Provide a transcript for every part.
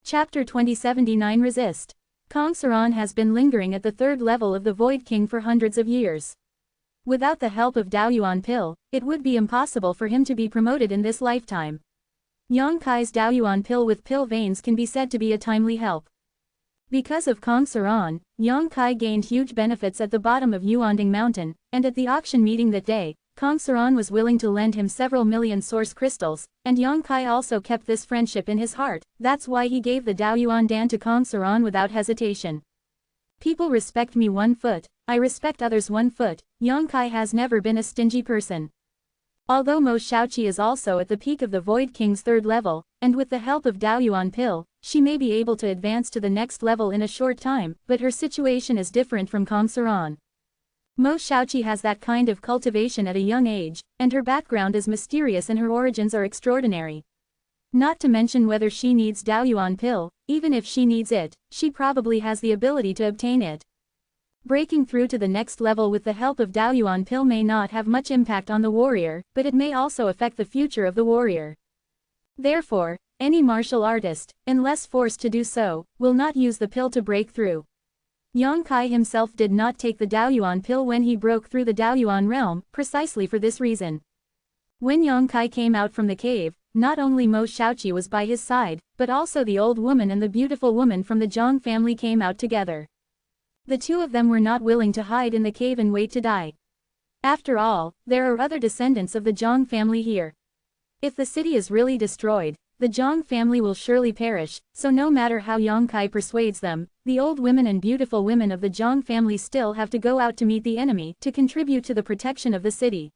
Chapter 2079 Resist. Saran has been lingering at the third level of the Void King for hundreds of years. Without the help of Daoyuan Pill, it would be impossible for him to be promoted in this lifetime. Yongkai's Daoyuan Pill with pill veins can be said to be a timely help. Because of Saran, Yongkai gained huge benefits at the bottom of Yuanding Mountain, and at the auction meeting that day, Saran was willing to lend him several million source crystals, and Yongkai also kept this friendship in his heart. That's why he gave the Daoyuan Dan to Saran without hesitation. People respect me 1 foot, I respect others 1 foot. Yongkai has never been a stingy person. Although Mo Xiaoqi is also at the peak of the Void King's third level, and with the help of Daoyuan Pill, she may be able to advance to the next level in a short time, but her situation is different from Saran. Mo Xiaoqi has that kind of cultivation at a young age, and her background is mysterious and her origins are extraordinary. Not to mention whether she needs Daoyuan Pill, even if she needs it, she probably has the ability to obtain it. Breaking through to the next level with the help of Daoyuan Pill may not have much impact on the warrior, but it may also affect the future of the warrior. Therefore, any martial artist, unless forced to do so, will not use the pill to break through. Yongkai himself did not take the Daoyuan Pill when he broke through the Daoyuan realm, precisely for this reason. When Yongkai came out from the cave, not only Mo Xiaoqi was by his side, but also the old woman and the beautiful woman from the Zhang family came out together. The two of them were not willing to hide in the cave and wait to die. After all, there are other descendants of the Zhang family here. If the city is really destroyed, the Zhang family will surely perish, so no matter how Yongkai persuades them, the old women and beautiful women of the Zhang family still have to go out to meet the enemy to contribute to the protection of the city.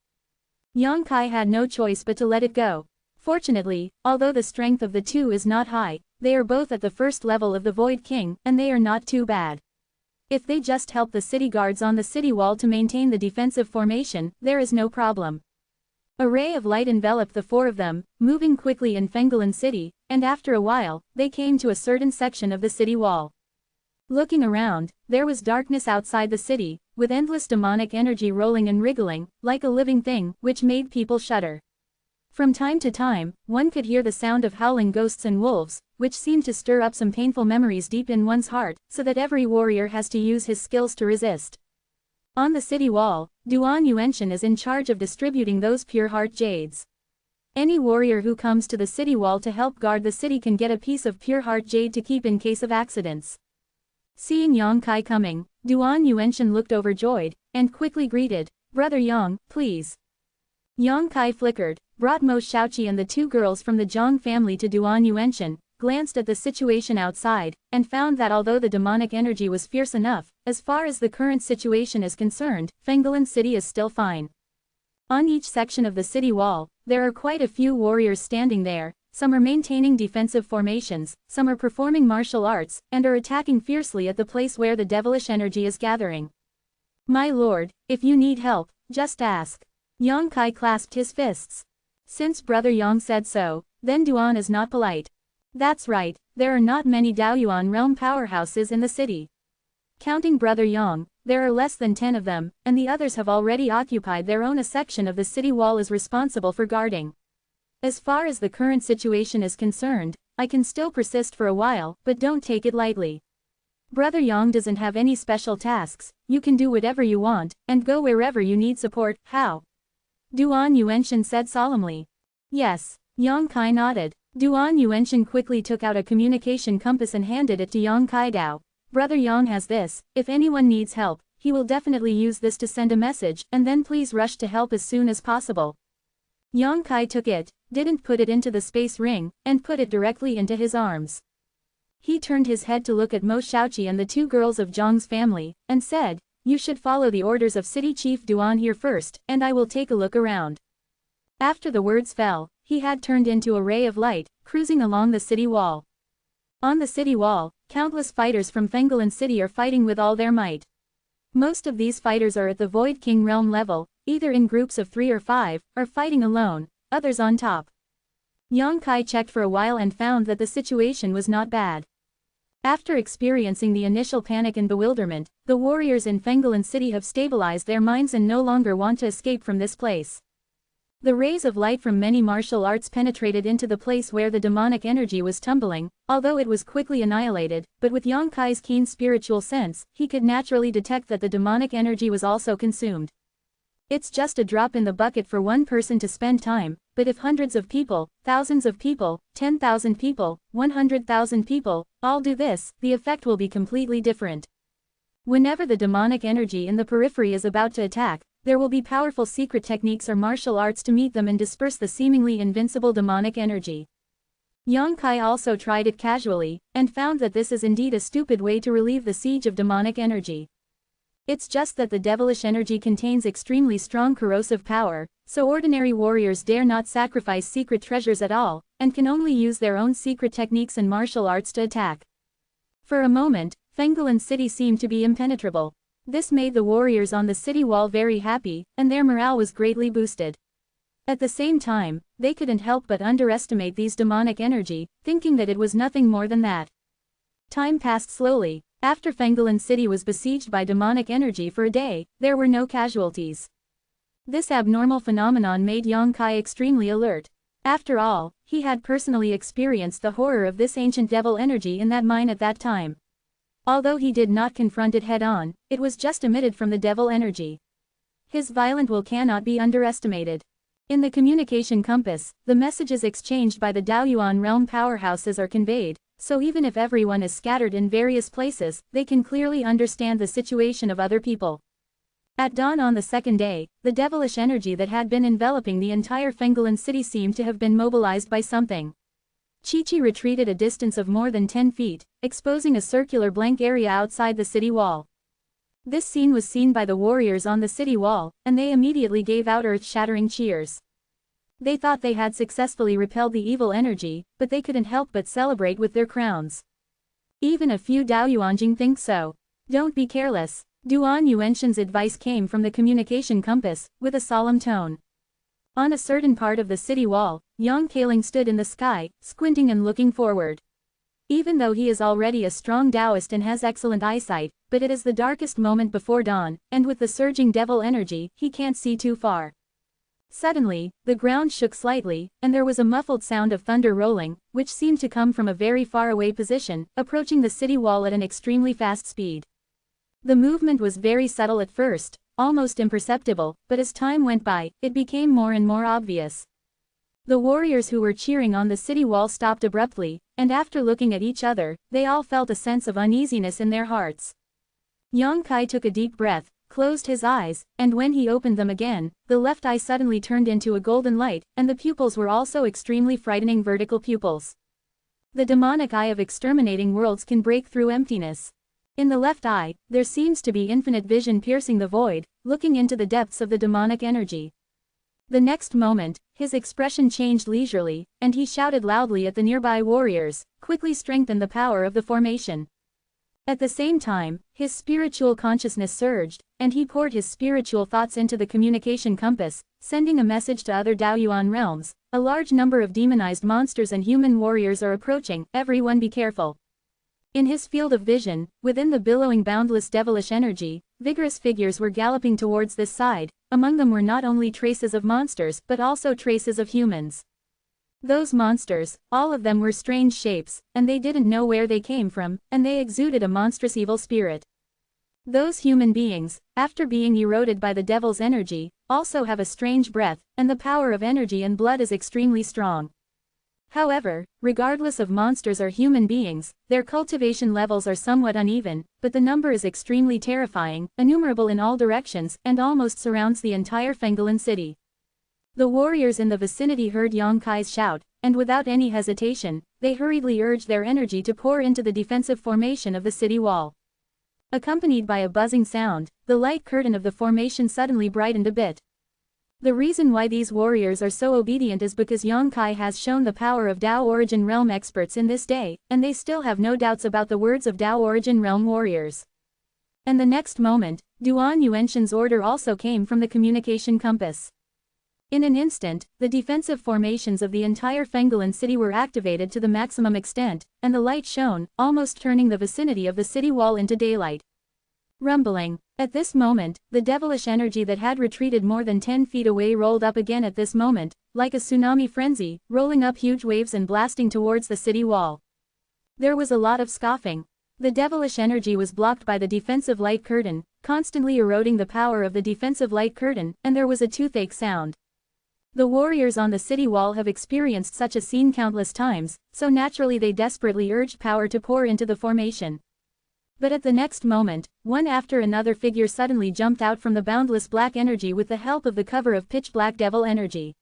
Yongkai had no choice but to let it go. Fortunately, although the strength of the two is not high, they are both at the first level of the Void King, and they are not too bad. If they just help the city guards on the city wall to maintain the defensive formation, there is no problem. A ray of light enveloped the four of them, moving quickly in Fenggalan City, and after a while, they came to a certain section of the city wall. Looking around, there was darkness outside the city, with endless demonic energy rolling and wriggling, like a living thing, which made people shudder. From time to time, one could hear the sound of howling ghosts and wolves, which seemed to stir up some painful memories deep in one's heart, so that every warrior has to use his skills to resist. On the city wall, Duan Yuenshin is in charge of distributing those pure heart jades. Any warrior who comes to the city wall to help guard the city can get a piece of pure heart jade to keep in case of accidents. Seeing Yongkai coming, Duan Yuenshin looked overjoyed, and quickly greeted, "Brother Yang, please." Yongkai flickered, brought Mo Xiaoqi and the two girls from the Zhang family to Duan Yuenshin, glanced at the situation outside, and found that although the demonic energy was fierce enough, as far as the current situation is concerned, Fenggalan City is still fine. On each section of the city wall, there are quite a few warriors standing there, some are maintaining defensive formations, some are performing martial arts, and are attacking fiercely at the place where the devilish energy is gathering. "My lord, if you need help, just ask." Yongkai clasped his fists. Since Brother Yang said so, then Duan is not polite. That's right, there are not many Daoyuan realm powerhouses in the city. Counting Brother Yang, there are less than 10 of them, and the others have already occupied their own. A section of the city wall is responsible for guarding. As far as the current situation is concerned, I can still persist for a while, but don't take it lightly. Brother Yang doesn't have any special tasks, you can do whatever you want, and go wherever you need support. How? Duan Yuenshin said solemnly. Yes. Yongkai nodded. Duan Yuenshin quickly took out a communication compass and handed it to Yongkai. Dao. Brother Yang has this, if anyone needs help, he will definitely use this to send a message, and then please rush to help as soon as possible. Yongkai took it, didn't put it into the space ring, and put it directly into his arms. He turned his head to look at Mo Xiaoqi and the two girls of Zhang's family, and said, "You should follow the orders of City Chief Duan here first, and I will take a look around." After the words fell, he had turned into a ray of light, cruising along the city wall. On the city wall, countless fighters from Fenggalan City are fighting with all their might. Most of these fighters are at the Void King realm level, either in groups of 3 or 5, or fighting alone, others on top. Yongkai checked for a while and found that the situation was not bad. After experiencing the initial panic and bewilderment, the warriors in Fenggalan City have stabilized their minds and no longer want to escape from this place. The rays of light from many martial arts penetrated into the place where the demonic energy was tumbling, although it was quickly annihilated, but with Yang Kai's keen spiritual sense, he could naturally detect that the demonic energy was also consumed. It's just a drop in the bucket for one person to spend time, but if hundreds of people, thousands of people, 10,000 people, 100,000 people, all do this, the effect will be completely different. Whenever the demonic energy in the periphery is about to attack, there will be powerful secret techniques or martial arts to meet them and disperse the seemingly invincible demonic energy. Yang Kai also tried it casually, and found that this is indeed a stupid way to relieve the siege of demonic energy. It's just that the devilish energy contains extremely strong corrosive power, so ordinary warriors dare not sacrifice secret treasures at all, and can only use their own secret techniques and martial arts to attack. For a moment, Fenggulan City seemed to be impenetrable. This made the warriors on the city wall very happy, and their morale was greatly boosted. At the same time, they couldn't help but underestimate these demonic energy, thinking that it was nothing more than that. Time passed slowly. After Fenggulan City was besieged by demonic energy for a day, there were no casualties. This abnormal phenomenon made Yang Kai extremely alert. After all, he had personally experienced the horror of this ancient devil energy in that mine at that time. Although he did not confront it head-on, it was just emitted from the devil energy. His violent will cannot be underestimated. In the communication compass, the messages exchanged by the Daoyuan realm powerhouses are conveyed, so even if everyone is scattered in various places, they can clearly understand the situation of other people. At dawn on the second day, the devilish energy that had been enveloping the entire Fenggulan city seemed to have been mobilized by something. Chi-Chi retreated a distance of more than 10 feet, exposing a circular blank area outside the city wall. This scene was seen by the warriors on the city wall, and they immediately gave out earth-shattering cheers. They thought they had successfully repelled the evil energy, but they couldn't help but celebrate with their crowns. Even a few Daoyuanjing think so. Don't be careless. Duan Yuanshan's advice came from the communication compass, with a solemn tone. On a certain part of the city wall, Yang Kailing stood in the sky, squinting and looking forward. Even though he is already a strong Taoist and has excellent eyesight, but it is the darkest moment before dawn, and with the surging devil energy, he can't see too far. Suddenly, the ground shook slightly, and there was a muffled sound of thunder rolling, which seemed to come from a very far away position, approaching the city wall at an extremely fast speed. The movement was very subtle at first, almost imperceptible, but as time went by, it became more and more obvious. The warriors who were cheering on the city wall stopped abruptly, and after looking at each other, they all felt a sense of uneasiness in their hearts. Yang Kai took a deep breath, closed his eyes, and when he opened them again, the left eye suddenly turned into a golden light, and the pupils were also extremely frightening vertical pupils. The demonic eye of exterminating worlds can break through emptiness. In the left eye, there seems to be infinite vision piercing the void, looking into the depths of the demonic energy. The next moment, his expression changed leisurely, and he shouted loudly at the nearby warriors, quickly strengthen the power of the formation. At the same time, his spiritual consciousness surged, and he poured his spiritual thoughts into the communication compass, sending a message to other Daoyuan realms. A large number of demonized monsters and human warriors are approaching, everyone be careful. In his field of vision, within the billowing boundless devilish energy, vigorous figures were galloping towards this side. Among them were not only traces of monsters but also traces of humans. Those monsters, all of them were strange shapes, and they didn't know where they came from, and they exuded a monstrous evil spirit. Those human beings, after being eroded by the devil's energy, also have a strange breath, and the power of energy and blood is extremely strong. However, regardless of monsters or human beings, their cultivation levels are somewhat uneven, but the number is extremely terrifying, innumerable in all directions, and almost surrounds the entire Fenggulan city. The warriors in the vicinity heard Yang Kai's shout, and without any hesitation, they hurriedly urged their energy to pour into the defensive formation of the city wall. Accompanied by a buzzing sound, the light curtain of the formation suddenly brightened a bit. The reason why these warriors are so obedient is because Yang Kai has shown the power of Dao Origin Realm experts in this day, and they still have no doubts about the words of Dao Origin Realm warriors. And the next moment, Duan Yuanshan's order also came from the communication compass. In an instant, the defensive formations of the entire Fenggulan city were activated to the maximum extent, and the light shone, almost turning the vicinity of the city wall into daylight. Rumbling. At this moment, the devilish energy that had retreated more than 10 feet away rolled up again at this moment, like a tsunami frenzy, rolling up huge waves and blasting towards the city wall. There was a lot of scoffing. The devilish energy was blocked by the defensive light curtain, constantly eroding the power of the defensive light curtain, and there was a toothache sound. The warriors on the city wall have experienced such a scene countless times, so naturally they desperately urged power to pour into the formation. But at the next moment, one after another figure suddenly jumped out from the boundless black energy with the help of the cover of pitch-black devil energy.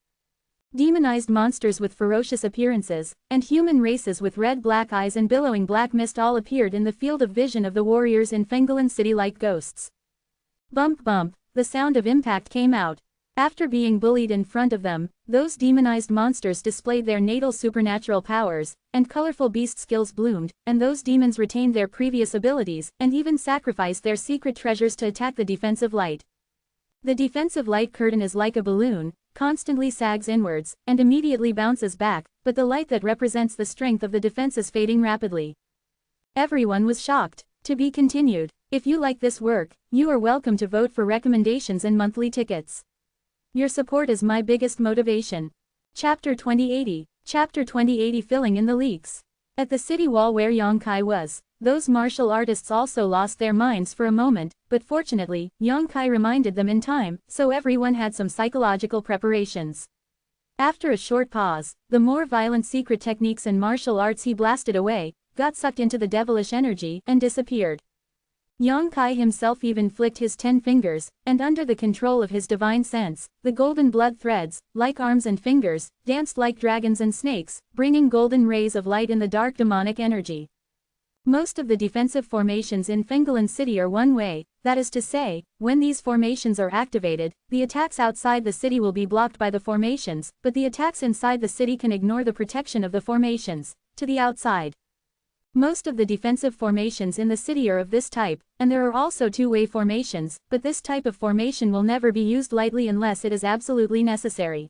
Demonized monsters with ferocious appearances, and human races with red-black eyes and billowing black mist all appeared in the field of vision of the warriors in Fengelen City like ghosts. Bump bump, the sound of impact came out. After being bullied in front of them, those demonized monsters displayed their natal supernatural powers, and colorful beast skills bloomed, and those demons retained their previous abilities, and even sacrificed their secret treasures to attack the defensive light. The defensive light curtain is like a balloon, constantly sags inwards, and immediately bounces back, but the light that represents the strength of the defense is fading rapidly. Everyone was shocked. To be continued. If you like this work, you are welcome to vote for recommendations and monthly tickets. Your support is my biggest motivation. Chapter 2080. Chapter 2080 Filling in the leaks. At the city wall where Yongkai was, those martial artists also lost their minds for a moment, but fortunately, Yongkai reminded them in time, so everyone had some psychological preparations. After a short pause, the more violent secret techniques and martial arts he blasted away, got sucked into the devilish energy, and disappeared. Yongkai himself even flicked his 10 fingers, and under the control of his divine sense, the golden blood threads, like arms and fingers, danced like dragons and snakes, bringing golden rays of light in the dark demonic energy. Most of the defensive formations in Fengelen City are one way, that is to say, when these formations are activated, the attacks outside the city will be blocked by the formations, but the attacks inside the city can ignore the protection of the formations, to the outside. Most of the defensive formations in the city are of this type, and there are also two-way formations, but this type of formation will never be used lightly unless it is absolutely necessary.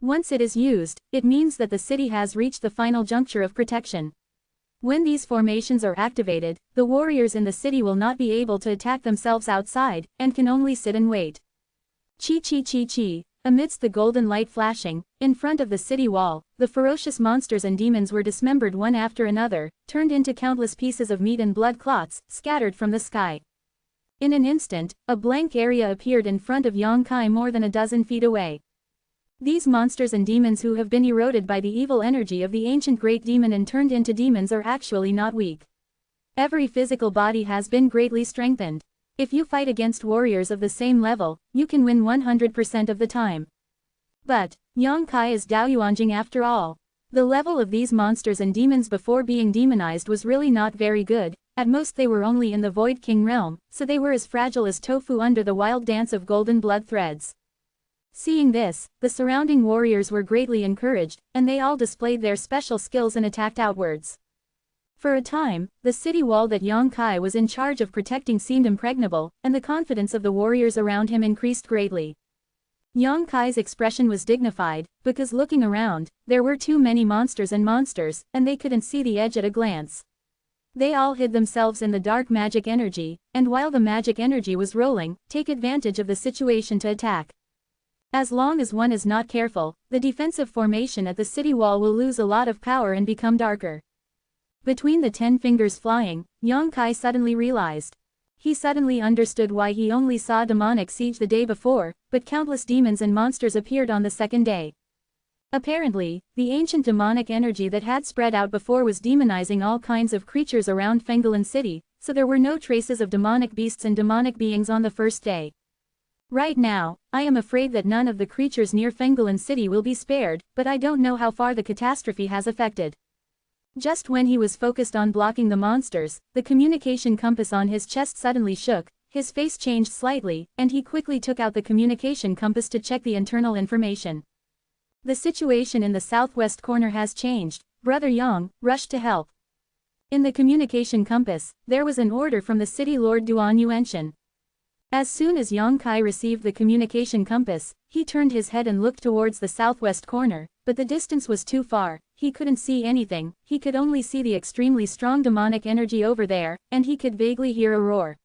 Once it is used, it means that the city has reached the final juncture of protection. When these formations are activated, the warriors in the city will not be able to attack themselves outside, and can only sit and wait. Chi chi chi chi. Amidst the golden light flashing, in front of the city wall, the ferocious monsters and demons were dismembered one after another, turned into countless pieces of meat and blood clots, scattered from the sky. In an instant, a blank area appeared in front of Yongkai more than a dozen feet away. These monsters and demons who have been eroded by the evil energy of the ancient great demon and turned into demons are actually not weak. Every physical body has been greatly strengthened. If you fight against warriors of the same level, you can win 100% of the time. But, Yongkai is Daoyuanjing after all. The level of these monsters and demons before being demonized was really not very good, at most they were only in the Void King realm, so they were as fragile as tofu under the wild dance of golden blood threads. Seeing this, the surrounding warriors were greatly encouraged, and they all displayed their special skills and attacked outwards. For a time, the city wall that Yongkai was in charge of protecting seemed impregnable, and the confidence of the warriors around him increased greatly. Yongkai's expression was dignified, because looking around, there were too many monsters, and they couldn't see the edge at a glance. They all hid themselves in the dark magic energy, and while the magic energy was rolling, take advantage of the situation to attack. As long as one is not careful, the defensive formation at the city wall will lose a lot of power and become darker. Between the 10 fingers flying, Yongkai suddenly realized. He suddenly understood why he only saw demonic siege the day before, but countless demons and monsters appeared on the second day. Apparently, the ancient demonic energy that had spread out before was demonizing all kinds of creatures around Fengelen City, so there were no traces of demonic beasts and demonic beings on the first day. Right now, I am afraid that none of the creatures near Fengelen City will be spared, but I don't know how far the catastrophe has affected. Just when he was focused on blocking the monsters, the communication compass on his chest suddenly shook, his face changed slightly, and he quickly took out the communication compass to check the internal information. The situation in the southwest corner has changed. Brother Yang rushed to help. In the communication compass, there was an order from the city lord Duan Yuanshan. As soon as Yongkai received the communication compass, he turned his head and looked towards the southwest corner, but the distance was too far, he couldn't see anything, he could only see the extremely strong demonic energy over there, and he could vaguely hear a roar.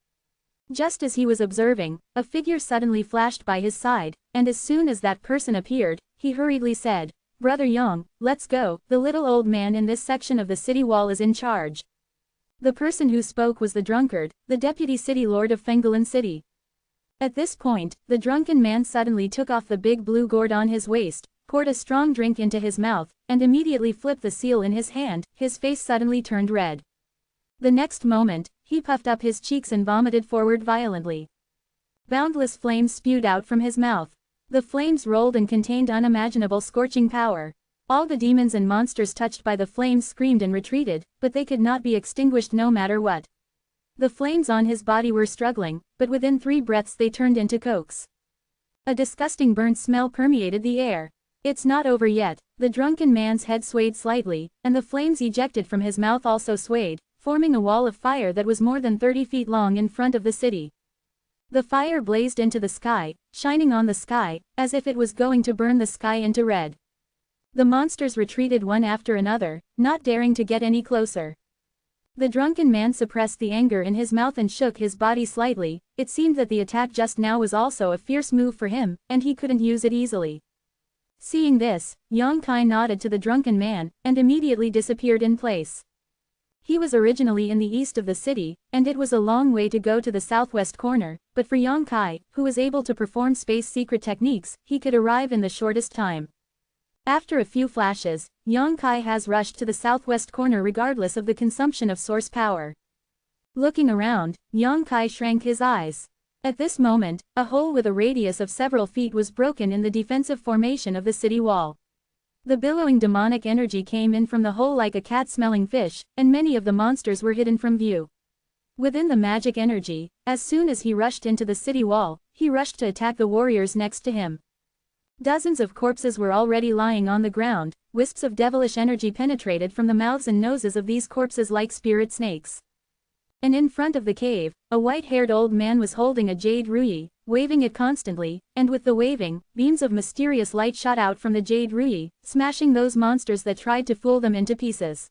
Just as he was observing, a figure suddenly flashed by his side, and as soon as that person appeared, he hurriedly said, "Brother Yang, let's go, the little old man in this section of the city wall is in charge." The person who spoke was the drunkard, the deputy city lord of Fenggalan City. At this point, the drunken man suddenly took off the big blue gourd on his waist, poured a strong drink into his mouth, and immediately flipped the seal in his hand. His face suddenly turned red. The next moment, he puffed up his cheeks and vomited forward violently. Boundless flames spewed out from his mouth. The flames rolled and contained unimaginable scorching power. All the demons and monsters touched by the flames screamed and retreated, but they could not be extinguished no matter what. The flames on his body were struggling, but within 3 breaths they turned into cokes. A disgusting burnt smell permeated the air. "It's not over yet." The drunken man's head swayed slightly, and the flames ejected from his mouth also swayed, forming a wall of fire that was more than 30 feet long in front of the city. The fire blazed into the sky, shining on the sky, as if it was going to burn the sky into red. The monsters retreated one after another, not daring to get any closer. The drunken man suppressed the anger in his mouth and shook his body slightly. It seemed that the attack just now was also a fierce move for him, and he couldn't use it easily. Seeing this, Yang Kai nodded to the drunken man, and immediately disappeared in place. He was originally in the east of the city, and it was a long way to go to the southwest corner, but for Yang Kai, who was able to perform space secret techniques, he could arrive in the shortest time. After a few flashes, Yang Kai has rushed to the southwest corner regardless of the consumption of source power. Looking around, Yang Kai shrank his eyes. At this moment, a hole with a radius of several feet was broken in the defensive formation of the city wall. The billowing demonic energy came in from the hole like a cat-smelling fish, and many of the monsters were hidden from view. Within the magic energy, as soon as he rushed into the city wall, he rushed to attack the warriors next to him. Dozens of corpses were already lying on the ground. Wisps of devilish energy penetrated from the mouths and noses of these corpses like spirit snakes. And in front of the cave, a white-haired old man was holding a jade ruyi, waving it constantly, and with the waving, beams of mysterious light shot out from the jade ruyi, smashing those monsters that tried to fool them into pieces.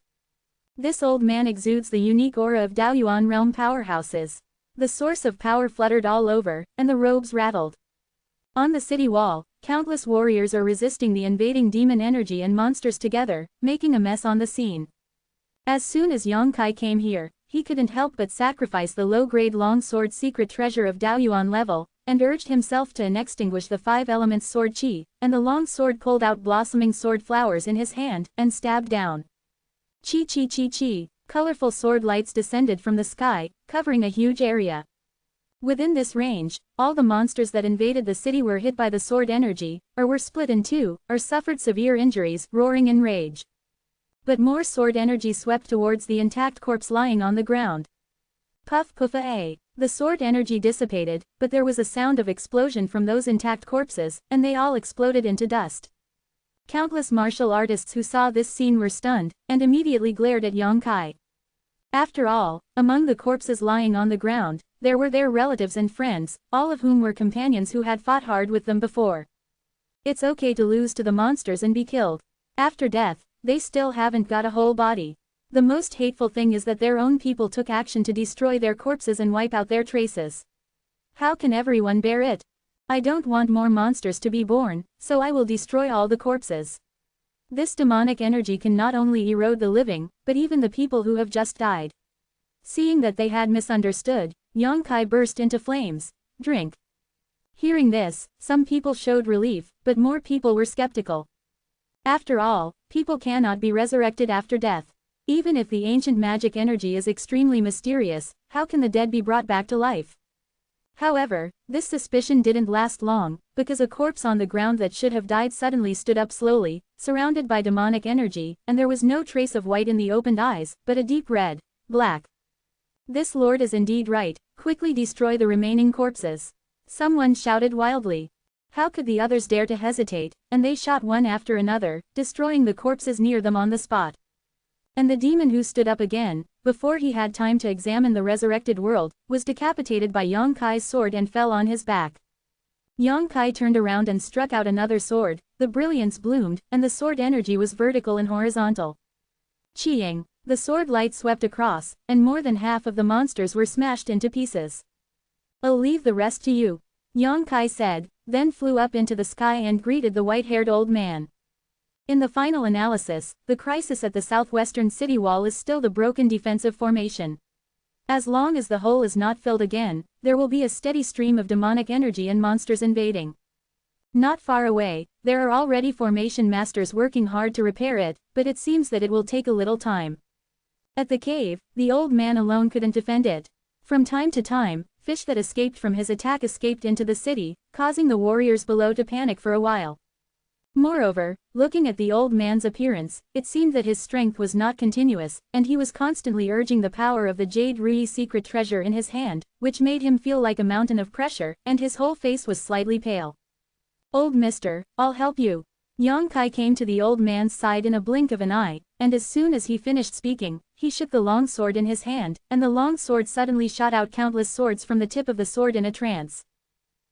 This old man exudes the unique aura of Daoyuan realm powerhouses. The source of power fluttered all over, and the robes rattled. On the city wall, countless warriors are resisting the invading demon energy and monsters together, making a mess on the scene. As soon as Yang Kai came here, he couldn't help but sacrifice the low-grade longsword secret treasure of Daoyuan level, and urged himself to extinguish the 5 elements sword chi, and the long sword pulled out blossoming sword flowers in his hand, and stabbed down. Chi chi chi chi, colorful sword lights descended from the sky, covering a huge area. Within this range, all the monsters that invaded the city were hit by the sword energy, or were split in two, or suffered severe injuries, roaring in rage. But more sword energy swept towards the intact corpse lying on the ground. Puff puffa. The sword energy dissipated, but there was a sound of explosion from those intact corpses, and they all exploded into dust. Countless martial artists who saw this scene were stunned, and immediately glared at Yang Kai. After all, among the corpses lying on the ground, there were their relatives and friends, all of whom were companions who had fought hard with them before. It's okay to lose to the monsters and be killed. After death, they still haven't got a whole body. The most hateful thing is that their own people took action to destroy their corpses and wipe out their traces. How can everyone bear it? I don't want more monsters to be born, so I will destroy all the corpses. This demonic energy can not only erode the living, but even the people who have just died. Seeing that they had misunderstood, Yang Kai burst into flames. Drink. Hearing this, some people showed relief, but more people were skeptical. After all, people cannot be resurrected after death. Even if the ancient magic energy is extremely mysterious, how can the dead be brought back to life? However, this suspicion didn't last long, because a corpse on the ground that should have died suddenly stood up slowly, surrounded by demonic energy, and there was no trace of white in the opened eyes, but a deep red, black. This lord is indeed right, quickly destroy the remaining corpses. Someone shouted wildly. How could the others dare to hesitate, and they shot one after another, destroying the corpses near them on the spot. And the demon who stood up again, before he had time to examine the resurrected world, was decapitated by Yang Kai's sword and fell on his back. Yang Kai turned around and struck out another sword, the brilliance bloomed, and the sword energy was vertical and horizontal. Chiing! The sword light swept across, and more than half of the monsters were smashed into pieces. I'll leave the rest to you, Yang Kai said, then flew up into the sky and greeted the white-haired old man. In the final analysis, the crisis at the southwestern city wall is still the broken defensive formation. As long as the hole is not filled again, there will be a steady stream of demonic energy and monsters invading. Not far away, there are already formation masters working hard to repair it, but it seems that it will take a little time. At the cave, the old man alone couldn't defend it. From time to time, fish that escaped from his attack escaped into the city, causing the warriors below to panic for a while. Moreover, looking at the old man's appearance, it seemed that his strength was not continuous, and he was constantly urging the power of the Jade Rui secret treasure in his hand, which made him feel like a mountain of pressure, and his whole face was slightly pale. Old mister, I'll help you. Yang Kai came to the old man's side in a blink of an eye, and as soon as he finished speaking, he shook the long sword in his hand, and the long sword suddenly shot out countless swords from the tip of the sword in a trance.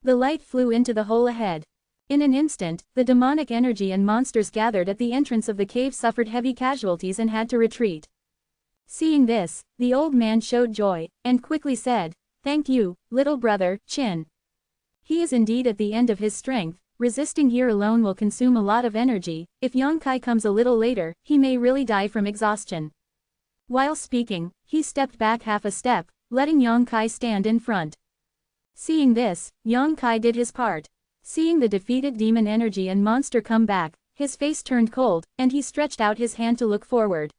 The light flew into the hole ahead. In an instant, the demonic energy and monsters gathered at the entrance of the cave suffered heavy casualties and had to retreat. Seeing this, the old man showed joy, and quickly said, "Thank you, little brother, Chin. He is indeed at the end of his strength. Resisting here alone will consume a lot of energy. If Yang Kai comes a little later, he may really die from exhaustion." While speaking, he stepped back half a step, letting Yang Kai stand in front. Seeing this, Yang Kai did his part. Seeing the defeated demon energy and monster come back, his face turned cold, and he stretched out his hand to look forward.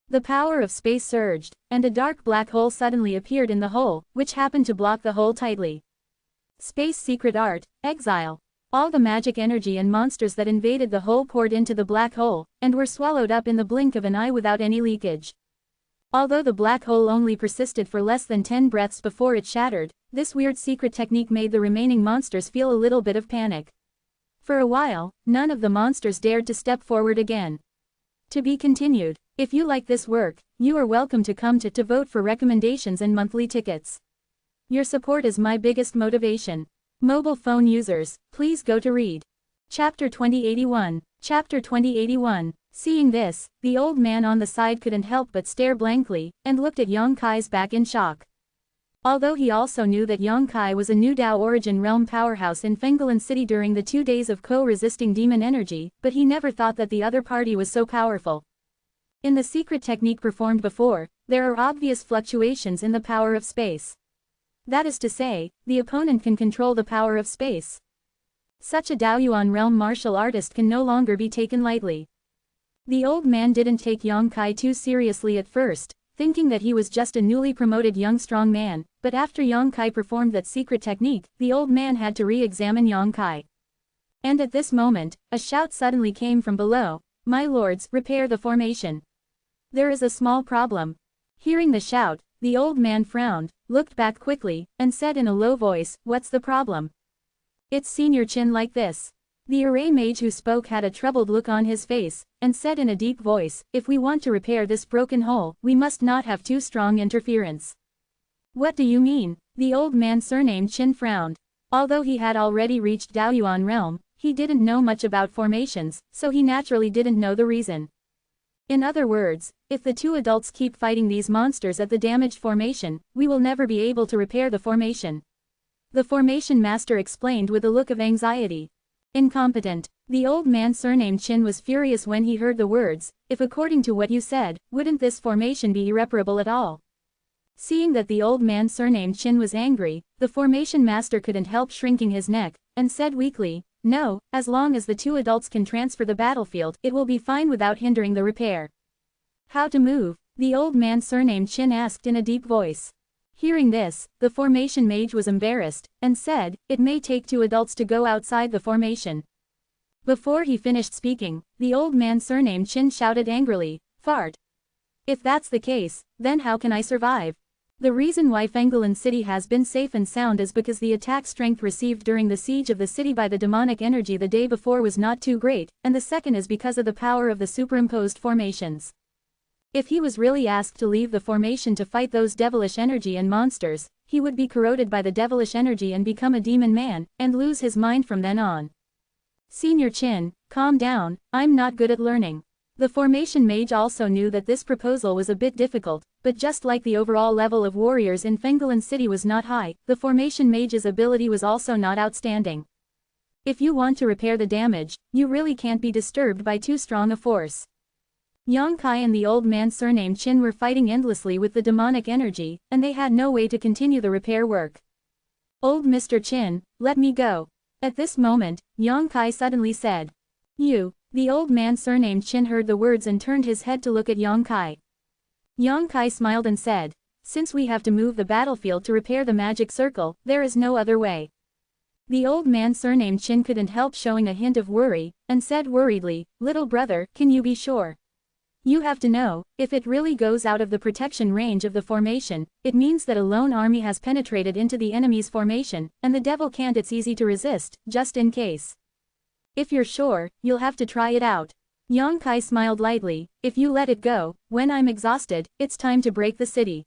The power of space surged, and a dark black hole suddenly appeared in the hole, which happened to block the hole tightly. Space secret art, exile. All the magic energy and monsters that invaded the hole poured into the black hole, and were swallowed up in the blink of an eye without any leakage. Although the black hole only persisted for less than 10 breaths before it shattered, this weird secret technique made the remaining monsters feel a little bit of panic. For a while, none of the monsters dared to step forward again. To be continued. If you like this work, you are welcome to come to vote for recommendations and monthly tickets. Your support is my biggest motivation. Mobile phone users, please go to read. Chapter 2081. Chapter 2081. Seeing this, the old man on the side couldn't help but stare blankly, and looked at Yang Kai's back in shock. Although he also knew that Yang Kai was a new Dao origin realm powerhouse in Fenggalan City during the 2 days of co-resisting demon energy, but he never thought that the other party was so powerful. In the secret technique performed before, there are obvious fluctuations in the power of space. That is to say, the opponent can control the power of space. Such a Daoyuan realm martial artist can no longer be taken lightly. The old man didn't take Yang Kai too seriously at first, thinking that he was just a newly promoted young strong man, but after Yang Kai performed that secret technique, the old man had to re-examine Yang Kai. And at this moment, a shout suddenly came from below, "My lords, repair the formation. There is a small problem." Hearing the shout, the old man frowned, looked back quickly, and said in a low voice, "What's the problem?" "It's Senior Chin like this." The array mage who spoke had a troubled look on his face, and said in a deep voice, "If we want to repair this broken hole, we must not have too strong interference." "What do you mean?" The old man surnamed Chin frowned. Although he had already reached Daoyuan realm, he didn't know much about formations, so he naturally didn't know the reason. In other words, if the two adults keep fighting these monsters at the damaged formation, we will never be able to repair the formation. The formation master explained with a look of anxiety. Incompetent. The old man surnamed Chin was furious when he heard the words, "If according to what you said, wouldn't this formation be irreparable at all?" Seeing that the old man surnamed Chin was angry, the formation master couldn't help shrinking his neck, and said weakly, "No, as long as the two adults can transfer the battlefield, it will be fine without hindering the repair." "How to move?" the old man surnamed Chin asked in a deep voice. Hearing this, the formation mage was embarrassed, and said, "It may take two adults to go outside the formation." Before he finished speaking, the old man surnamed Chin shouted angrily, "Fart! If that's the case, then how can I survive?" The reason why Fenggalan City has been safe and sound is because the attack strength received during the siege of the city by the demonic energy the day before was not too great, and the second is because of the power of the superimposed formations. If he was really asked to leave the formation to fight those devilish energy and monsters, he would be corroded by the devilish energy and become a demon man, and lose his mind from then on. "Senior Chin, calm down, I'm not good at learning." The formation mage also knew that this proposal was a bit difficult, but just like the overall level of warriors in Fenggalan City was not high, the formation mage's ability was also not outstanding. If you want to repair the damage, you really can't be disturbed by too strong a force. Yang Kai and the old man surnamed Qin were fighting endlessly with the demonic energy, and they had no way to continue the repair work. "Old Mr. Qin, let me go." At this moment, Yang Kai suddenly said. "You." The old man surnamed Qin heard the words and turned his head to look at Yang Kai. Yang Kai smiled and said, "Since we have to move the battlefield to repair the magic circle, there is no other way." The old man surnamed Qin couldn't help showing a hint of worry, and said worriedly, "Little brother, can you be sure? You have to know, if it really goes out of the protection range of the formation, it means that a lone army has penetrated into the enemy's formation, and the devil can't. It's easy to resist, just in case. If you're sure, you'll have to try it out." Yang Kai smiled lightly. "If you let it go, when I'm exhausted, it's time to break the city."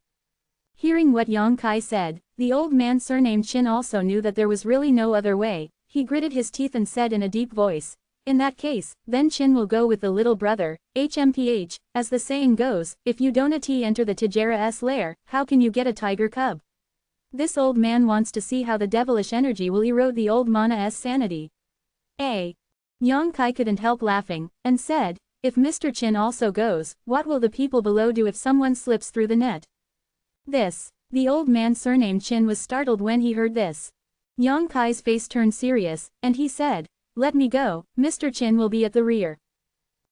Hearing what Yang Kai said, the old man surnamed Qin also knew that there was really no other way. He gritted his teeth and said in a deep voice, "In that case, then Qin will go with the little brother. HMPH, as the saying goes, if you don't enter the Tijera's lair, how can you get a tiger cub?" This old man wants to see how the devilish energy will erode the old mana's sanity. Yang Kai couldn't help laughing, and said, "If Mr. Qin also goes, what will the people below do if someone slips through the net?" The old man surnamed Qin was startled when he heard this. Yang Kai's face turned serious, and he said, "Let me go, Mr. Qin will be at the rear."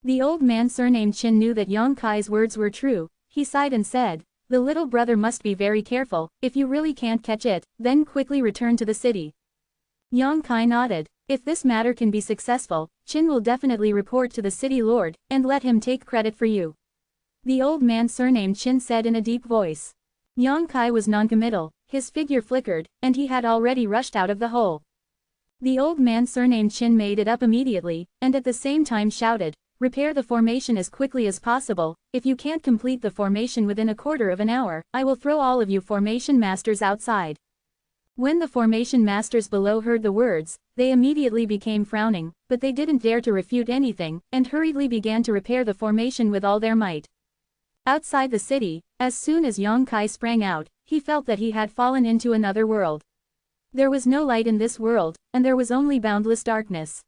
The old man surnamed Qin knew that Yang Kai's words were true. He sighed and said, "The little brother must be very careful. If you really can't catch it, then quickly return to the city." Yang Kai nodded. "If this matter can be successful, Qin will definitely report to the city lord, and let him take credit for you," the old man surnamed Qin said in a deep voice. Yang Kai was noncommittal, his figure flickered, and he had already rushed out of the hole. The old man surnamed Qin made it up immediately, and at the same time shouted, "Repair the formation as quickly as possible. If you can't complete the formation within a quarter of an hour, I will throw all of you formation masters outside." When the formation masters below heard the words, they immediately became frowning, but they didn't dare to refute anything, and hurriedly began to repair the formation with all their might. Outside the city, as soon as Yang Kai sprang out, he felt that he had fallen into another world. There was no light in this world, and there was only boundless darkness.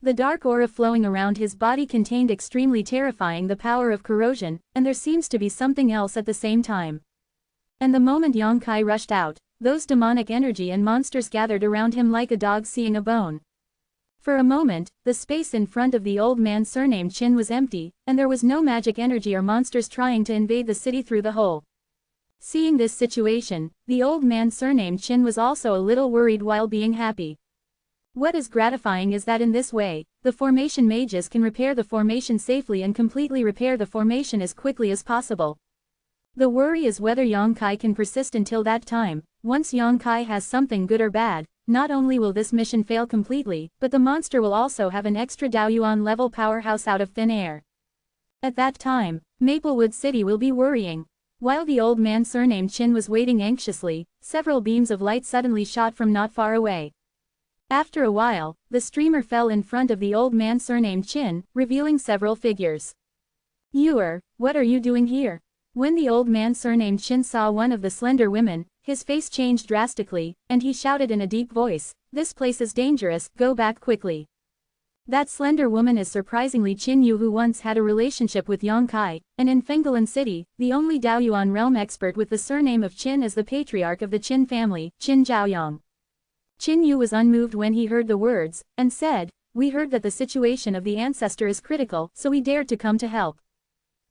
The dark aura flowing around his body contained extremely terrifying the power of corrosion, and there seems to be something else at the same time. And the moment Yang Kai rushed out, those demonic energy and monsters gathered around him like a dog seeing a bone. For a moment, the space in front of the old man surnamed Qin was empty, and there was no magic energy or monsters trying to invade the city through the hole. Seeing this situation, the old man surnamed Qin was also a little worried while being happy. What is gratifying is that in this way, the formation mages can repair the formation safely and completely repair the formation as quickly as possible. The worry is whether Yang Kai can persist until that time. Once Yang Kai has something good or bad, not only will this mission fail completely, but the monster will also have an extra Daoyuan level powerhouse out of thin air. At that time, Maplewood City will be worrying. While the old man surnamed Qin was waiting anxiously, several beams of light suddenly shot from not far away. After a while, the streamer fell in front of the old man surnamed Qin, revealing several figures. What are you doing here?" When the old man surnamed Qin saw one of the slender women, his face changed drastically, and he shouted in a deep voice, "This place is dangerous, go back quickly." That slender woman is surprisingly Qin Yu, who once had a relationship with Yang Kai, and in Fenggalan City, the only Daoyuan realm expert with the surname of Qin is the patriarch of the Qin family, Qin Zhaoyang. Qin Yu was unmoved when he heard the words, and said, "We heard that the situation of the ancestor is critical, so we dared to come to help."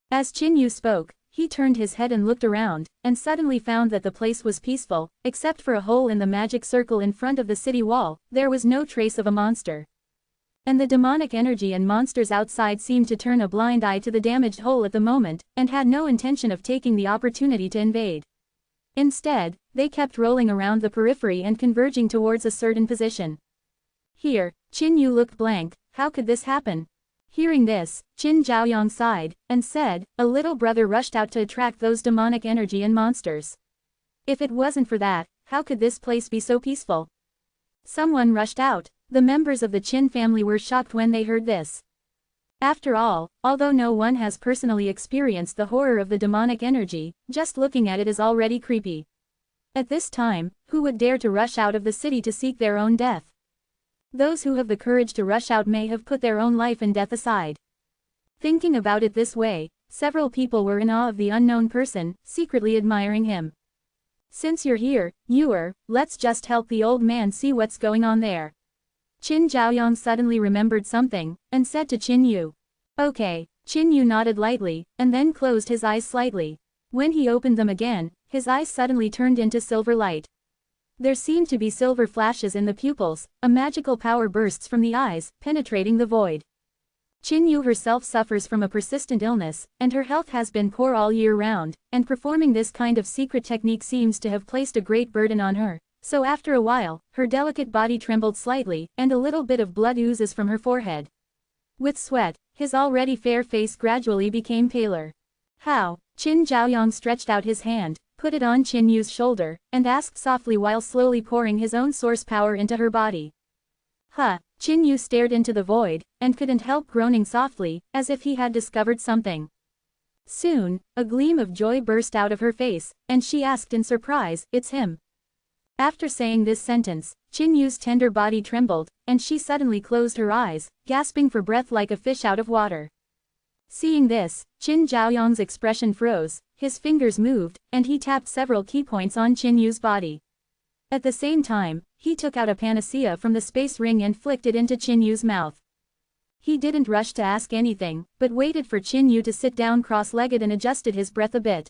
As Qin Yu spoke, he turned his head and looked around, and suddenly found that the place was peaceful, except for a hole in the magic circle in front of the city wall. There was no trace of a monster. And the demonic energy and monsters outside seemed to turn a blind eye to the damaged hole at the moment, and had no intention of taking the opportunity to invade. Instead, they kept rolling around the periphery and converging towards a certain position. Here, Qin Yu looked blank. How could this happen? Hearing this, Qin Zhaoyang sighed, and said, "A little brother rushed out to attract those demonic energy and monsters. If it wasn't for that, how could this place be so peaceful?" Someone rushed out. The members of the Qin family were shocked when they heard this. After all, although no one has personally experienced the horror of the demonic energy, just looking at it is already creepy. At this time, who would dare to rush out of the city to seek their own death? Those who have the courage to rush out may have put their own life and death aside. Thinking about it this way, several people were in awe of the unknown person, secretly admiring him. Since you're here, Yuer, let's just help the old man see what's going on there. Qin Zhaoyang suddenly remembered something, and said to Qin Yu. Okay, Qin Yu nodded lightly, and then closed his eyes slightly. When he opened them again, his eyes suddenly turned into silver light. There seemed to be silver flashes in the pupils, a magical power bursts from the eyes, penetrating the void. Qin Yu herself suffers from a persistent illness, and her health has been poor all year round, and performing this kind of secret technique seems to have placed a great burden on her. So after a while, her delicate body trembled slightly, and a little bit of blood oozes from her forehead. With sweat, his already fair face gradually became paler. How? Qin Zhaoyang stretched out his hand, put it on Qin Yu's shoulder, and asked softly while slowly pouring his own source power into her body. Huh? Qin Yu stared into the void, and couldn't help groaning softly, as if he had discovered something. Soon, a gleam of joy burst out of her face, and she asked in surprise, "It's him." After saying this sentence, Qin Yu's tender body trembled, and she suddenly closed her eyes, gasping for breath like a fish out of water. Seeing this, Qin Zhaoyang's expression froze, his fingers moved, and he tapped several key points on Qin Yu's body. At the same time, he took out a panacea from the space ring and flicked it into Qin Yu's mouth. He didn't rush to ask anything, but waited for Qin Yu to sit down cross-legged and adjusted his breath a bit.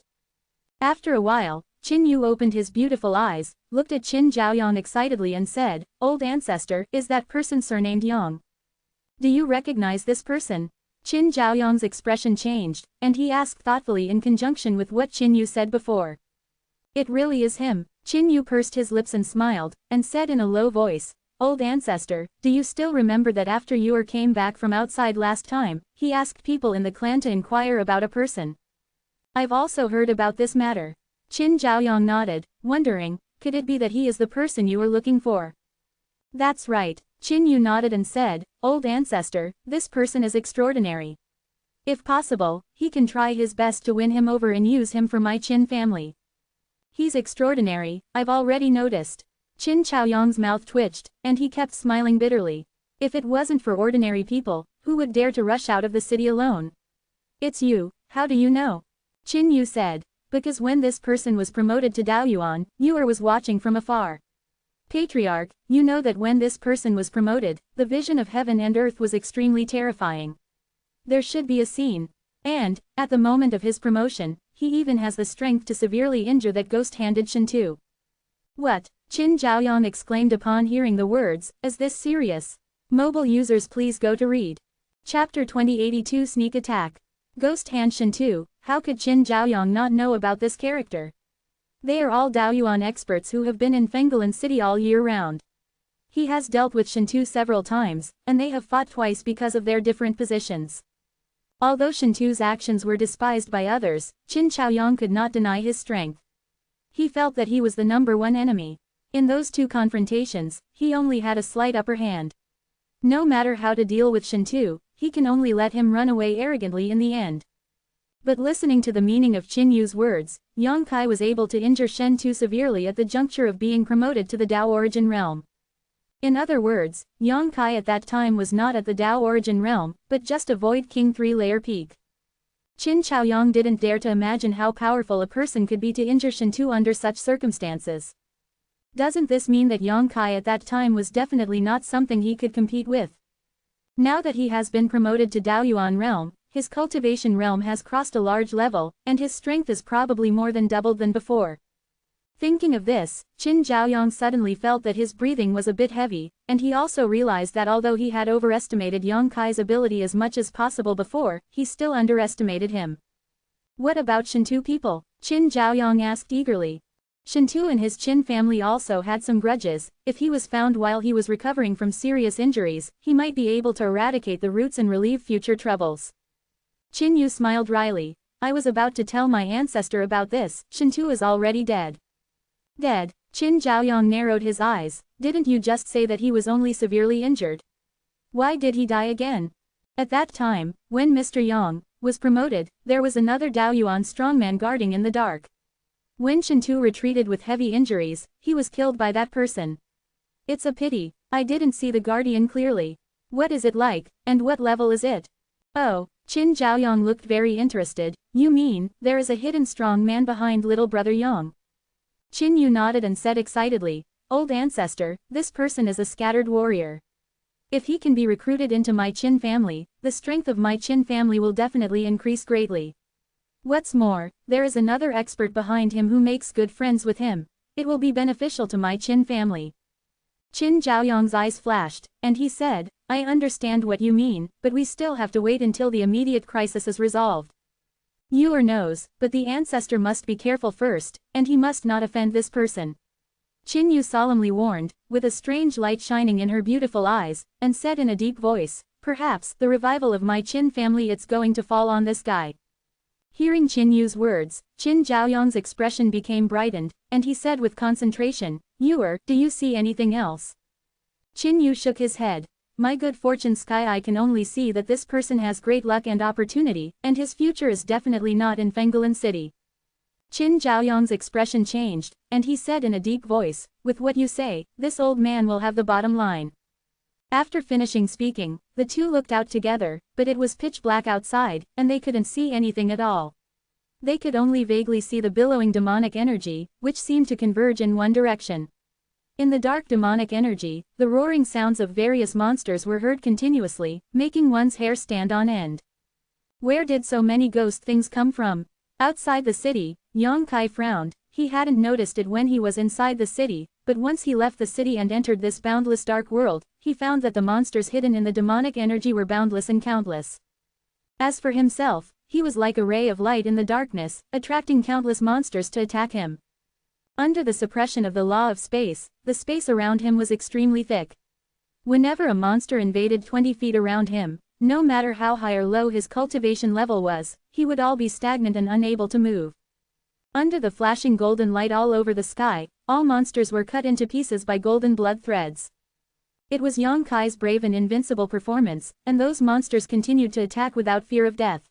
After a while, Qin Yu opened his beautiful eyes, looked at Qin Zhaoyang excitedly and said, "Old ancestor, is that person surnamed Yang? Do you recognize this person?" Qin Zhaoyang's expression changed, and he asked thoughtfully in conjunction with what Qin Yu said before. "It really is him." Qin Yu pursed his lips and smiled, and said in a low voice, "Old ancestor, do you still remember that after Yuer came back from outside last time, he asked people in the clan to inquire about a person? I've also heard about this matter." Qin Zhaoyang nodded, wondering, could it be that he is the person you were looking for? "That's right." Qin Yu nodded and said, "Old ancestor, this person is extraordinary. If possible, he can try his best to win him over and use him for my Qin family." "He's extraordinary, I've already noticed." Qin Zhaoyang's mouth twitched, and he kept smiling bitterly. If it wasn't for ordinary people, who would dare to rush out of the city alone? "It's you, how do you know?" Qin Yu said. "Because when this person was promoted to Daoyuan, Yuer was watching from afar. Patriarch, you know that when this person was promoted, the vision of heaven and earth was extremely terrifying. There should be a scene. And, at the moment of his promotion, he even has the strength to severely injure that ghost-handed Shintu." "What?" Qin Zhaoyang exclaimed upon hearing the words, "Is this serious?" Mobile users please go to read. Chapter 2082 Sneak Attack. Ghost Hand Shintu, how could Qin Zhaoyang not know about this character? They are all Daoyuan experts who have been in Fenggalan City all year round. He has dealt with Shintu several times, and they have fought twice because of their different positions. Although Shintu's actions were despised by others, Qin Zhaoyang could not deny his strength. He felt that he was the #1 enemy. In those two confrontations, he only had a slight upper hand. No matter how to deal with Shintu, he can only let him run away arrogantly in the end. But listening to the meaning of Qin Yu's words, Yang Kai was able to injure Shintu severely at the juncture of being promoted to the Dao Origin Realm. In other words, Yang Kai at that time was not at the Dao Origin Realm, but just a Void King 3-layer peak. Qin Zhaoyang didn't dare to imagine how powerful a person could be to injure Shintu under such circumstances. Doesn't this mean that Yang Kai at that time was definitely not something he could compete with? Now that he has been promoted to Daoyuan realm, his cultivation realm has crossed a large level, and his strength is probably more than doubled than before. Thinking of this, Qin Zhaoyang suddenly felt that his breathing was a bit heavy, and he also realized that although he had overestimated Yang Kai's ability as much as possible before, he still underestimated him. "What about Shintu people?" Qin Zhaoyang asked eagerly. Shintu and his Qin family also had some grudges. If he was found while he was recovering from serious injuries, he might be able to eradicate the roots and relieve future troubles. Qin Yu smiled wryly. "I was about to tell my ancestor about this. Shintu is already dead." "Dead?" Qin Zhaoyang narrowed his eyes. "Didn't you just say that he was only severely injured? Why did he die again?" At that time, when Mr. Yang was promoted, there was another Daoyuan strongman guarding in the dark. When Shintu retreated with heavy injuries, he was killed by that person. It's a pity, I didn't see the guardian clearly. What is it like, and what level is it? Oh, Qin Zhaoyang looked very interested. You mean, there is a hidden strong man behind little brother Yang? Qin Yu nodded and said excitedly, Old ancestor, this person is a scattered warrior. If he can be recruited into my Qin family, the strength of my Qin family will definitely increase greatly. What's more, there is another expert behind him who makes good friends with him. It will be beneficial to my Qin family. Qin Zhaoyang's eyes flashed, and he said, I understand what you mean, but we still have to wait until the immediate crisis is resolved. Yuer knows, but the ancestor must be careful first, and he must not offend this person. Qin Yu solemnly warned, with a strange light shining in her beautiful eyes, and said in a deep voice, perhaps, the revival of my Qin family it's going to fall on this guy. Hearing Qin Yu's words, Qin Zhaoyang's expression became brightened, and he said with concentration, Yuer, do you see anything else? Qin Yu shook his head. My good fortune sky I can only see that this person has great luck and opportunity, and his future is definitely not in Fenggalan City. Qin Zhaoyang's expression changed, and he said in a deep voice, with what you say, this old man will have the bottom line. After finishing speaking, the two looked out together, but it was pitch black outside, and they couldn't see anything at all. They could only vaguely see the billowing demonic energy, which seemed to converge in one direction. In the dark demonic energy, the roaring sounds of various monsters were heard continuously, making one's hair stand on end. Where did so many ghost things come from? Outside the city, Yang Kai frowned. He hadn't noticed it when he was inside the city, but once he left the city and entered this boundless dark world, he found that the monsters hidden in the demonic energy were boundless and countless. As for himself, he was like a ray of light in the darkness, attracting countless monsters to attack him. Under the suppression of the law of space, the space around him was extremely thick. Whenever a monster invaded 20 feet around him, no matter how high or low his cultivation level was, he would all be stagnant and unable to move. Under the flashing golden light all over the sky, all monsters were cut into pieces by golden blood threads. It was Yang Kai's brave and invincible performance, and those monsters continued to attack without fear of death.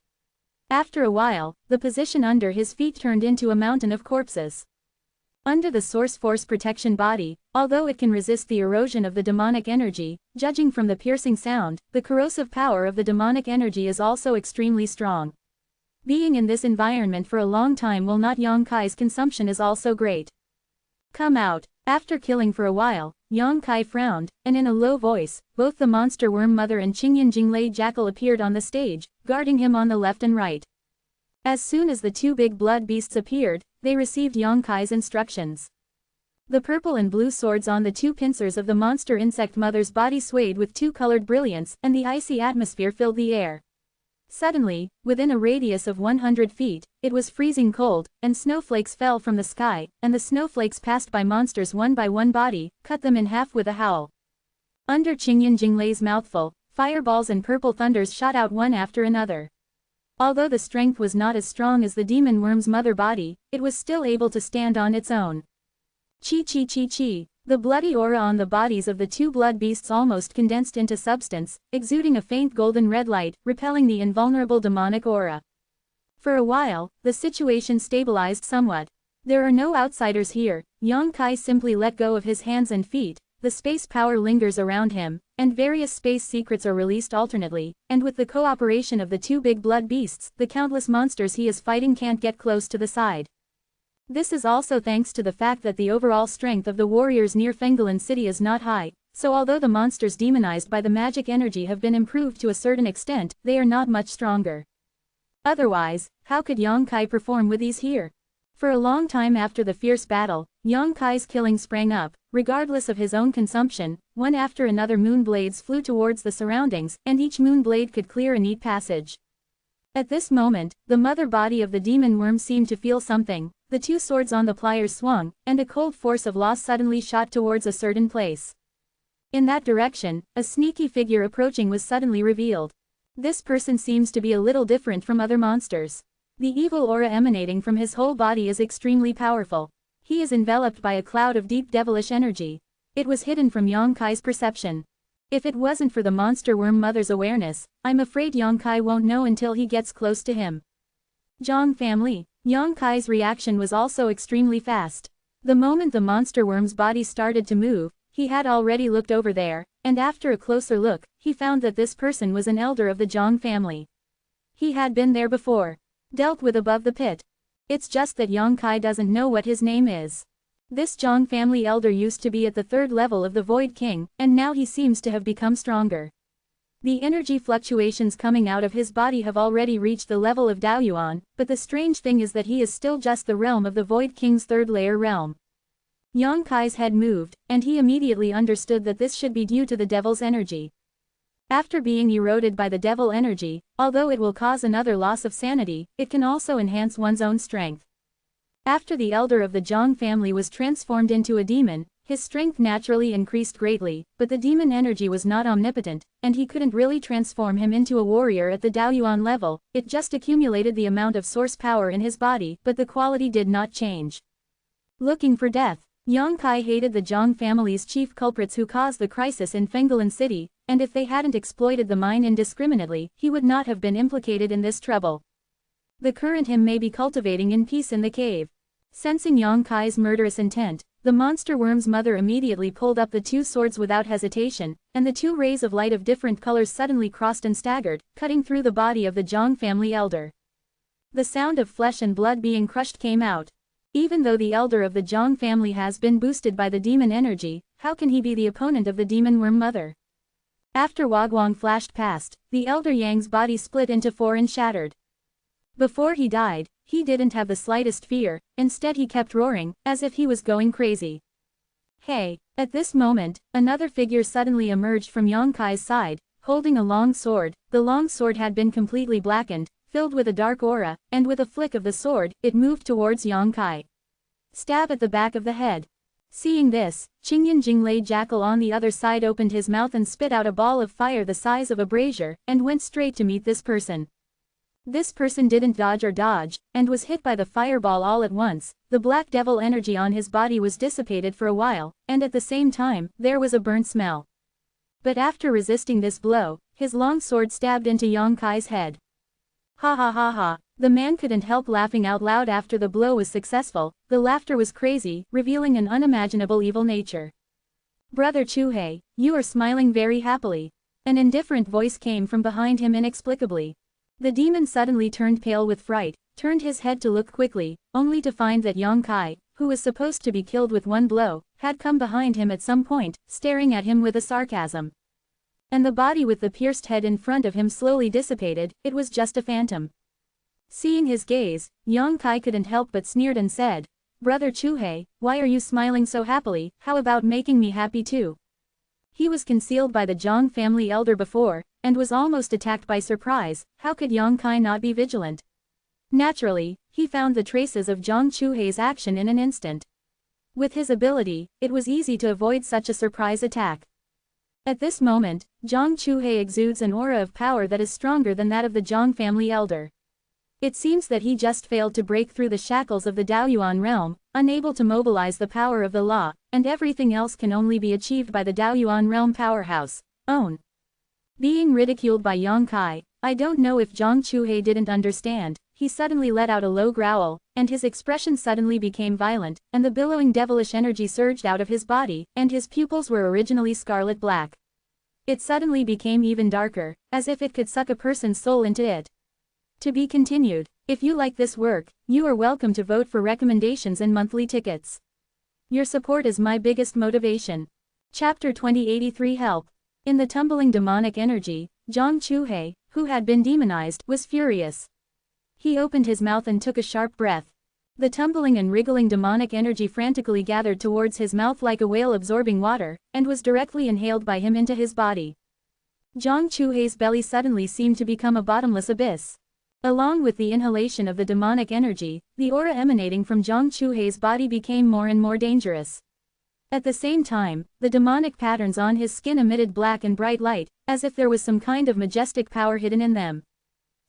After a while, the position under his feet turned into a mountain of corpses. Under the Source Force Protection Body, although it can resist the erosion of the demonic energy, judging from the piercing sound, the corrosive power of the demonic energy is also extremely strong. Being in this environment for a long time while not Yang Kai's consumption is also great. Come out. After killing for a while, Yang Kai frowned, and in a low voice, both the monster worm mother and Qingyan Jinglei jackal appeared on the stage, guarding him on the left and right. As soon as the two big blood beasts appeared, they received Yang Kai's instructions. The purple and blue swords on the two pincers of the monster insect mother's body swayed with two-colored brilliance, and the icy atmosphere filled the air. Suddenly, within a radius of 100 feet, it was freezing cold, and snowflakes fell from the sky, and the snowflakes passed by monsters one by one body, cut them in half with a howl. Under Qingyan Jinglei's mouthful, fireballs and purple thunders shot out one after another. Although the strength was not as strong as the demon worm's mother body, it was still able to stand on its own. Chi chi chi chi. The bloody aura on the bodies of the two blood beasts almost condensed into substance, exuding a faint golden red light, repelling the invulnerable demonic aura. For a while, the situation stabilized somewhat. There are no outsiders here. Yang Kai simply let go of his hands and feet, the space power lingers around him, and various space secrets are released alternately, and with the cooperation of the two big blood beasts, the countless monsters he is fighting can't get close to the side. This is also thanks to the fact that the overall strength of the warriors near Fenggalan City is not high, so although the monsters demonized by the magic energy have been improved to a certain extent, they are not much stronger. Otherwise, how could Yang Kai perform with ease here? For a long time after the fierce battle, Yang Kai's killing sprang up, regardless of his own consumption. One after another moon blades flew towards the surroundings, and each moon blade could clear a neat passage. At this moment, the mother body of the demon worm seemed to feel something. The two swords on the pliers swung, and a cold force of loss suddenly shot towards a certain place. In that direction, a sneaky figure approaching was suddenly revealed. This person seems to be a little different from other monsters. The evil aura emanating from his whole body is extremely powerful. He is enveloped by a cloud of deep devilish energy. It was hidden from Yang Kai's perception. If it wasn't for the monster worm mother's awareness, I'm afraid Yongkai won't know until he gets close to him. Zhang family. Yongkai's reaction was also extremely fast. The moment the monster worm's body started to move, he had already looked over there, and after a closer look, he found that this person was an elder of the Zhang family. He had been there before. Dealt with above the pit. It's just that Yongkai doesn't know what his name is. This Zhang family elder used to be at the 3rd level of the Void King, and now he seems to have become stronger. The energy fluctuations coming out of his body have already reached the level of Daoyuan, but the strange thing is that he is still just the realm of the Void King's 3rd layer realm. Yongkai's head moved, and he immediately understood that this should be due to the devil's energy. After being eroded by the devil energy, although it will cause another loss of sanity, it can also enhance one's own strength. After the elder of the Zhang family was transformed into a demon, his strength naturally increased greatly, but the demon energy was not omnipotent, and he couldn't really transform him into a warrior at the Daoyuan level. It just accumulated the amount of source power in his body, but the quality did not change. Looking for death. Yongkai hated the Zhang family's chief culprits who caused the crisis in Fenggalan City, and if they hadn't exploited the mine indiscriminately, he would not have been implicated in this trouble. The current him may be cultivating in peace in the cave. Sensing Yongkai's murderous intent, the monster worm's mother immediately pulled up the 2 swords without hesitation, and the 2 rays of light of different colors suddenly crossed and staggered, cutting through the body of the Zhang family elder. The sound of flesh and blood being crushed came out. Even though the elder of the Zhang family has been boosted by the demon energy, how can he be the opponent of the demon worm mother? After Wagwang flashed past, the elder Yang's body split into 4 and shattered. Before he died, he didn't have the slightest fear, instead he kept roaring, as if he was going crazy. Hey! At this moment, another figure suddenly emerged from Yongkai's side, holding a long sword. The long sword had been completely blackened, filled with a dark aura, and with a flick of the sword, it moved towards Yongkai. Stab at the back of the head. Seeing this, Qingyan Jinglei Jackal on the other side opened his mouth and spit out a ball of fire the size of a brazier, and went straight to meet this person. This person didn't dodge, and was hit by the fireball all at once. The black devil energy on his body was dissipated for a while, and at the same time, there was a burnt smell. But after resisting this blow, his long sword stabbed into Yongkai's head. Ha ha ha ha. The man couldn't help laughing out loud after the blow was successful. The laughter was crazy, revealing an unimaginable evil nature. Brother Chuhei, you are smiling very happily. An indifferent voice came from behind him inexplicably. The demon suddenly turned pale with fright, turned his head to look quickly, only to find that Yongkai, who was supposed to be killed with one blow, had come behind him at some point, staring at him with a sarcasm. And the body with the pierced head in front of him slowly dissipated. It was just a phantom. Seeing his gaze, Yongkai couldn't help but sneered and said, Brother Chuhei, why are you smiling so happily? How about making me happy too? He was concealed by the Zhang family elder before, and was almost attacked by surprise. How could Yongkai not be vigilant? Naturally, he found the traces of Zhang Chuhei's action in an instant. With his ability, it was easy to avoid such a surprise attack. At this moment, Zhang Chuhei exudes an aura of power that is stronger than that of the Zhang family elder. It seems that he just failed to break through the shackles of the Daoyuan realm, unable to mobilize the power of the law, and everything else can only be achieved by the Daoyuan realm powerhouse. Own. Being ridiculed by Yongkai, I don't know if Zhang Chuhei didn't understand. He suddenly let out a low growl, and his expression suddenly became violent, and the billowing devilish energy surged out of his body, and his pupils were originally scarlet black. It suddenly became even darker, as if it could suck a person's soul into it. To be continued. If you like this work, you are welcome to vote for recommendations and monthly tickets. Your support is my biggest motivation. Chapter 2083 Help. In the tumbling demonic energy, Zhang Chuhei, who had been demonized, was furious. He opened his mouth and took a sharp breath. The tumbling and wriggling demonic energy frantically gathered towards his mouth like a whale absorbing water, and was directly inhaled by him into his body. Zhang Chuhei's belly suddenly seemed to become a bottomless abyss. Along with the inhalation of the demonic energy, the aura emanating from Zhang Chuhei's body became more and more dangerous. At the same time, the demonic patterns on his skin emitted black and bright light, as if there was some kind of majestic power hidden in them.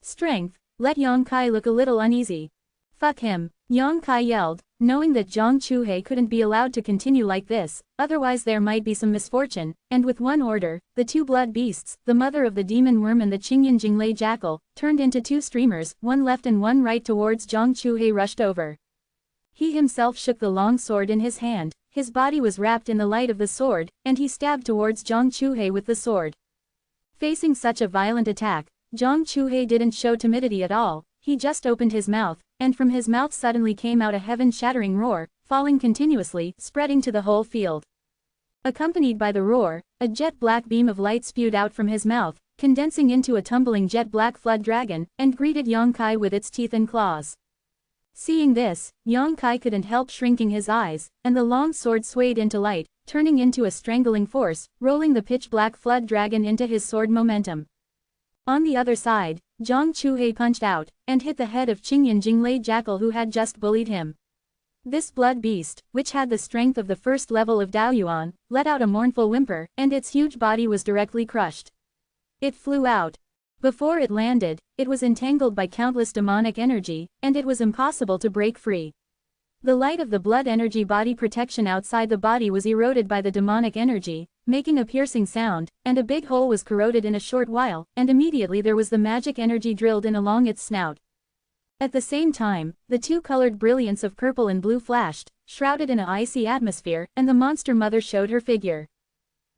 Strength. Let Yongkai look a little uneasy. Fuck him. Yongkai yelled, knowing that Zhang Chuhe couldn't be allowed to continue like this, otherwise there might be some misfortune, and with one order, the two blood beasts, the mother of the demon worm and the Qingyan Jinglei jackal, turned into two streamers, one left and one right towards Zhang Chuhe rushed over. He himself shook the long sword in his hand, his body was wrapped in the light of the sword, and he stabbed towards Zhang Chuhe with the sword. Facing such a violent attack, Zhang Chuhe didn't show timidity at all, he just opened his mouth, and from his mouth suddenly came out a heaven-shattering roar, falling continuously, spreading to the whole field. Accompanied by the roar, a jet-black beam of light spewed out from his mouth, condensing into a tumbling jet-black flood dragon, and greeted Yang Kai with its teeth and claws. Seeing this, Yang Kai couldn't help shrinking his eyes, and the long sword swayed into light, turning into a strangling force, rolling the pitch-black flood dragon into his sword momentum. On the other side, Zhang Chuhe punched out, and hit the head of Qingyan Jinglei jackal who had just bullied him. This blood beast, which had the strength of the first level of Daoyuan, let out a mournful whimper, and its huge body was directly crushed. It flew out. Before it landed, it was entangled by countless demonic energy, and it was impossible to break free. The light of the blood energy body protection outside the body was eroded by the demonic energy, making a piercing sound, and a big hole was corroded in a short while, and immediately there was the magic energy drilled in along its snout. At the same time, the two-colored brilliance of purple and blue flashed, shrouded in an icy atmosphere, and the monster mother showed her figure.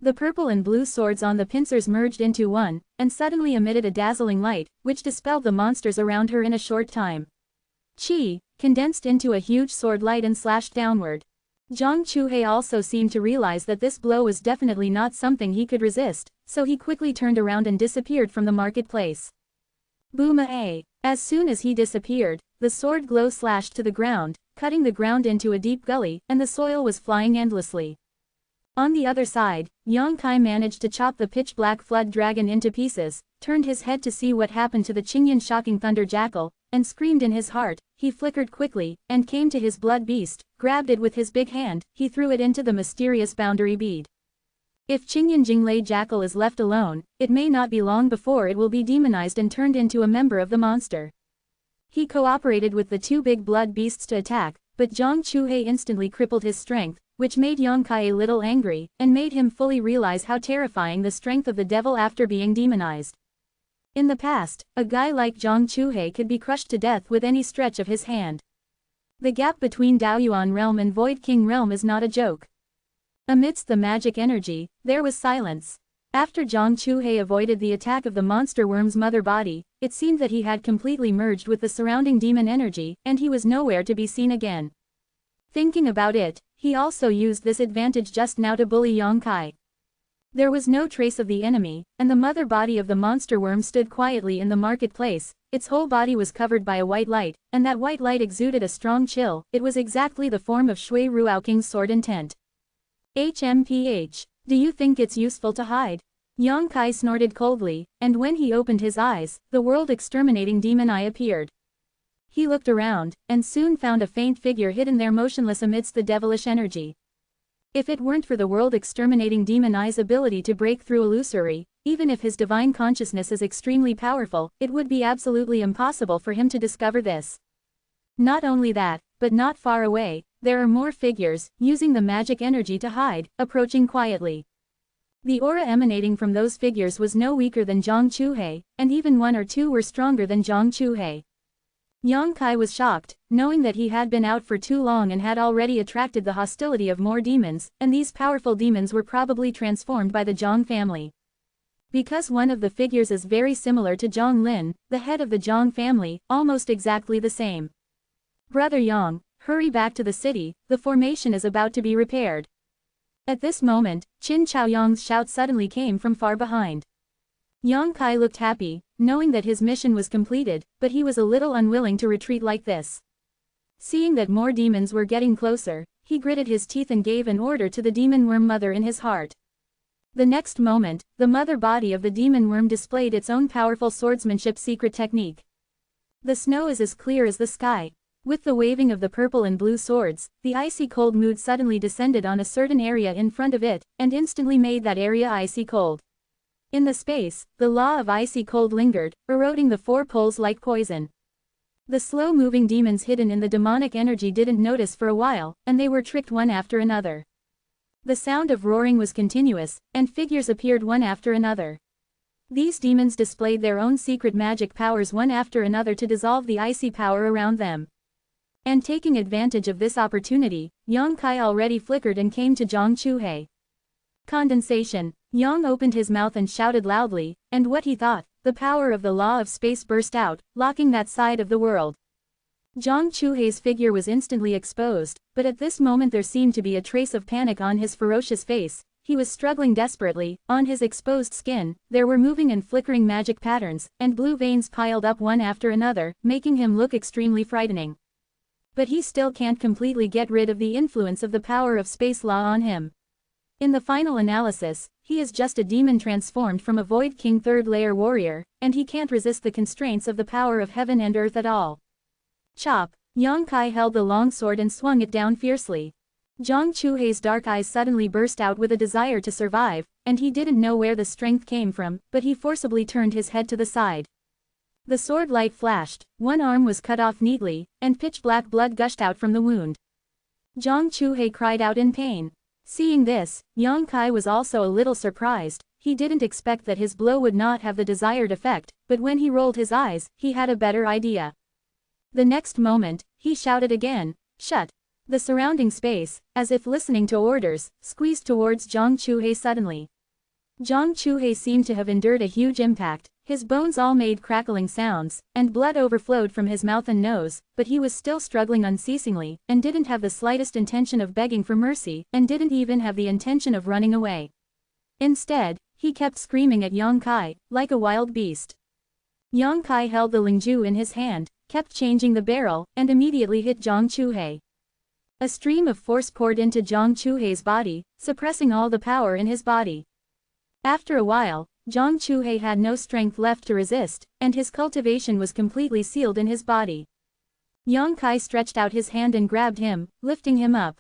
The purple and blue swords on the pincers merged into one, and suddenly emitted a dazzling light, which dispelled the monsters around her in a short time. Qi condensed into a huge sword light and slashed downward. Zhang Chuhe also seemed to realize that this blow was definitely not something he could resist, so he quickly turned around and disappeared from the marketplace. Boom-a! As soon as he disappeared, the sword glow slashed to the ground, cutting the ground into a deep gully, and the soil was flying endlessly. On the other side, Yang Kai managed to chop the pitch-black flood dragon into pieces, turned his head to see what happened to the Qingyan shocking thunder jackal, and screamed in his heart. He flickered quickly, and came to his blood beast, grabbed it with his big hand, he threw it into the mysterious boundary bead. If Qingyan Jinglei jackal is left alone, it may not be long before it will be demonized and turned into a member of the monster. He cooperated with the two big blood beasts to attack, but Zhang Chuhe instantly crippled his strength, which made Yang Kai a little angry, and made him fully realize how terrifying the strength of the devil after being demonized. In the past, a guy like Zhang Chuhe could be crushed to death with any stretch of his hand. The gap between Daoyuan realm and Void King realm is not a joke. Amidst the magic energy, there was silence. After Zhang Chuhe avoided the attack of the monster worm's mother body, it seemed that he had completely merged with the surrounding demon energy, and he was nowhere to be seen again. Thinking about it, he also used this advantage just now to bully Yang Kai. There was no trace of the enemy, and the mother body of the monster worm stood quietly in the marketplace. Its whole body was covered by a white light, and that white light exuded a strong chill. It was exactly the form of Shui Ruao King's sword intent. HMPH. Do you think it's useful to hide? Yang Kai snorted coldly, and when he opened his eyes, the world-exterminating demon eye appeared. He looked around, and soon found a faint figure hidden there motionless amidst the devilish energy. If it weren't for the world-exterminating demon eye's ability to break through illusory, even if his divine consciousness is extremely powerful, it would be absolutely impossible for him to discover this. Not only that, but not far away, there are more figures, using the magic energy to hide, approaching quietly. The aura emanating from those figures was no weaker than Zhang Chuhe, and even one or two were stronger than Zhang Chuhe. Yang Kai was shocked, knowing that he had been out for too long and had already attracted the hostility of more demons, and these powerful demons were probably transformed by the Zhang family. Because one of the figures is very similar to Zhang Lin, the head of the Zhang family, almost exactly the same. Brother Yang, hurry back to the city, the formation is about to be repaired. At this moment, Qin Chaoyang's shout suddenly came from far behind. Yang Kai looked happy, knowing that his mission was completed, but he was a little unwilling to retreat like this. Seeing that more demons were getting closer, he gritted his teeth and gave an order to the demon worm mother in his heart. The next moment, the mother body of the demon worm displayed its own powerful swordsmanship secret technique. The snow is as clear as the sky. With the waving of the purple and blue swords, the icy cold mood suddenly descended on a certain area in front of it, and instantly made that area icy cold. In the space, the law of icy cold lingered, eroding the four poles like poison. The slow-moving demons hidden in the demonic energy didn't notice for a while, and they were tricked one after another. The sound of roaring was continuous, and figures appeared one after another. These demons displayed their own secret magic powers one after another to dissolve the icy power around them. And taking advantage of this opportunity, Yang Kai already flickered and came to Zhang Chuhei. Condensation. Yang opened his mouth and shouted loudly, and what he thought, the power of the law of space burst out, locking that side of the world. Zhang Chuhei's figure was instantly exposed, but at this moment there seemed to be a trace of panic on his ferocious face. He was struggling desperately. On his exposed skin, there were moving and flickering magic patterns, and blue veins piled up one after another, making him look extremely frightening. But he still can't completely get rid of the influence of the power of space law on him. In the final analysis, he is just a demon transformed from a Void King third-layer warrior, and he can't resist the constraints of the power of heaven and earth at all. Chop! Yang Kai held the long sword and swung it down fiercely. Zhang Chuhei's dark eyes suddenly burst out with a desire to survive, and he didn't know where the strength came from, but he forcibly turned his head to the side. The sword light flashed, one arm was cut off neatly, and pitch-black blood gushed out from the wound. Zhang Chuhei cried out in pain. Seeing this, Yang Kai was also a little surprised. He didn't expect that his blow would not have the desired effect, but when he rolled his eyes, he had a better idea. The next moment, he shouted again, "Shut!" The surrounding space, as if listening to orders, squeezed towards Zhang Chuhei suddenly. Zhang Chuhei seemed to have endured a huge impact, his bones all made crackling sounds, and blood overflowed from his mouth and nose, but he was still struggling unceasingly, and didn't have the slightest intention of begging for mercy, and didn't even have the intention of running away. Instead, he kept screaming at Yang Kai, like a wild beast. Yang Kai held the lingju in his hand, kept changing the barrel, and immediately hit Zhang Chuhei. A stream of force poured into Zhang Chuhei's body, suppressing all the power in his body. After a while, Zhang Chuhei had no strength left to resist, and his cultivation was completely sealed in his body. Yang Kai stretched out his hand and grabbed him, lifting him up.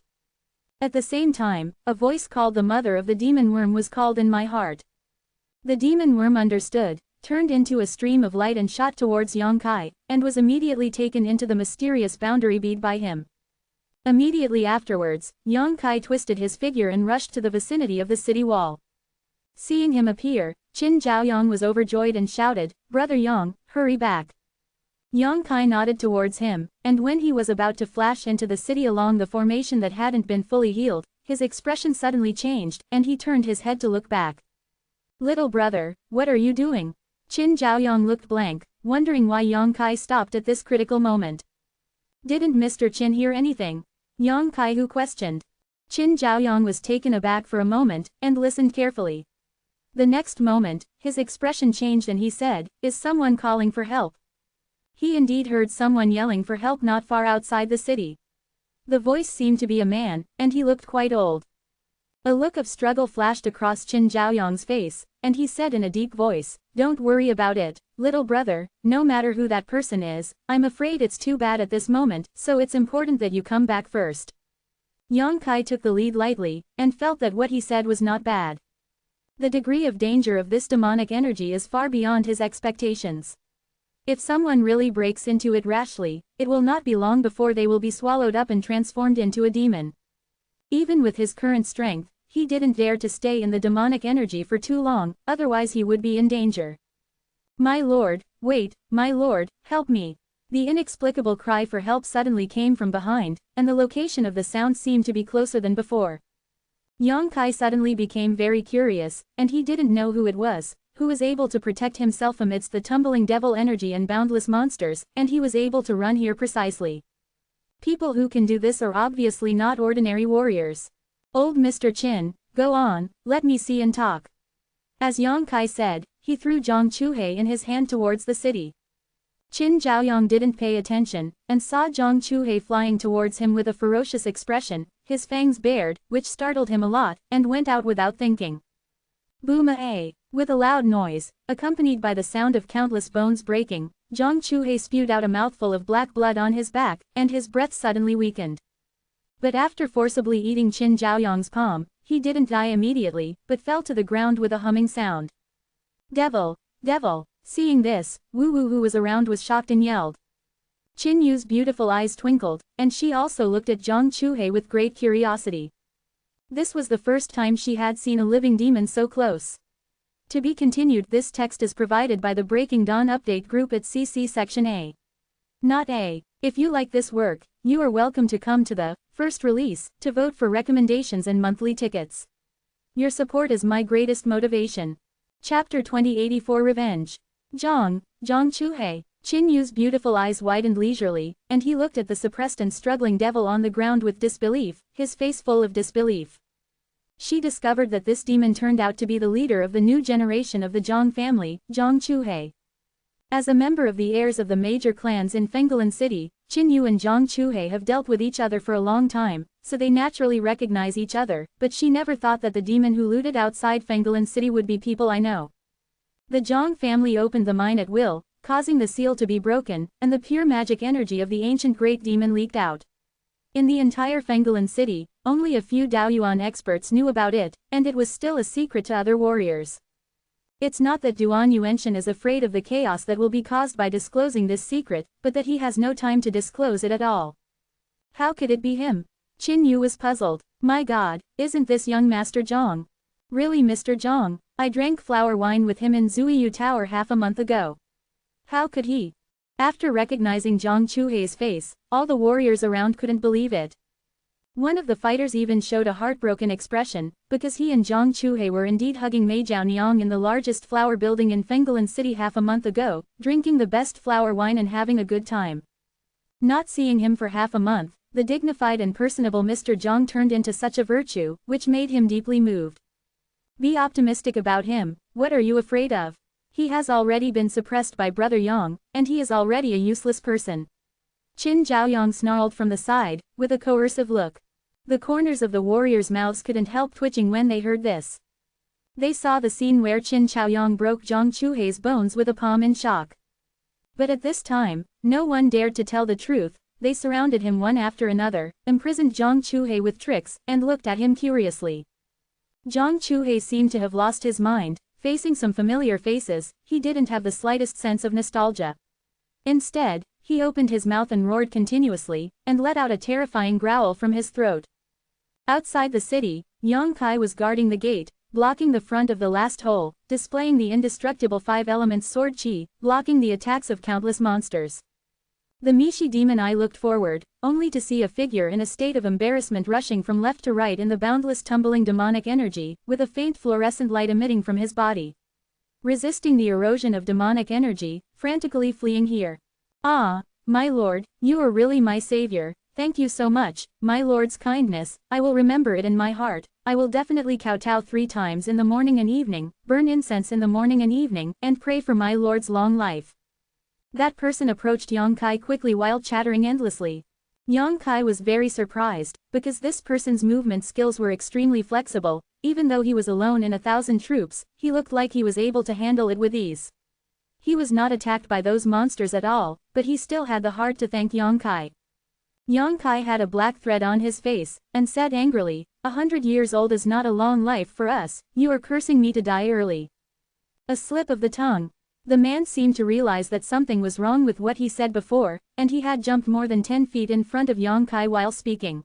At the same time, a voice called the mother of the demon worm was called in my heart. The demon worm understood, turned into a stream of light and shot towards Yang Kai, and was immediately taken into the mysterious boundary bead by him. Immediately afterwards, Yang Kai twisted his figure and rushed to the vicinity of the city wall. Seeing him appear, Qin Zhaoyang was overjoyed and shouted, "Brother Yang, hurry back." Yang Kai nodded towards him, and when he was about to flash into the city along the formation that hadn't been fully healed, his expression suddenly changed, and he turned his head to look back. "Little brother, what are you doing?" Qin Zhaoyang looked blank, wondering why Yang Kai stopped at this critical moment. "Didn't Mr. Qin hear anything?" Yang Kai questioned. Qin Zhaoyang was taken aback for a moment, and listened carefully. The next moment, his expression changed and he said, "Is someone calling for help?" He indeed heard someone yelling for help not far outside the city. The voice seemed to be a man, and he looked quite old. A look of struggle flashed across Qin Zhaoyang's face, and he said in a deep voice, "Don't worry about it, little brother, no matter who that person is, I'm afraid it's too bad at this moment, so it's important that you come back first." Yang Kai took the lead lightly, and felt that what he said was not bad. The degree of danger of this demonic energy is far beyond his expectations. If someone really breaks into it rashly, it will not be long before they will be swallowed up and transformed into a demon. Even with his current strength, he didn't dare to stay in the demonic energy for too long, otherwise he would be in danger. "My lord, wait, my lord, help me." The inexplicable cry for help suddenly came from behind, and the location of the sound seemed to be closer than before. Yang Kai suddenly became very curious, and he didn't know who it was, who was able to protect himself amidst the tumbling devil energy and boundless monsters, and he was able to run here precisely. People who can do this are obviously not ordinary warriors. "Old Mr. Qin, go on, let me see and talk." As Yang Kai said, he threw Zhang Chuhei in his hand towards the city. Qin Zhaoyang didn't pay attention, and saw Zhang Chuhei flying towards him with a ferocious expression, his fangs bared, which startled him a lot, and went out without thinking. Boom-a! With a loud noise, accompanied by the sound of countless bones breaking, Zhang Chuhei spewed out a mouthful of black blood on his back, and his breath suddenly weakened. But after forcibly eating Qin Zhaoyang's palm, he didn't die immediately, but fell to the ground with a humming sound. "Devil! Devil!" Seeing this, Wu Wu who was around was shocked and yelled. Qin Yu's beautiful eyes twinkled, and she also looked at Zhang Chuhe with great curiosity. This was the first time she had seen a living demon so close. To be continued. This text is provided by the Breaking Dawn Update group at CC Section A. Not A. If you like this work, you are welcome to come to the first release to vote for recommendations and monthly tickets. Your support is my greatest motivation. Chapter 2084 Revenge. Zhang Chuhe. Qin Yu's beautiful eyes widened leisurely, and he looked at the suppressed and struggling devil on the ground with disbelief, his face full of disbelief. She discovered that this demon turned out to be the leader of the new generation of the Zhang family, Zhang Chuhe. As a member of the heirs of the major clans in Fenggalan City, Qin Yu and Zhang Chuhe have dealt with each other for a long time, so they naturally recognize each other, but she never thought that the demon who looted outside Fenggalan City would be people I know. The Zhang family opened the mine at will, causing the seal to be broken, and the pure magic energy of the ancient great demon leaked out. In the entire Fenggalan City, only a few Daoyuan experts knew about it, and it was still a secret to other warriors. It's not that Duan Yuanshan is afraid of the chaos that will be caused by disclosing this secret, but that he has no time to disclose it at all. How could it be him? Qin Yu was puzzled. My god, isn't this young Master Zhang? Really Mr. Zhang? I drank flower wine with him in Zuiyu Tower half a month ago. How could he? After recognizing Zhang Chuhe's face, all the warriors around couldn't believe it. One of the fighters even showed a heartbroken expression, because he and Zhang Chuhe were indeed hugging Mei Jiaoniang in the largest flower building in Fenggalan City half a month ago, drinking the best flower wine and having a good time. Not seeing him for half a month, the dignified and personable Mr. Zhang turned into such a virtue, which made him deeply moved. Be optimistic about him. What are you afraid of? He has already been suppressed by Brother Yang, and he is already a useless person. Qin Zhaoyang snarled from the side, with a coercive look. The corners of the warriors' mouths couldn't help twitching when they heard this. They saw the scene where Qin Zhaoyang broke Zhang Chuhe's bones with a palm in shock. But at this time, no one dared to tell the truth. They surrounded him one after another, imprisoned Zhang Chuhe with tricks, and looked at him curiously. Zhang Chuhe seemed to have lost his mind. Facing some familiar faces, he didn't have the slightest sense of nostalgia. Instead, he opened his mouth and roared continuously, and let out a terrifying growl from his throat. Outside the city, Yang Kai was guarding the gate, blocking the front of the last hole, displaying the indestructible five-element sword qi, blocking the attacks of countless monsters. The Mishi demon eye looked forward, only to see a figure in a state of embarrassment rushing from left to right in the boundless tumbling demonic energy, with a faint fluorescent light emitting from his body. Resisting the erosion of demonic energy, frantically fleeing here. Ah, my lord, you are really my savior. Thank you so much, my lord's kindness. I will remember it in my heart. I will definitely kowtow 3 times in the morning and evening, burn incense in the morning and evening, and pray for my lord's long life. That person approached Yang Kai quickly while chattering endlessly. Yang Kai was very surprised, because this person's movement skills were extremely flexible. Even though he was alone in 1,000 troops, he looked like he was able to handle it with ease. He was not attacked by those monsters at all, but he still had the heart to thank Yang Kai. Yang Kai had a black thread on his face, and said angrily, 100 years old is not a long life for us. You are cursing me to die early. A slip of the tongue. The man seemed to realize that something was wrong with what he said before, and he had jumped more than 10 feet in front of Yang Kai while speaking.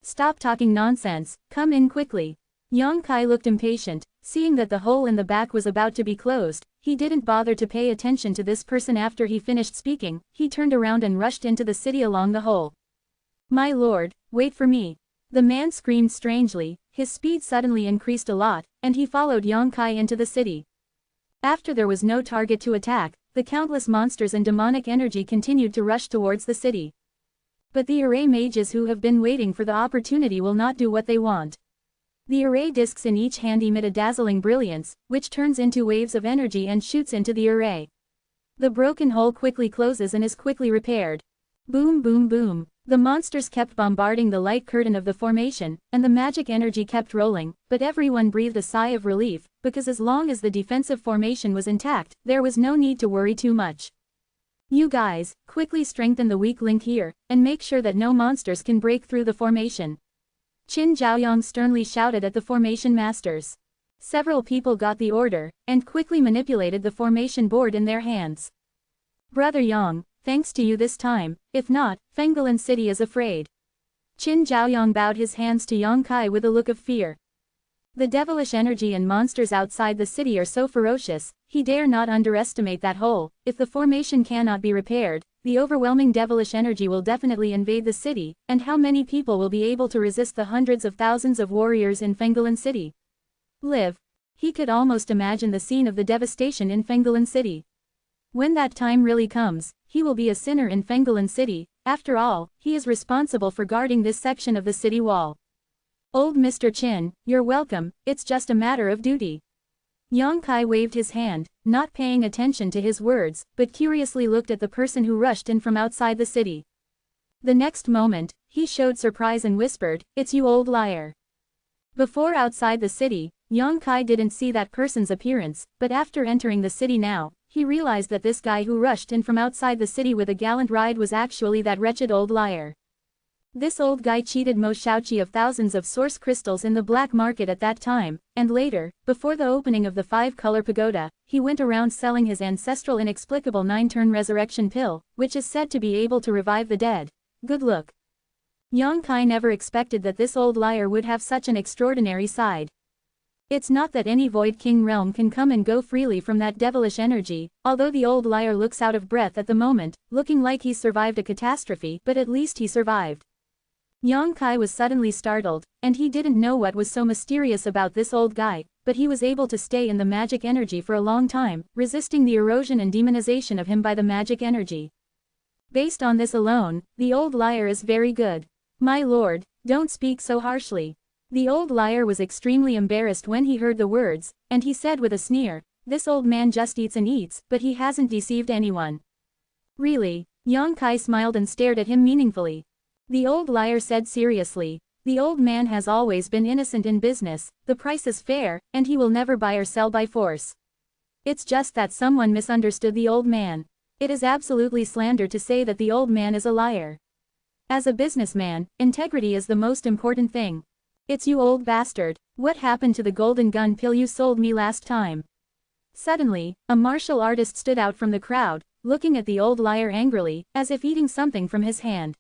Stop talking nonsense, come in quickly. Yang Kai looked impatient, seeing that the hole in the back was about to be closed. He didn't bother to pay attention to this person after he finished speaking. He turned around and rushed into the city along the hole. My lord, wait for me. The man screamed strangely. His speed suddenly increased a lot, and he followed Yang Kai into the city. After there was no target to attack, the countless monsters and demonic energy continued to rush towards the city. But the array mages who have been waiting for the opportunity will not do what they want. The array discs in each hand emit a dazzling brilliance, which turns into waves of energy and shoots into the array. The broken hole quickly closes and is quickly repaired. Boom boom boom. The monsters kept bombarding the light curtain of the formation, and the magic energy kept rolling, but everyone breathed a sigh of relief, because as long as the defensive formation was intact, there was no need to worry too much. You guys, quickly strengthen the weak link here, and make sure that no monsters can break through the formation. Qin Zhaoyang sternly shouted at the formation masters. Several people got the order, and quickly manipulated the formation board in their hands. Brother Yang, thanks to you this time, if not, Fenggalan City is afraid. Qin Zhaoyong bowed his hands to Yang Kai with a look of fear. The devilish energy and monsters outside the city are so ferocious, he dare not underestimate that hole. If the formation cannot be repaired, the overwhelming devilish energy will definitely invade the city, and how many people will be able to resist the hundreds of thousands of warriors in Fenggalan City? Live. He could almost imagine the scene of the devastation in Fenggalan City. When that time really comes, he will be a sinner in Fenggalan City. After all, he is responsible for guarding this section of the city wall. Old Mr. Qin, you're welcome, it's just a matter of duty. Yang Kai waved his hand, not paying attention to his words, but curiously looked at the person who rushed in from outside the city. The next moment, he showed surprise and whispered, "It's you, old liar." Before outside the city, Yang Kai didn't see that person's appearance, but after entering the city now, he realized that this guy who rushed in from outside the city with a gallant ride was actually that wretched old liar. This old guy cheated Mo Shaoqi of thousands of source crystals in the black market at that time, and later, before the opening of the 5-color pagoda, he went around selling his ancestral inexplicable 9-turn resurrection pill, which is said to be able to revive the dead. Good look. Yang Kai never expected that this old liar would have such an extraordinary side. It's not that any Void King realm can come and go freely from that devilish energy, although the old liar looks out of breath at the moment, looking like he's survived a catastrophe, but at least he survived. Yang Kai was suddenly startled, and he didn't know what was so mysterious about this old guy, but he was able to stay in the magic energy for a long time, resisting the erosion and demonization of him by the magic energy. Based on this alone, the old liar is very good. My lord, don't speak so harshly. The old liar was extremely embarrassed when he heard the words, and he said with a sneer, "This old man just eats and eats, but he hasn't deceived anyone." Really? Yang Kai smiled and stared at him meaningfully. The old liar said seriously, "The old man has always been innocent in business, the price is fair, and he will never buy or sell by force. It's just that someone misunderstood the old man. It is absolutely slander to say that the old man is a liar. As a businessman, integrity is the most important thing. It's you, old bastard, what happened to the golden gun pill you sold me last time?" Suddenly, a martial artist stood out from the crowd, looking at the old liar angrily, as if eating something from his hand.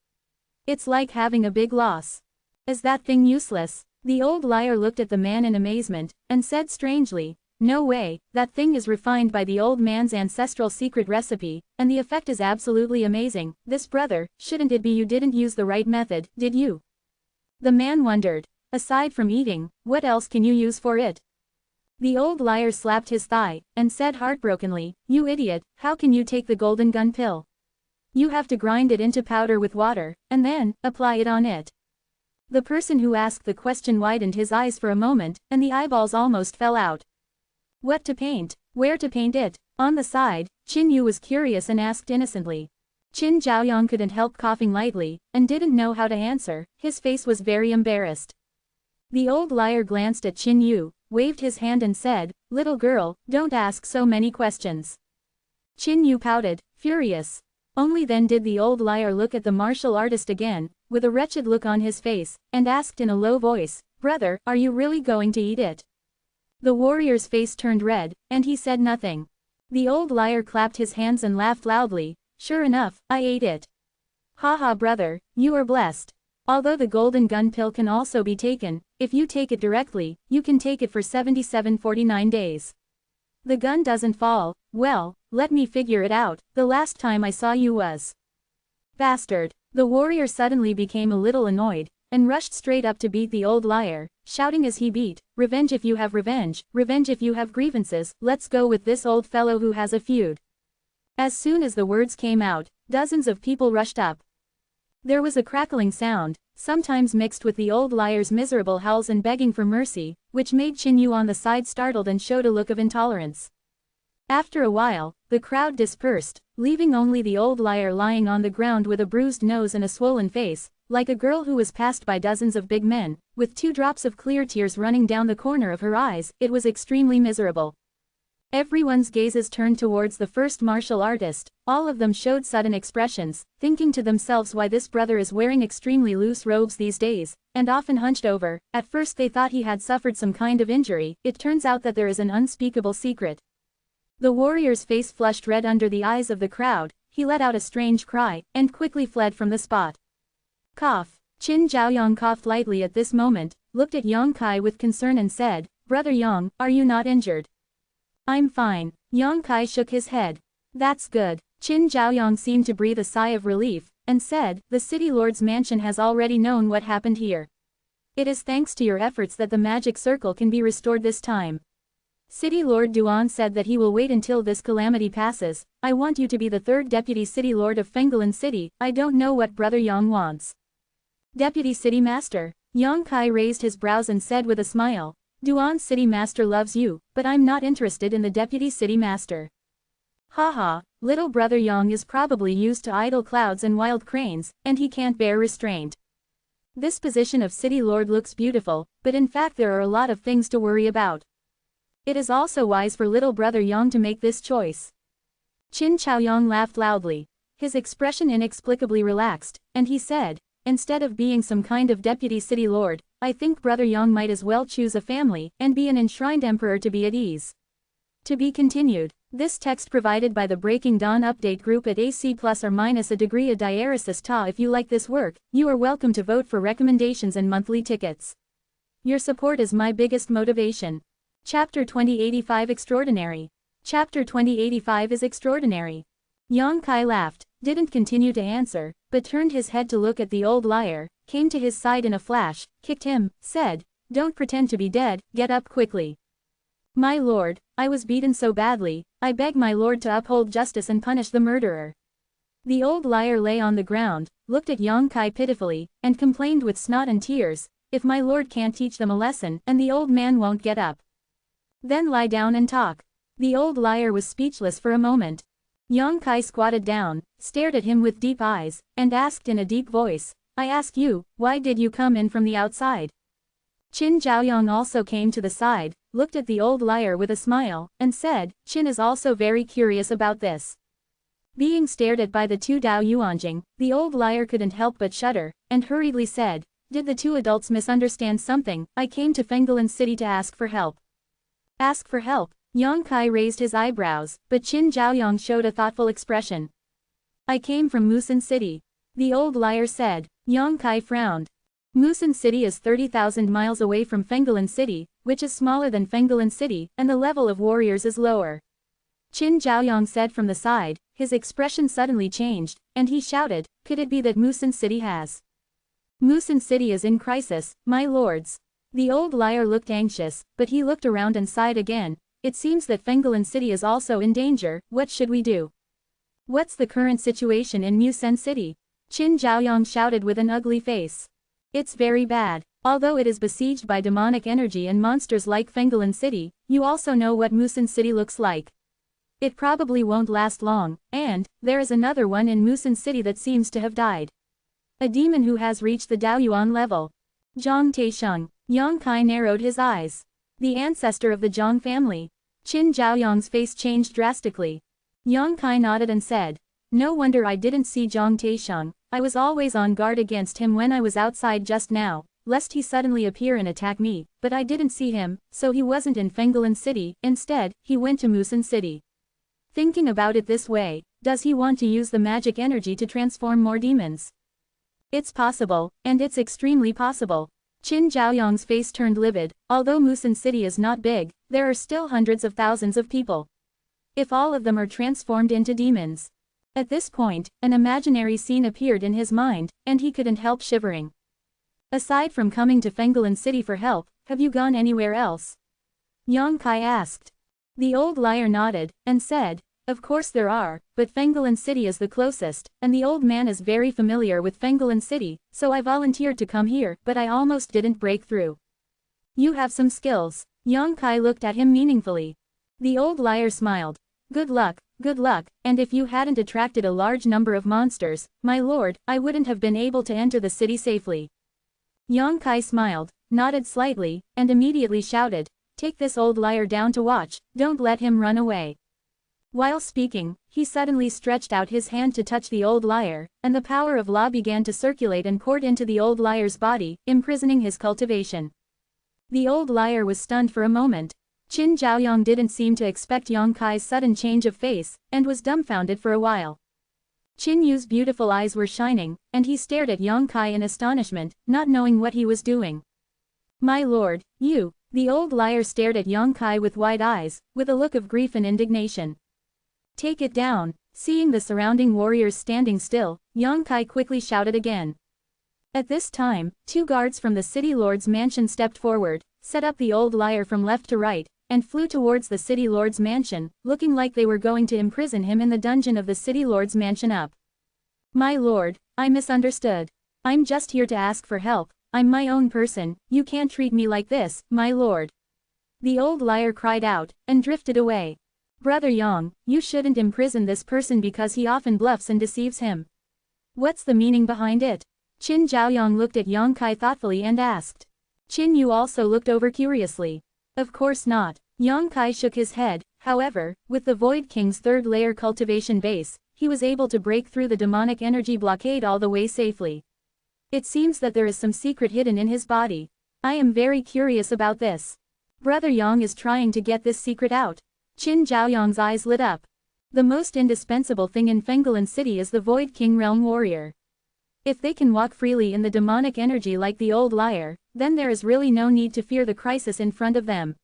"It's like having a big loss. Is that thing useless?" The old liar looked at the man in amazement, and said strangely, "No way, that thing is refined by the old man's ancestral secret recipe, and the effect is absolutely amazing. This brother, shouldn't it be you didn't use the right method, did you?" The man wondered. "Aside from eating, what else can you use for it?" The old liar slapped his thigh, and said heartbrokenly, "You idiot, how can you take the golden gun pill? You have to grind it into powder with water, and then, apply it on it." The person who asked the question widened his eyes for a moment, and the eyeballs almost fell out. What to paint? Where to paint it? On the side, Qin Yu was curious and asked innocently. Qin Zhaoyong couldn't help coughing lightly, and didn't know how to answer, his face was very embarrassed. The old liar glanced at Qin Yu, waved his hand and said, "Little girl, don't ask so many questions." Qin Yu pouted, furious. Only then did the old liar look at the martial artist again, with a wretched look on his face, and asked in a low voice, "Brother, are you really going to eat it?" The warrior's face turned red, and he said nothing. The old liar clapped his hands and laughed loudly, "Sure enough, I ate it. Haha brother, you are blessed. Although the golden gun pill can also be taken, if you take it directly, you can take it for 7749 days. The gun doesn't fall. Well, let me figure it out, the last time I saw you was..." Bastard. The warrior suddenly became a little annoyed, and rushed straight up to beat the old liar, shouting as he beat, "Revenge if you have revenge, revenge if you have grievances, let's go with this old fellow who has a feud." As soon as the words came out, dozens of people rushed up. There was a crackling sound, sometimes mixed with the old liar's miserable howls and begging for mercy, which made Qin Yu on the side startled and showed a look of intolerance. After a while, the crowd dispersed, leaving only the old liar lying on the ground with a bruised nose and a swollen face, like a girl who was passed by dozens of big men, with 2 drops of clear tears running down the corner of her eyes. It was extremely miserable. Everyone's gazes turned towards the first martial artist. All of them showed sudden expressions, thinking to themselves why this brother is wearing extremely loose robes these days, and often hunched over. At first they thought he had suffered some kind of injury. It turns out that there is an unspeakable secret. The warrior's face flushed red under the eyes of the crowd. he let out a strange cry, and quickly fled from the spot. Cough. Qin Zhaoyang coughed lightly at this moment, looked at Yang Kai with concern and said, "Brother Yang, are you not injured?" "I'm fine." Yang Kai shook his head. "That's good." Qin Zhaoyang seemed to breathe a sigh of relief, and said, "The city lord's mansion has already known what happened here. It is thanks to your efforts that the magic circle can be restored this time. City Lord Duan said that he will wait until this calamity passes. I want you to be the third deputy city lord of Fenglan City. I don't know what Brother Yang wants." "Deputy City Master." Yang Kai raised his brows and said with a smile, "Duan's City Master loves you, but I'm not interested in the Deputy City Master." "Haha, little brother Yang is probably used to idle clouds and wild cranes, and he can't bear restraint. This position of City Lord looks beautiful, but in fact there are a lot of things to worry about. It is also wise for little brother Yang to make this choice." Qin Chaoyang laughed loudly. His expression inexplicably relaxed, and he said, "Instead of being some kind of deputy city lord, I think brother Yang might as well choose a family and be an enshrined emperor to be at ease." To be continued. This text provided by the Breaking Dawn update group at AC plus or minus a degree a diaresis ta. If you like this work, you are welcome to vote for recommendations and monthly tickets. Your support is my biggest motivation. Chapter 2085 Extraordinary. Chapter 2085 is extraordinary. Yang Kai laughed, didn't continue to answer, but turned his head to look at the old liar, came to his side in a flash, kicked him, said, "Don't pretend to be dead, get up quickly." "My lord, I was beaten so badly, I beg my lord to uphold justice and punish the murderer." The old liar lay on the ground, looked at Yang Kai pitifully, and complained with snot and tears, "If my lord can't teach them a lesson, and the old man won't get up, then lie down and talk." The old liar was speechless for a moment. Yang Kai squatted down, stared at him with deep eyes, and asked in a deep voice, "I ask you, why did you come in from the outside?" Qin Zhaoyang also came to the side, looked at the old liar with a smile, and said, "Qin is also very curious about this." Being stared at by the two Dao Yuanjing, the old liar couldn't help but shudder, and hurriedly said, "Did the two adults misunderstand something? I came to Fenglan City to ask for help." "Ask for help?" Yang Kai raised his eyebrows, but Qin Zhaoyang showed a thoughtful expression. "I came from Musan City," the old liar said. Yang Kai frowned. Musan City is 30,000 miles away from Fenglan City, which is smaller than Fenglan City, and the level of warriors is lower. Qin Zhaoyang said from the side, his expression suddenly changed, and he shouted, "Could it be that Musan City has? Musan City is in crisis, my lords." The old liar looked anxious, but he looked around and sighed again. "It seems that Fenglan City is also in danger. What should we do?" "What's the current situation in Musan City?" Qin Zhaoyang shouted with an ugly face. "It's very bad. Although it is besieged by demonic energy and monsters like Fenglan City, you also know what Musan City looks like. It probably won't last long, and there is another one in Musan City that seems to have died. A demon who has reached the Daoyuan level. Zhang Taisheng." Yang Kai narrowed his eyes. The ancestor of the Zhang family. Qin Zhaoyang's face changed drastically. Yang Kai nodded and said, "No wonder I didn't see Zhang Taisheng. I was always on guard against him when I was outside just now, lest he suddenly appear and attack me, but I didn't see him, so he wasn't in Fenglan City. Instead, he went to Musan City." Thinking about it this way, does he want to use the magic energy to transform more demons? It's possible, and it's extremely possible. Qin Zhaoyang's face turned livid. Although Musan City is not big, there are still hundreds of thousands of people. If all of them are transformed into demons. At this point, an imaginary scene appeared in his mind, and he couldn't help shivering. "Aside from coming to Fenglan City for help, have you gone anywhere else?" Yang Kai asked. The old liar nodded, and said, "Of course there are, but Fenglan City is the closest, and the old man is very familiar with Fenglan City, so I volunteered to come here, but I almost didn't break through." "You have some skills." Yang Kai looked at him meaningfully. The old liar smiled. Good luck, and if you hadn't attracted a large number of monsters, my lord, I wouldn't have been able to enter the city safely." Yang Kai smiled, nodded slightly, and immediately shouted, "Take this old liar down to watch, don't let him run away." While speaking, he suddenly stretched out his hand to touch the old liar, and the power of law began to circulate and poured into the old liar's body, imprisoning his cultivation. The old liar was stunned for a moment. Qin Zhaoyang didn't seem to expect Yang Kai's sudden change of face, and was dumbfounded for a while. Qin Yu's beautiful eyes were shining, and he stared at Yang Kai in astonishment, not knowing what he was doing. My lord, you, the old liar stared at Yang Kai with wide eyes, with a look of grief and indignation. Take it down. Seeing the surrounding warriors standing still, Yang Kai quickly shouted again. At this time, 2 guards from the city lord's mansion stepped forward, set up the old liar from left to right, and flew towards the city lord's mansion, looking like they were going to imprison him in the dungeon of the city lord's mansion up. My lord, I misunderstood. I'm just here to ask for help. I'm my own person, you can't treat me like this, my lord. The old liar cried out, and drifted away. Brother Yang, you shouldn't imprison this person because he often bluffs and deceives him. What's the meaning behind it? Qin Zhaoyang looked at Yang Kai thoughtfully and asked. Qin Yu also looked over curiously. Of course not. Yang Kai shook his head. However, with the Void King's 3rd layer cultivation base, he was able to break through the demonic energy blockade all the way safely. It seems that there is some secret hidden in his body. I am very curious about this. Brother Yang is trying to get this secret out. Qin Zhaoyang's eyes lit up. The most indispensable thing in Fenggalan City is the Void King Realm Warrior. If they can walk freely in the demonic energy like the old liar, then there is really no need to fear the crisis in front of them.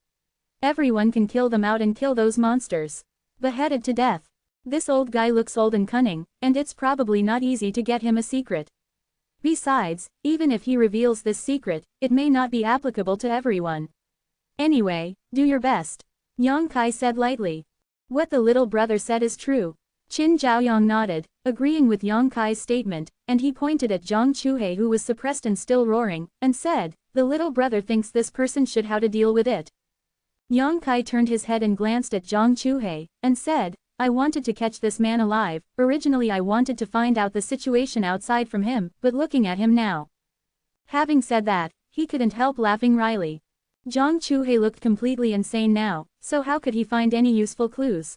Everyone can kill them out and kill those monsters. Beheaded to death. This old guy looks old and cunning, and it's probably not easy to get him a secret. Besides, even if he reveals this secret, it may not be applicable to everyone. Anyway, do your best. Yang Kai said lightly. What the little brother said is true. Qin Zhaoyang nodded, agreeing with Yang Kai's statement, and he pointed at Zhang Chuhei who was suppressed and still roaring, and said, the little brother thinks this person should how to deal with it. Yang Kai turned his head and glanced at Zhang Chuhei, and said, I wanted to catch this man alive. Originally I wanted to find out the situation outside from him, but looking at him now. Having said that, he couldn't help laughing wryly. Zhang Chuhei looked completely insane now, so how could he find any useful clues?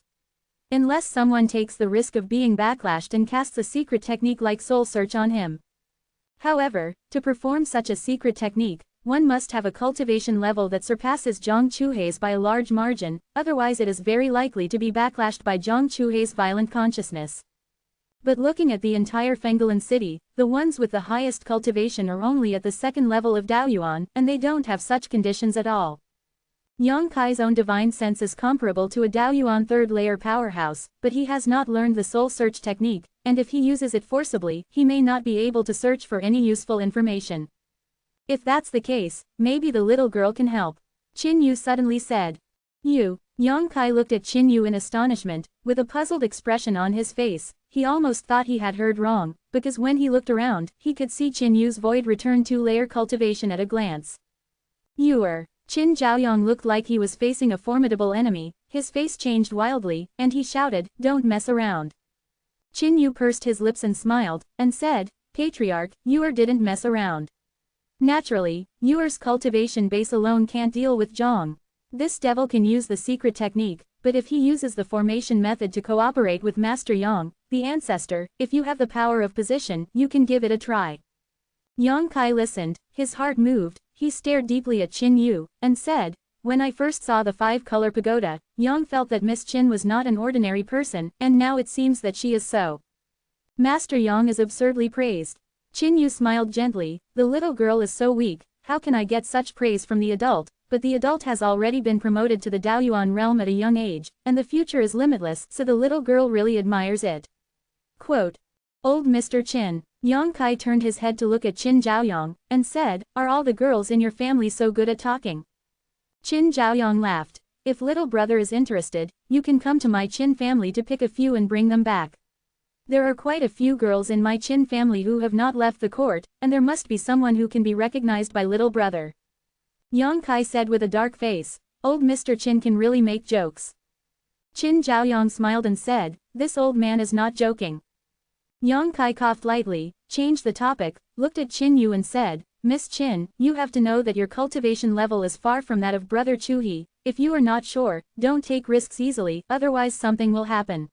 Unless someone takes the risk of being backlashed and casts a secret technique like soul search on him. However, to perform such a secret technique, one must have a cultivation level that surpasses Zhang Chuhei's by a large margin, otherwise it is very likely to be backlashed by Zhang Chuhei's violent consciousness. But looking at the entire Fenggalan City, the ones with the highest cultivation are only at the 2nd level of Daoyuan, and they don't have such conditions at all. Yang Kai's own divine sense is comparable to a Daoyuan 3rd layer powerhouse, but he has not learned the soul search technique, and if he uses it forcibly, he may not be able to search for any useful information. If that's the case, maybe the little girl can help. Qin Yu suddenly said. You. Yang Kai looked at Qin Yu in astonishment, with a puzzled expression on his face. He almost thought he had heard wrong, because when he looked around, he could see Qin Yu's void return 2-layer cultivation at a glance. Yuer. Qin Zhaoyang looked like he was facing a formidable enemy, his face changed wildly, and he shouted, don't mess around. Qin Yu pursed his lips and smiled, and said, Patriarch, Yuer didn't mess around. Naturally, Yuer's cultivation base alone can't deal with Zhang. This devil can use the secret technique, but if he uses the formation method to cooperate with Master Yang, the ancestor, if you have the power of position, you can give it a try. Yang Kai listened, his heart moved, he stared deeply at Qin Yu, and said, when I first saw the 5-color pagoda, Yang felt that Miss Qin was not an ordinary person, and now it seems that she is so. Master Yang is absurdly praised. Qin Yu smiled gently, the little girl is so weak, how can I get such praise from the adult? But the adult has already been promoted to the Daoyuan realm at a young age, and the future is limitless, so the little girl really admires it. Quote. Old Mr. Qin. Yang Kai turned his head to look at Qin Zhaoyang, and said, are all the girls in your family so good at talking? Qin Zhaoyang laughed. If little brother is interested, you can come to my Qin family to pick a few and bring them back. There are quite a few girls in my Qin family who have not left the court, and there must be someone who can be recognized by little brother. Yang Kai said with a dark face, old Mr. Qin can really make jokes. Qin Zhaoyang smiled and said, this old man is not joking. Yang Kai coughed lightly, changed the topic, looked at Qin Yu and said, Miss Qin, you have to know that your cultivation level is far from that of Brother Chuhi. If you are not sure, don't take risks easily, otherwise something will happen.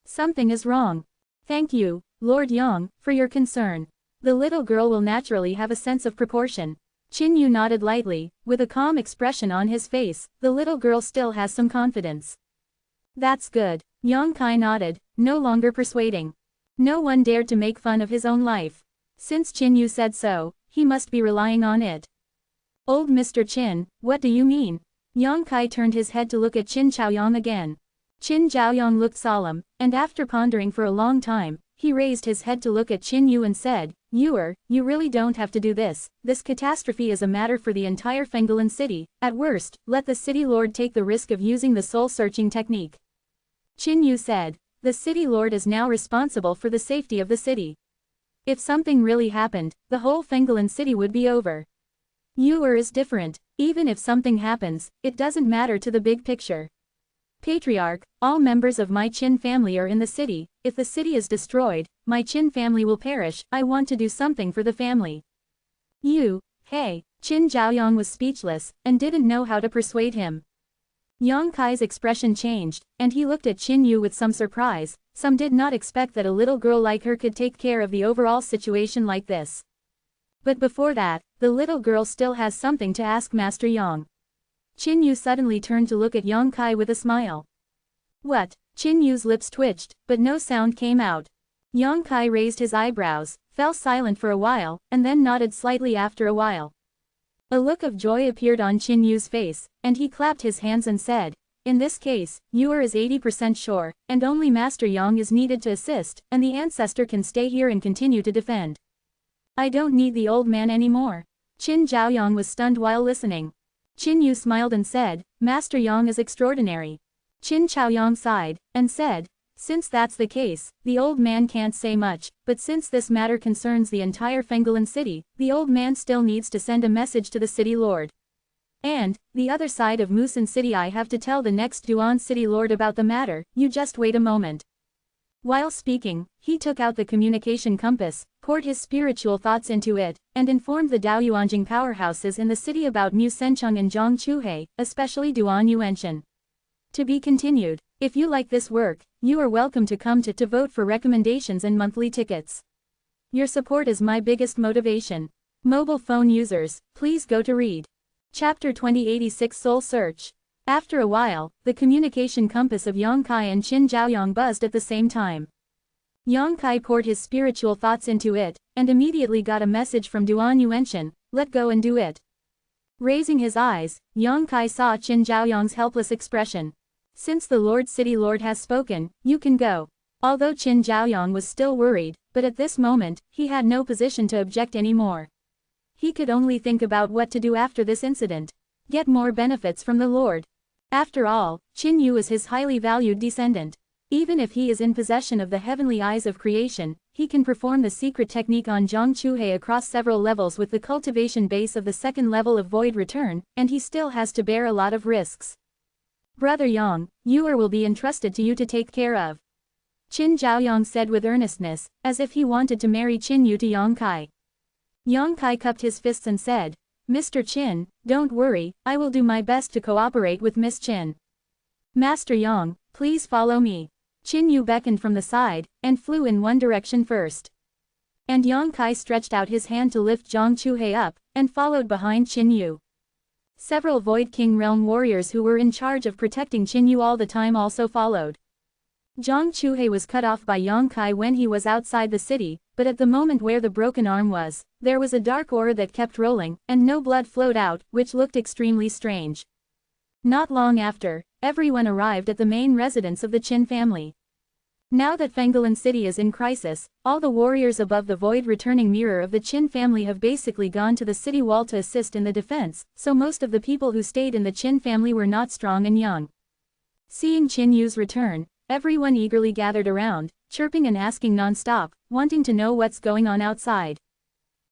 Something is wrong. Thank you, Lord Yang, for your concern. The little girl will naturally have a sense of proportion. Qin Yu nodded lightly, with a calm expression on his face, the little girl still has some confidence. That's good. Yang Kai nodded, no longer persuading. No one dared to make fun of his own life. Since Qin Yu said so, he must be relying on it. Old Mr. Qin, what do you mean? Yang Kai turned his head to look at Qin Chaoyang again. Qin Chaoyang looked solemn, and after pondering for a long time, he raised his head to look at Qin Yu and said, You really don't have to do this. This catastrophe is a matter for the entire Fenggalan city. At worst, let the city lord take the risk of using the soul-searching technique. Qin Yu said, the city lord is now responsible for the safety of the city. If something really happened, the whole Fenggalan city would be over. Yuer is different. Even if something happens, it doesn't matter to the big picture. Patriarch, all members of my Qin family are in the city. If the city is destroyed, my Qin family will perish. I want to do something for the family. Hey, Qin Chaoyang was speechless, and didn't know how to persuade him. Yang Kai's expression changed, and he looked at Qin Yu with some surprise. Some did not expect that a little girl like her could take care of the overall situation like this. But before that, the little girl still has something to ask Master Yang. Qin Yu suddenly turned to look at Yang Kai with a smile. What? Qin Yu's lips twitched, but no sound came out. Yang Kai raised his eyebrows, fell silent for a while, and then nodded slightly after a while. A look of joy appeared on Qin Yu's face, and he clapped his hands and said, In this case, Yuer is 80% sure, and only Master Yang is needed to assist, and the ancestor can stay here and continue to defend. I don't need the old man anymore. Qin Chaoyang was stunned while listening. Qin Yu smiled and said, Master Yang is extraordinary. Qin Chaoyang sighed, and said, Since that's the case, the old man can't say much, but since this matter concerns the entire Fenggalan city, the old man still needs to send a message to the city lord. And, the other side of Musan City I have to tell the next Duan city lord about the matter, you just wait a moment. While speaking, he took out the communication compass, poured his spiritual thoughts into it, and informed the Daoyuanjing powerhouses in the city about Mu Sencheng and Zhang Chuhe, especially Duan Yuanshan. To be continued. If you like this work, you are welcome to come to vote for recommendations and monthly tickets. Your support is my biggest motivation. Mobile phone users, please go to read. Chapter 2086 Soul Search. After a while, the communication compass of Yang Kai and Qin Chaoyang buzzed at the same time. Yang Kai poured his spiritual thoughts into it, and immediately got a message from Duan Yuanshan, let go and do it. Raising his eyes, Yang Kai saw Qin Chaoyang's helpless expression. Since the Lord City Lord has spoken, you can go. Although Qin Chaoyang was still worried, but at this moment, he had no position to object anymore. He could only think about what to do after this incident. Get more benefits from the Lord. After all, Qin Yu is his highly valued descendant. Even if he is in possession of the heavenly eyes of creation, he can perform the secret technique on Zhang Chuhe across several levels with the cultivation base of the second level of Void Return, and he still has to bear a lot of risks. Brother Yang, Yuer will be entrusted to you to take care of. Qin Chaoyang said with earnestness, as if he wanted to marry Qin Yu to Yang Kai. Yang Kai cupped his fists and said, Mr. Qin, don't worry, I will do my best to cooperate with Miss Qin. Master Yang, please follow me. Qin Yu beckoned from the side, and flew in one direction first. And Yang Kai stretched out his hand to lift Zhang Chuhe up, and followed behind Qin Yu. Several Void King Realm warriors who were in charge of protecting Qin Yu all the time also followed. Zhang Chuhe was cut off by Yang Kai when he was outside the city, but at the moment where the broken arm was, there was a dark aura that kept rolling, and no blood flowed out, which looked extremely strange. Not long after, everyone arrived at the main residence of the Qin family. Now that Fenggalan City is in crisis, all the warriors above the void returning mirror of the Qin family have basically gone to the city wall to assist in the defense, so most of the people who stayed in the Qin family were not strong and young. Seeing Qin Yu's return, everyone eagerly gathered around, chirping and asking non-stop, wanting to know what's going on outside.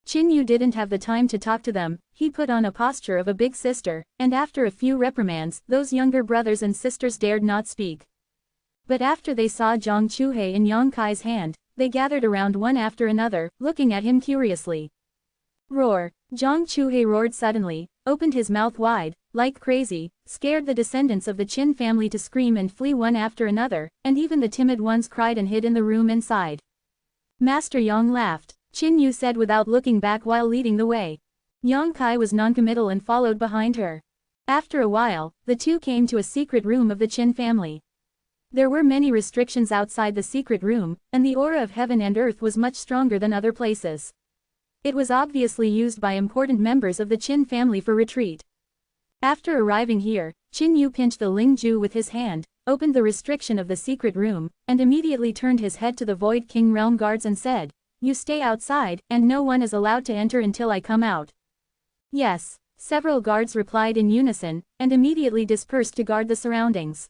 Qin Yu didn't have the time to talk to them, he put on a posture of a big sister, and after a few reprimands, those younger brothers and sisters dared not speak. But after they saw Zhang Chuhe in Yang Kai's hand, they gathered around one after another, looking at him curiously. Roar! Zhang Chuhe roared suddenly, opened his mouth wide, like crazy, scared the descendants of the Qin family to scream and flee one after another, and even the timid ones cried and hid in the room inside. Master Yang laughed, Qin Yu said without looking back while leading the way. Yang Kai was noncommittal and followed behind her. After a while, the two came to a secret room of the Qin family. There were many restrictions outside the secret room, and the aura of heaven and earth was much stronger than other places. It was obviously used by important members of the Qin family for retreat. After arriving here, Qin Yu pinched the Ling Ju with his hand, opened the restriction of the secret room, and immediately turned his head to the Void King realm guards and said, "You stay outside, and no one is allowed to enter until I come out." "Yes," several guards replied in unison, and immediately dispersed to guard the surroundings.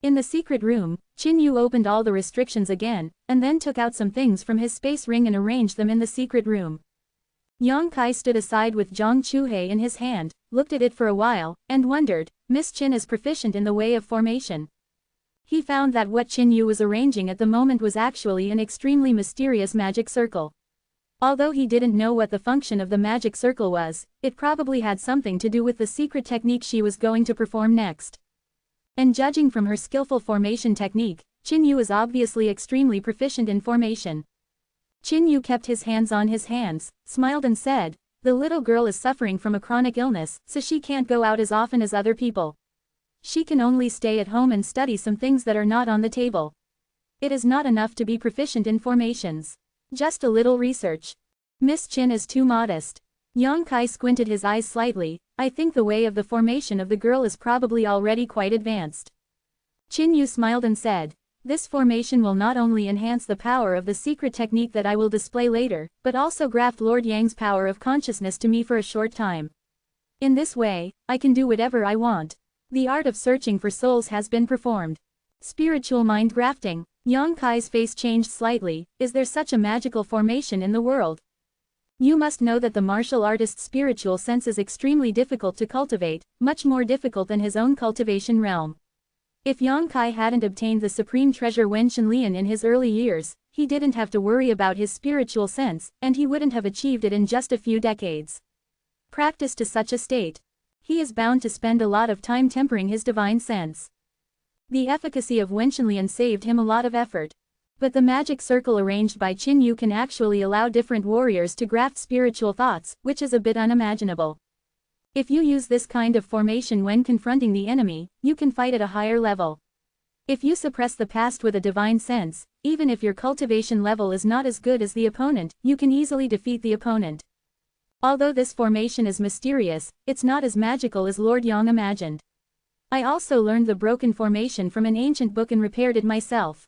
In the secret room, Qin Yu opened all the restrictions again, and then took out some things from his space ring and arranged them in the secret room. Yang Kai stood aside with Zhang Chuhei in his hand, looked at it for a while, and wondered, Miss Qin is proficient in the way of formation. He found that what Qin Yu was arranging at the moment was actually an extremely mysterious magic circle. Although he didn't know what the function of the magic circle was, it probably had something to do with the secret technique she was going to perform next. And judging from her skillful formation technique, Qin Yu is obviously extremely proficient in formation. Qin Yu kept his hands on his hands, smiled and said, "The little girl is suffering from a chronic illness, so she can't go out as often as other people. She can only stay at home and study some things that are not on the table. It is not enough to be proficient in formations. Just a little research. Miss Qin is too modest." Yang Kai squinted his eyes slightly. "I think the way of the formation of the girl is probably already quite advanced." Qin Yu smiled and said, "This formation will not only enhance the power of the secret technique that I will display later, but also graft Lord Yang's power of consciousness to me for a short time. In this way, I can do whatever I want. The art of searching for souls has been performed." Spiritual mind grafting. Yang Kai's face changed slightly. "Is there such a magical formation in the world? You must know that the martial artist's spiritual sense is extremely difficult to cultivate, much more difficult than his own cultivation realm. If Yang Kai hadn't obtained the supreme treasure Wen Shenlian in his early years, he didn't have to worry about his spiritual sense, and he wouldn't have achieved it in just a few decades. Practiced to such a state, he is bound to spend a lot of time tempering his divine sense. The efficacy of Wen Shenlian saved him a lot of effort. But the magic circle arranged by Qin Yu can actually allow different warriors to graft spiritual thoughts, which is a bit unimaginable. If you use this kind of formation when confronting the enemy, you can fight at a higher level. If you suppress the past with a divine sense, even if your cultivation level is not as good as the opponent, you can easily defeat the opponent. Although this formation is mysterious, it's not as magical as Lord Yang imagined. I also learned the broken formation from an ancient book and repaired it myself.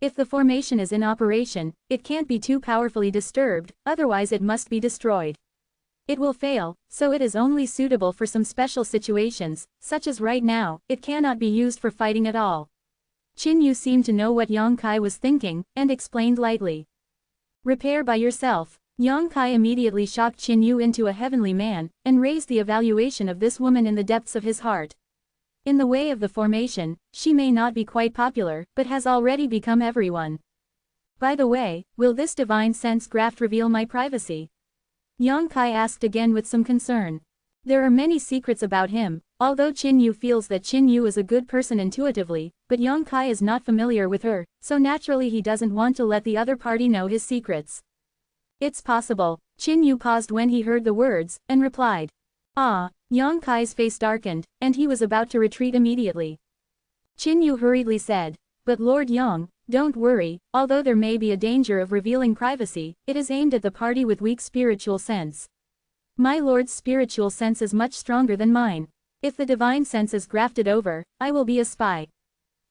If the formation is in operation, it can't be too powerfully disturbed, otherwise it must be destroyed. It will fail, so it is only suitable for some special situations, such as right now. It cannot be used for fighting at all." Qin Yu seemed to know what Yang Kai was thinking, and explained lightly. "Repair by yourself." Yang Kai immediately shocked Qin Yu into a heavenly man, and raised the evaluation of this woman in the depths of his heart. In the way of the formation, she may not be quite popular, but has already become everyone. "By the way, will this divine sense graft reveal my privacy?" Yang Kai asked again with some concern. There are many secrets about him, although Qin Yu feels that Qin Yu is a good person intuitively, but Yang Kai is not familiar with her, so naturally he doesn't want to let the other party know his secrets. "It's possible." Qin Yu paused when he heard the words, and replied. "Ah." Yang Kai's face darkened, and he was about to retreat immediately. Qin Yu hurriedly said, "But Lord Yang, don't worry, although there may be a danger of revealing privacy, it is aimed at the party with weak spiritual sense. My lord's spiritual sense is much stronger than mine. If the divine sense is grafted over, I will be a spy.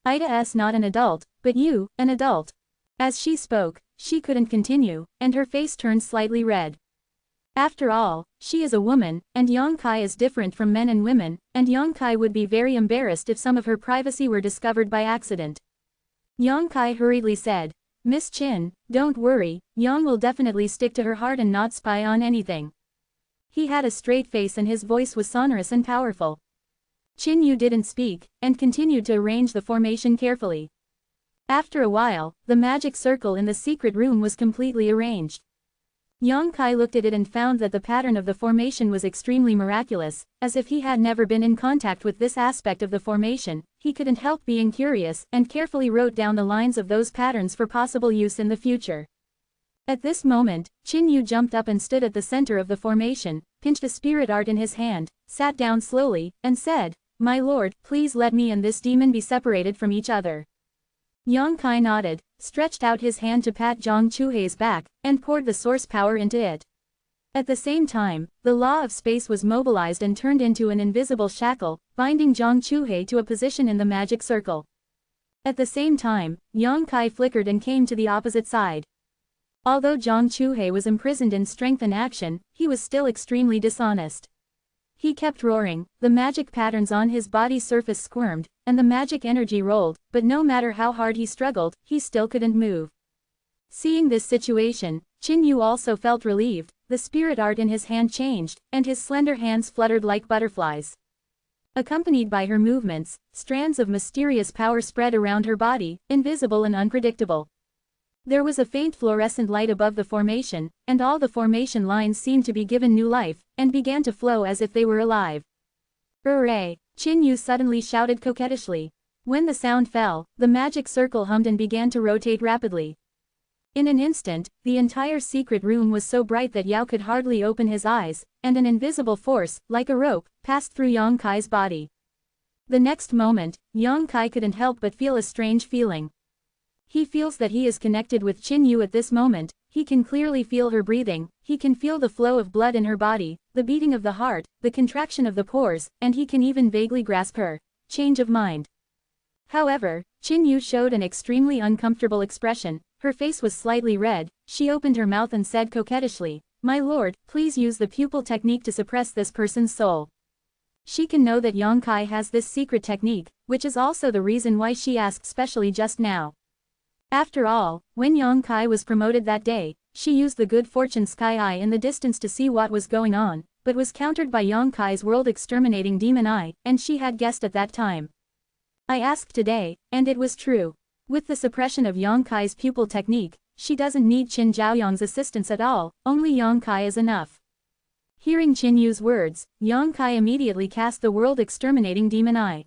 Ida's not an adult, but you, an adult." As she spoke, she couldn't continue, and her face turned slightly red. After all, she is a woman, and Yang Kai is different from men and women, and Yang Kai would be very embarrassed if some of her privacy were discovered by accident. Yang Kai hurriedly said, "Miss Qin, don't worry, Yang will definitely stick to her heart and not spy on anything." He had a straight face and his voice was sonorous and powerful. Qin Yu didn't speak, and continued to arrange the formation carefully. After a while, the magic circle in the secret room was completely arranged. Yang Kai looked at it and found that the pattern of the formation was extremely miraculous. As if he had never been in contact with this aspect of the formation, he couldn't help being curious, and carefully wrote down the lines of those patterns for possible use in the future. At this moment, Qin Yu jumped up and stood at the center of the formation, pinched a spirit art in his hand, sat down slowly, and said, My lord, please let me and this demon be separated from each other. Yang Kai nodded, stretched out his hand to pat Zhang Chuhei's back, and poured the source power into it. At the same time, the law of space was mobilized and turned into an invisible shackle, binding Zhang Chuhei to a position in the magic circle. At the same time, Yang Kai flickered and came to the opposite side. Although Zhang Chuhei was imprisoned in strength and action, he was still extremely dishonest. He kept roaring, the magic patterns on his body's surface squirmed, and the magic energy rolled, but no matter how hard he struggled, he still couldn't move. Seeing this situation, Qin Yu also felt relieved, the spirit art in his hand changed, and his slender hands fluttered like butterflies. Accompanied by her movements, strands of mysterious power spread around her body, invisible and unpredictable. There was a faint fluorescent light above the formation, and all the formation lines seemed to be given new life, and began to flow as if they were alive. Hooray! Qin Yu suddenly shouted coquettishly. When the sound fell, the magic circle hummed and began to rotate rapidly. In an instant, the entire secret room was so bright that Yao could hardly open his eyes, and an invisible force, like a rope, passed through Yang Kai's body. The next moment, Yang Kai couldn't help but feel a strange feeling. He feels that he is connected with Qin Yu at this moment, he can clearly feel her breathing, he can feel the flow of blood in her body, the beating of the heart, the contraction of the pores, and he can even vaguely grasp her change of mind. However, Qin Yu showed an extremely uncomfortable expression, her face was slightly red, she opened her mouth and said coquettishly, "My lord, please use the pupil technique to suppress this person's soul." She can know that Yang Kai has this secret technique, which is also the reason why she asked specially just now. After all, when Yang Kai was promoted that day, she used the good fortune sky eye in the distance to see what was going on, but was countered by Yang Kai's world-exterminating demon eye, and she had guessed at that time. I asked today, and it was true. With the suppression of Yang Kai's pupil technique, she doesn't need Qin Zhaoyang's assistance at all, only Yang Kai is enough. Hearing Qin Yu's words, Yang Kai immediately cast the world-exterminating demon eye.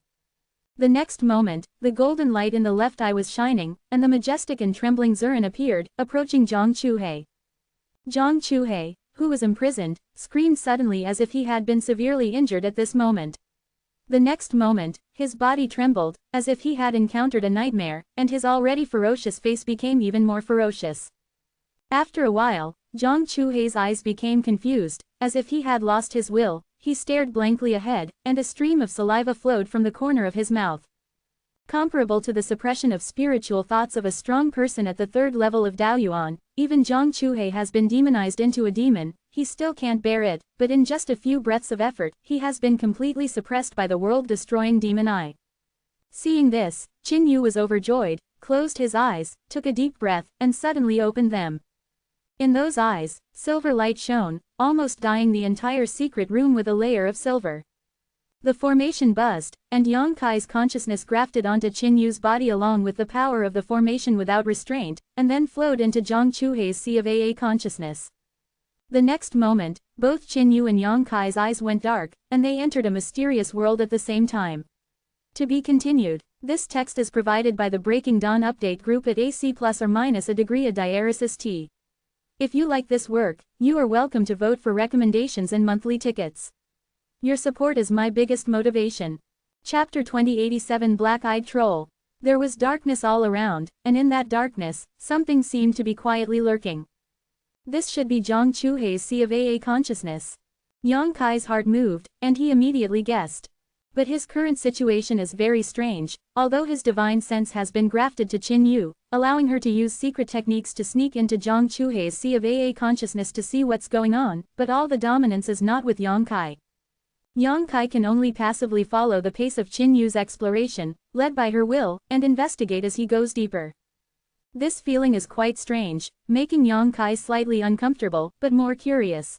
The next moment, the golden light in the left eye was shining, and the majestic and trembling Zigen appeared, approaching Zhang Chuhei. Zhang Chuhei, who was imprisoned, screamed suddenly as if he had been severely injured at this moment. The next moment, his body trembled, as if he had encountered a nightmare, and his already ferocious face became even more ferocious. After a while, Zhang Chuhei's eyes became confused, as if he had lost his will, he stared blankly ahead, and a stream of saliva flowed from the corner of his mouth. Comparable to the suppression of spiritual thoughts of a strong person at the third level of Daoyuan, even Zhang Chuhei has been demonized into a demon, he still can't bear it, but in just a few breaths of effort, he has been completely suppressed by the world-destroying demon eye. Seeing this, Qin Yu was overjoyed, closed his eyes, took a deep breath, and suddenly opened them. In those eyes, silver light shone, almost dyeing the entire secret room with a layer of silver. The formation buzzed, and Yang Kai's consciousness grafted onto Qin Yu's body along with the power of the formation without restraint, and then flowed into Zhang Chuhei's sea of AA consciousness. The next moment, both Qin Yu and Yang Kai's eyes went dark, and they entered a mysterious world at the same time. To be continued. This text is provided by the Breaking Dawn Update group at AC plus or minus a degree a diaresis T. If you like this work, you are welcome to vote for recommendations and monthly tickets. Your support is my biggest motivation. Chapter 2087 Black-Eyed Troll. There was darkness all around, and in that darkness, something seemed to be quietly lurking. This should be Zhang Chuhei's sea of AA consciousness. Yang Kai's heart moved, and he immediately guessed. But his current situation is very strange, although his divine sense has been grafted to Qin Yu, allowing her to use secret techniques to sneak into Zhang Chuhei's sea of AA consciousness to see what's going on, but all the dominance is not with Yang Kai. Yang Kai can only passively follow the pace of Qin Yu's exploration, led by her will, and investigate as he goes deeper. This feeling is quite strange, making Yang Kai slightly uncomfortable, but more curious.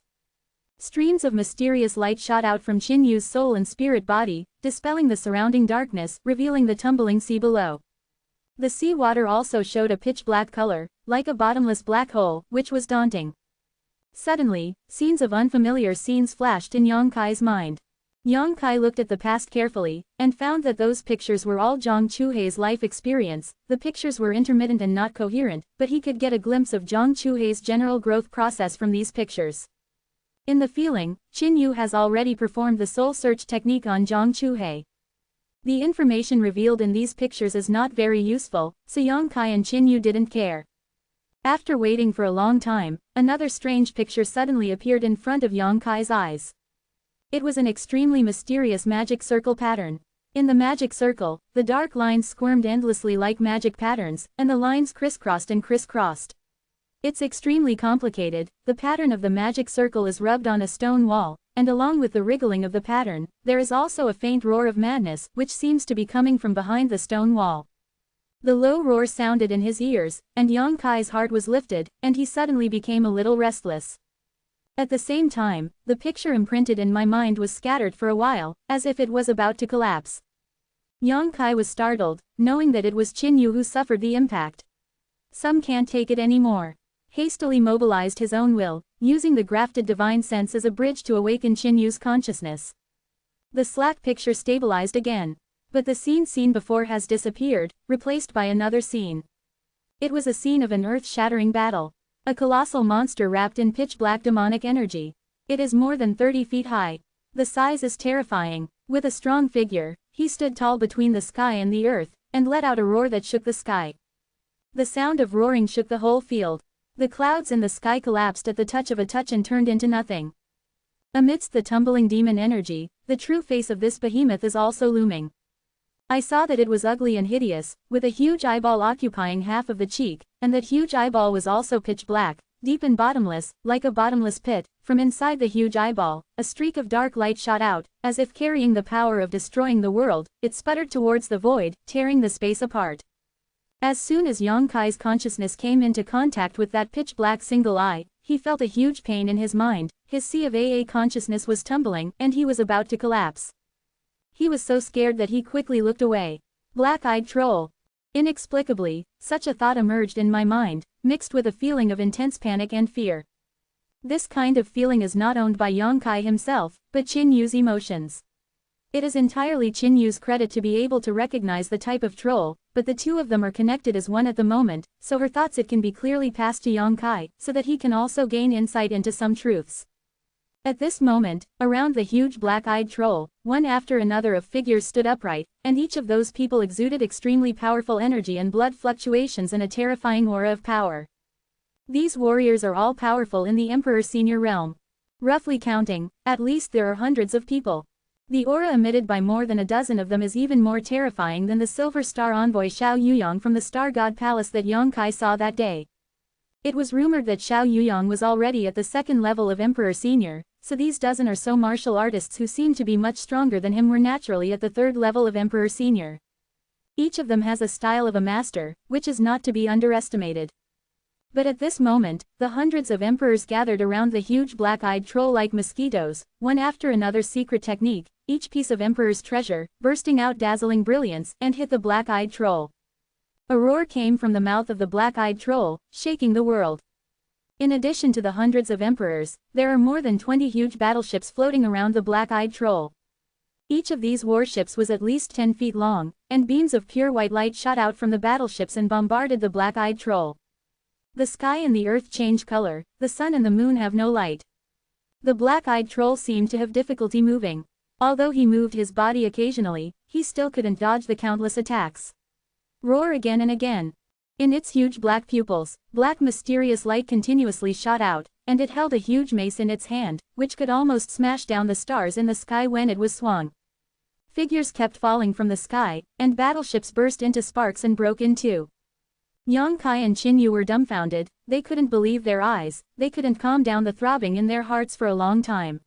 Streams of mysterious light shot out from Qin Yu's soul and spirit body, dispelling the surrounding darkness, revealing the tumbling sea below. The sea water also showed a pitch-black color, like a bottomless black hole, which was daunting. Suddenly, scenes of unfamiliar scenes flashed in Yang Kai's mind. Yang Kai looked at the past carefully, and found that those pictures were all Zhang Chuhei's life experience. The pictures were intermittent and not coherent, but he could get a glimpse of Zhang Chuhei's general growth process from these pictures. In the feeling, Qin Yu has already performed the soul search technique on Zhang Chuhei. The information revealed in these pictures is not very useful, so Yongkai and Qinyu didn't care. After waiting for a long time, another strange picture suddenly appeared in front of Yongkai's eyes. It was an extremely mysterious magic circle pattern. In the magic circle, the dark lines squirmed endlessly like magic patterns, and the lines crisscrossed and crisscrossed. It's extremely complicated. The pattern of the magic circle is rubbed on a stone wall, and along with the wriggling of the pattern, there is also a faint roar of madness which seems to be coming from behind the stone wall. The low roar sounded in his ears, and Yongkai's heart was lifted, and he suddenly became a little restless. At the same time, the picture imprinted in my mind was scattered for a while, as if it was about to collapse. Yongkai was startled, knowing that it was Qinyu who suffered the impact. Some can't take it anymore. Hastily mobilized his own will, using the grafted divine sense as a bridge to awaken Qinyu's consciousness. The slack picture stabilized again. But the scene seen before has disappeared, replaced by another scene. It was a scene of an earth-shattering battle. A colossal monster wrapped in pitch-black demonic energy. It is more than 30 feet high. The size is terrifying. With a strong figure, he stood tall between the sky and the earth, and let out a roar that shook the sky. The sound of roaring shook the whole field. The clouds in the sky collapsed at the touch of a touch and turned into nothing. Amidst the tumbling demon energy, the true face of this behemoth is also looming. I saw that it was ugly and hideous, with a huge eyeball occupying half of the cheek, and that huge eyeball was also pitch black, deep and bottomless, like a bottomless pit. From inside the huge eyeball, a streak of dark light shot out, as if carrying the power of destroying the world. It sputtered towards the void, tearing the space apart. As soon as Yongkai's consciousness came into contact with that pitch-black single eye, he felt a huge pain in his mind. His sea of AA consciousness was tumbling, and he was about to collapse. He was so scared that he quickly looked away. Black-eyed troll. Inexplicably, such a thought emerged in my mind, mixed with a feeling of intense panic and fear. This kind of feeling is not owned by Yongkai himself, but Qinyu's emotions. It is entirely Qinyu's credit to be able to recognize the type of troll, but the two of them are connected as one at the moment, so her thoughts it can be clearly passed to Yongkai, so that he can also gain insight into some truths. At this moment, around the huge black-eyed troll, one after another of figures stood upright, and each of those people exuded extremely powerful energy and blood fluctuations and a terrifying aura of power. These warriors are all powerful in the Emperor Senior realm. Roughly counting, at least there are hundreds of people. The aura emitted by more than a dozen of them is even more terrifying than the Silver Star envoy Xiao Yuyang from the Star God Palace that Yongkai saw that day. It was rumored that Xiao Yuyang was already at the second level of Emperor Senior, so these dozen or so martial artists who seemed to be much stronger than him were naturally at the third level of Emperor Senior. Each of them has a style of a master, which is not to be underestimated. But at this moment, the hundreds of emperors gathered around the huge black-eyed troll like mosquitoes, one after another secret technique, each piece of emperor's treasure, bursting out dazzling brilliance, and hit the black-eyed troll. A roar came from the mouth of the black-eyed troll, shaking the world. In addition to the hundreds of emperors, there are more than 20 huge battleships floating around the black-eyed troll. Each of these warships was at least 10 feet long, and beams of pure white light shot out from the battleships and bombarded the black-eyed troll. The sky and the earth change color, the sun and the moon have no light. The black-eyed troll seemed to have difficulty moving. Although he moved his body occasionally, he still couldn't dodge the countless attacks. Roar again and again. In its huge black pupils, black mysterious light continuously shot out, and it held a huge mace in its hand, which could almost smash down the stars in the sky when it was swung. Figures kept falling from the sky, and battleships burst into sparks and broke in two. Yongkai and Qinyu were dumbfounded, they couldn't believe their eyes, they couldn't calm down the throbbing in their hearts for a long time.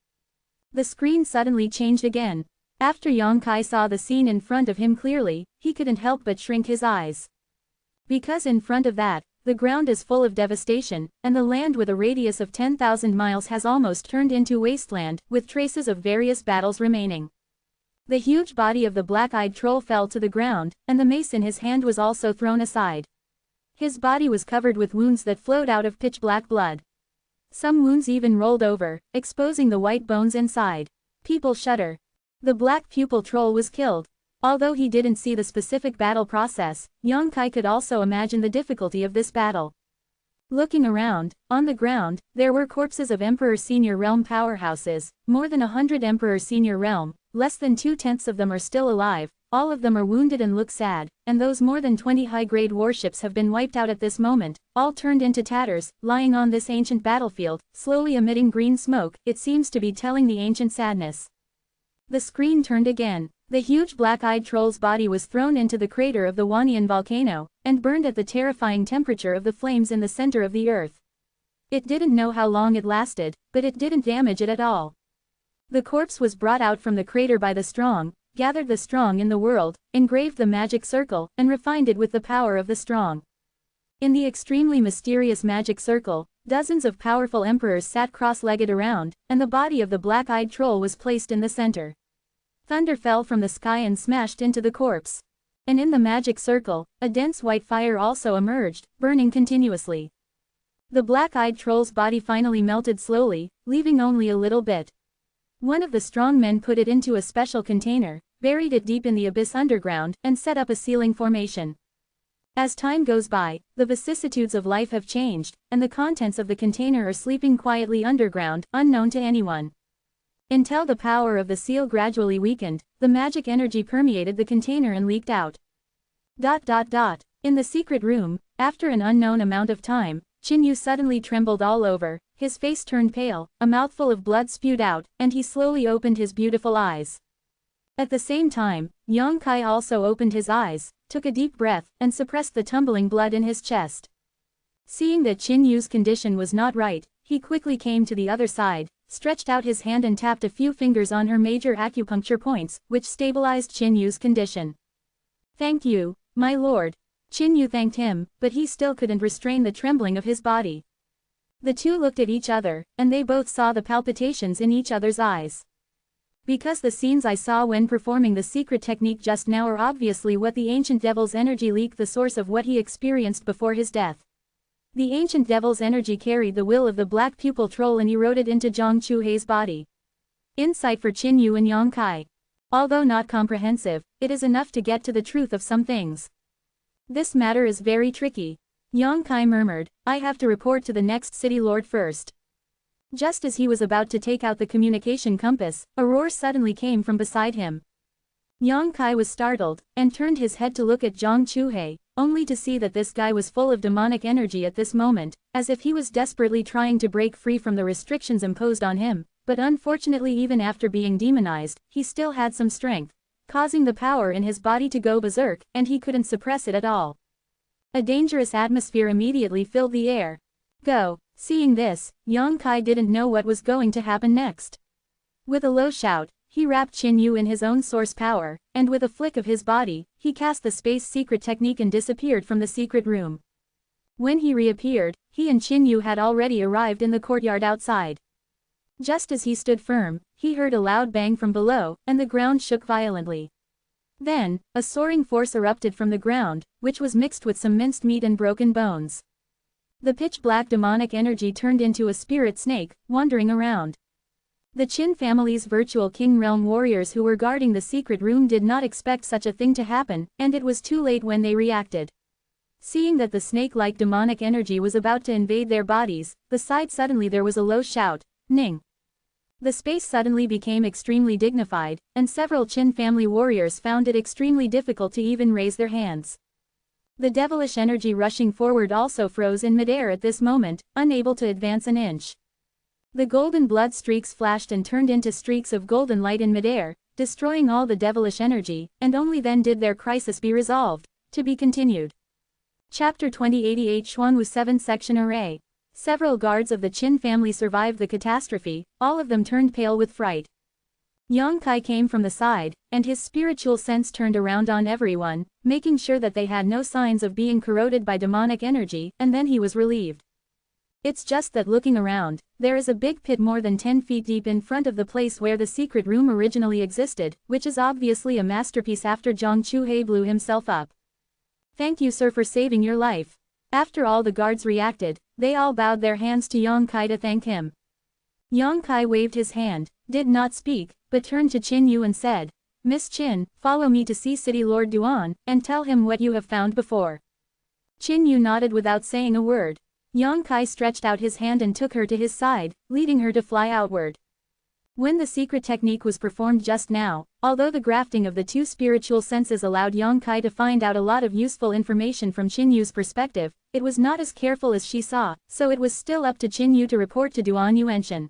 The screen suddenly changed again. After Yongkai saw the scene in front of him clearly, he couldn't help but shrink his eyes. Because in front of that, the ground is full of devastation, and the land with a radius of 10,000 miles has almost turned into wasteland, with traces of various battles remaining. The huge body of the black-eyed troll fell to the ground, and the mace in his hand was also thrown aside. His body was covered with wounds that flowed out of pitch-black blood. Some wounds even rolled over, exposing the white bones inside. People shudder. The black pupil troll was killed. Although he didn't see the specific battle process, Yongkai could also imagine the difficulty of this battle. Looking around, on the ground, there were corpses of Emperor Senior Realm powerhouses, more than 100 Emperor Senior Realm, less than 2/10 of them are still alive, all of them are wounded and look sad, and those more than 20 high-grade warships have been wiped out at this moment, all turned into tatters, lying on this ancient battlefield, slowly emitting green smoke. It seems to be telling the ancient sadness. The screen turned again. The huge black-eyed troll's body was thrown into the crater of the Wanian volcano, and burned at the terrifying temperature of the flames in the center of the earth. It didn't know how long it lasted, but it didn't damage it at all. The corpse was brought out from the crater by the strong, gathered the strong in the world, engraved the magic circle, and refined it with the power of the strong. In the extremely mysterious magic circle, dozens of powerful emperors sat cross-legged around, and the body of the black-eyed troll was placed in the center. Thunder fell from the sky and smashed into the corpse. And in the magic circle, a dense white fire also emerged, burning continuously. The black-eyed troll's body finally melted slowly, leaving only a little bit. One of the strong men put it into a special container, buried it deep in the abyss underground, and set up a sealing formation. As time goes by, the vicissitudes of life have changed, and the contents of the container are sleeping quietly underground, unknown to anyone. Until the power of the seal gradually weakened, the magic energy permeated the container and leaked out. In the secret room, after an unknown amount of time, Zhenwu suddenly trembled all over, his face turned pale, a mouthful of blood spewed out, and he slowly opened his beautiful eyes. At the same time, Yongkai also opened his eyes, took a deep breath, and suppressed the tumbling blood in his chest. Seeing that Zhenwu's condition was not right, he quickly came to the other side, stretched out his hand and tapped a few fingers on her major acupuncture points, which stabilized Zhenwu's condition. "Thank you, my lord." Zhenwu thanked him, but he still couldn't restrain the trembling of his body. The two looked at each other, and they both saw the palpitations in each other's eyes. "Because the scenes I saw when performing the secret technique just now are obviously what the ancient devil's energy leaked, the source of what he experienced before his death. The ancient devil's energy carried the will of the black pupil troll and eroded into Zhang Chuhei's body." Insight for Zhenwu and Yongkai. Although not comprehensive, it is enough to get to the truth of some things. "This matter is very tricky," Yongkai murmured. "I have to report to the next city lord first." Just as he was about to take out the communication compass, a roar suddenly came from beside him. Yongkai was startled, and turned his head to look at Zhang Chuhei, only to see that this guy was full of demonic energy at this moment, as if he was desperately trying to break free from the restrictions imposed on him, but unfortunately even after being demonized, he still had some strength, causing the power in his body to go berserk, and he couldn't suppress it at all. A dangerous atmosphere immediately filled the air. "Go." Seeing this, Yongkai didn't know what was going to happen next. With a low shout, he wrapped Zhenwu in his own source power, and with a flick of his body, he cast the space secret technique and disappeared from the secret room. When he reappeared, he and Zhenwu had already arrived in the courtyard outside. Just as he stood firm, he heard a loud bang from below, and the ground shook violently. Then, a soaring force erupted from the ground, which was mixed with some minced meat and broken bones. The pitch-black demonic energy turned into a spirit snake, wandering around. The Qin family's virtual King Realm warriors who were guarding the secret room did not expect such a thing to happen, and it was too late when they reacted. Seeing that the snake-like demonic energy was about to invade their bodies, suddenly there was a low shout, "Ning!" The space suddenly became extremely dignified, and several Qin family warriors found it extremely difficult to even raise their hands. The devilish energy rushing forward also froze in midair at this moment, unable to advance an inch. The golden blood streaks flashed and turned into streaks of golden light in midair, destroying all the devilish energy, and only then did their crisis be resolved. To be continued. Chapter 2088 Xuanwu 7 Section Array. Several guards of the Qin family survived the catastrophe, all of them turned pale with fright. Yongkai came from the side, and his spiritual sense turned around on everyone, making sure that they had no signs of being corroded by demonic energy, and then he was relieved. It's just that looking around, there is a big pit more than 10 feet deep in front of the place where the secret room originally existed, which is obviously a masterpiece after Zhang Chuhei blew himself up. "Thank you, sir, for saving your life." After all the guards reacted, they all bowed their hands to Yongkai to thank him. Yongkai waved his hand, did not speak, but turned to Zhenwu and said, "Miss Qin, follow me to see City Lord Duan, and tell him what you have found before." Zhenwu nodded without saying a word. Yongkai stretched out his hand and took her to his side, leading her to fly outward. When the secret technique was performed just now, although the grafting of the two spiritual senses allowed Yang Kai to find out a lot of useful information from Qin Yu's perspective, it was not as careful as she saw, so it was still up to Qin Yu to report to Duan Yuanshan.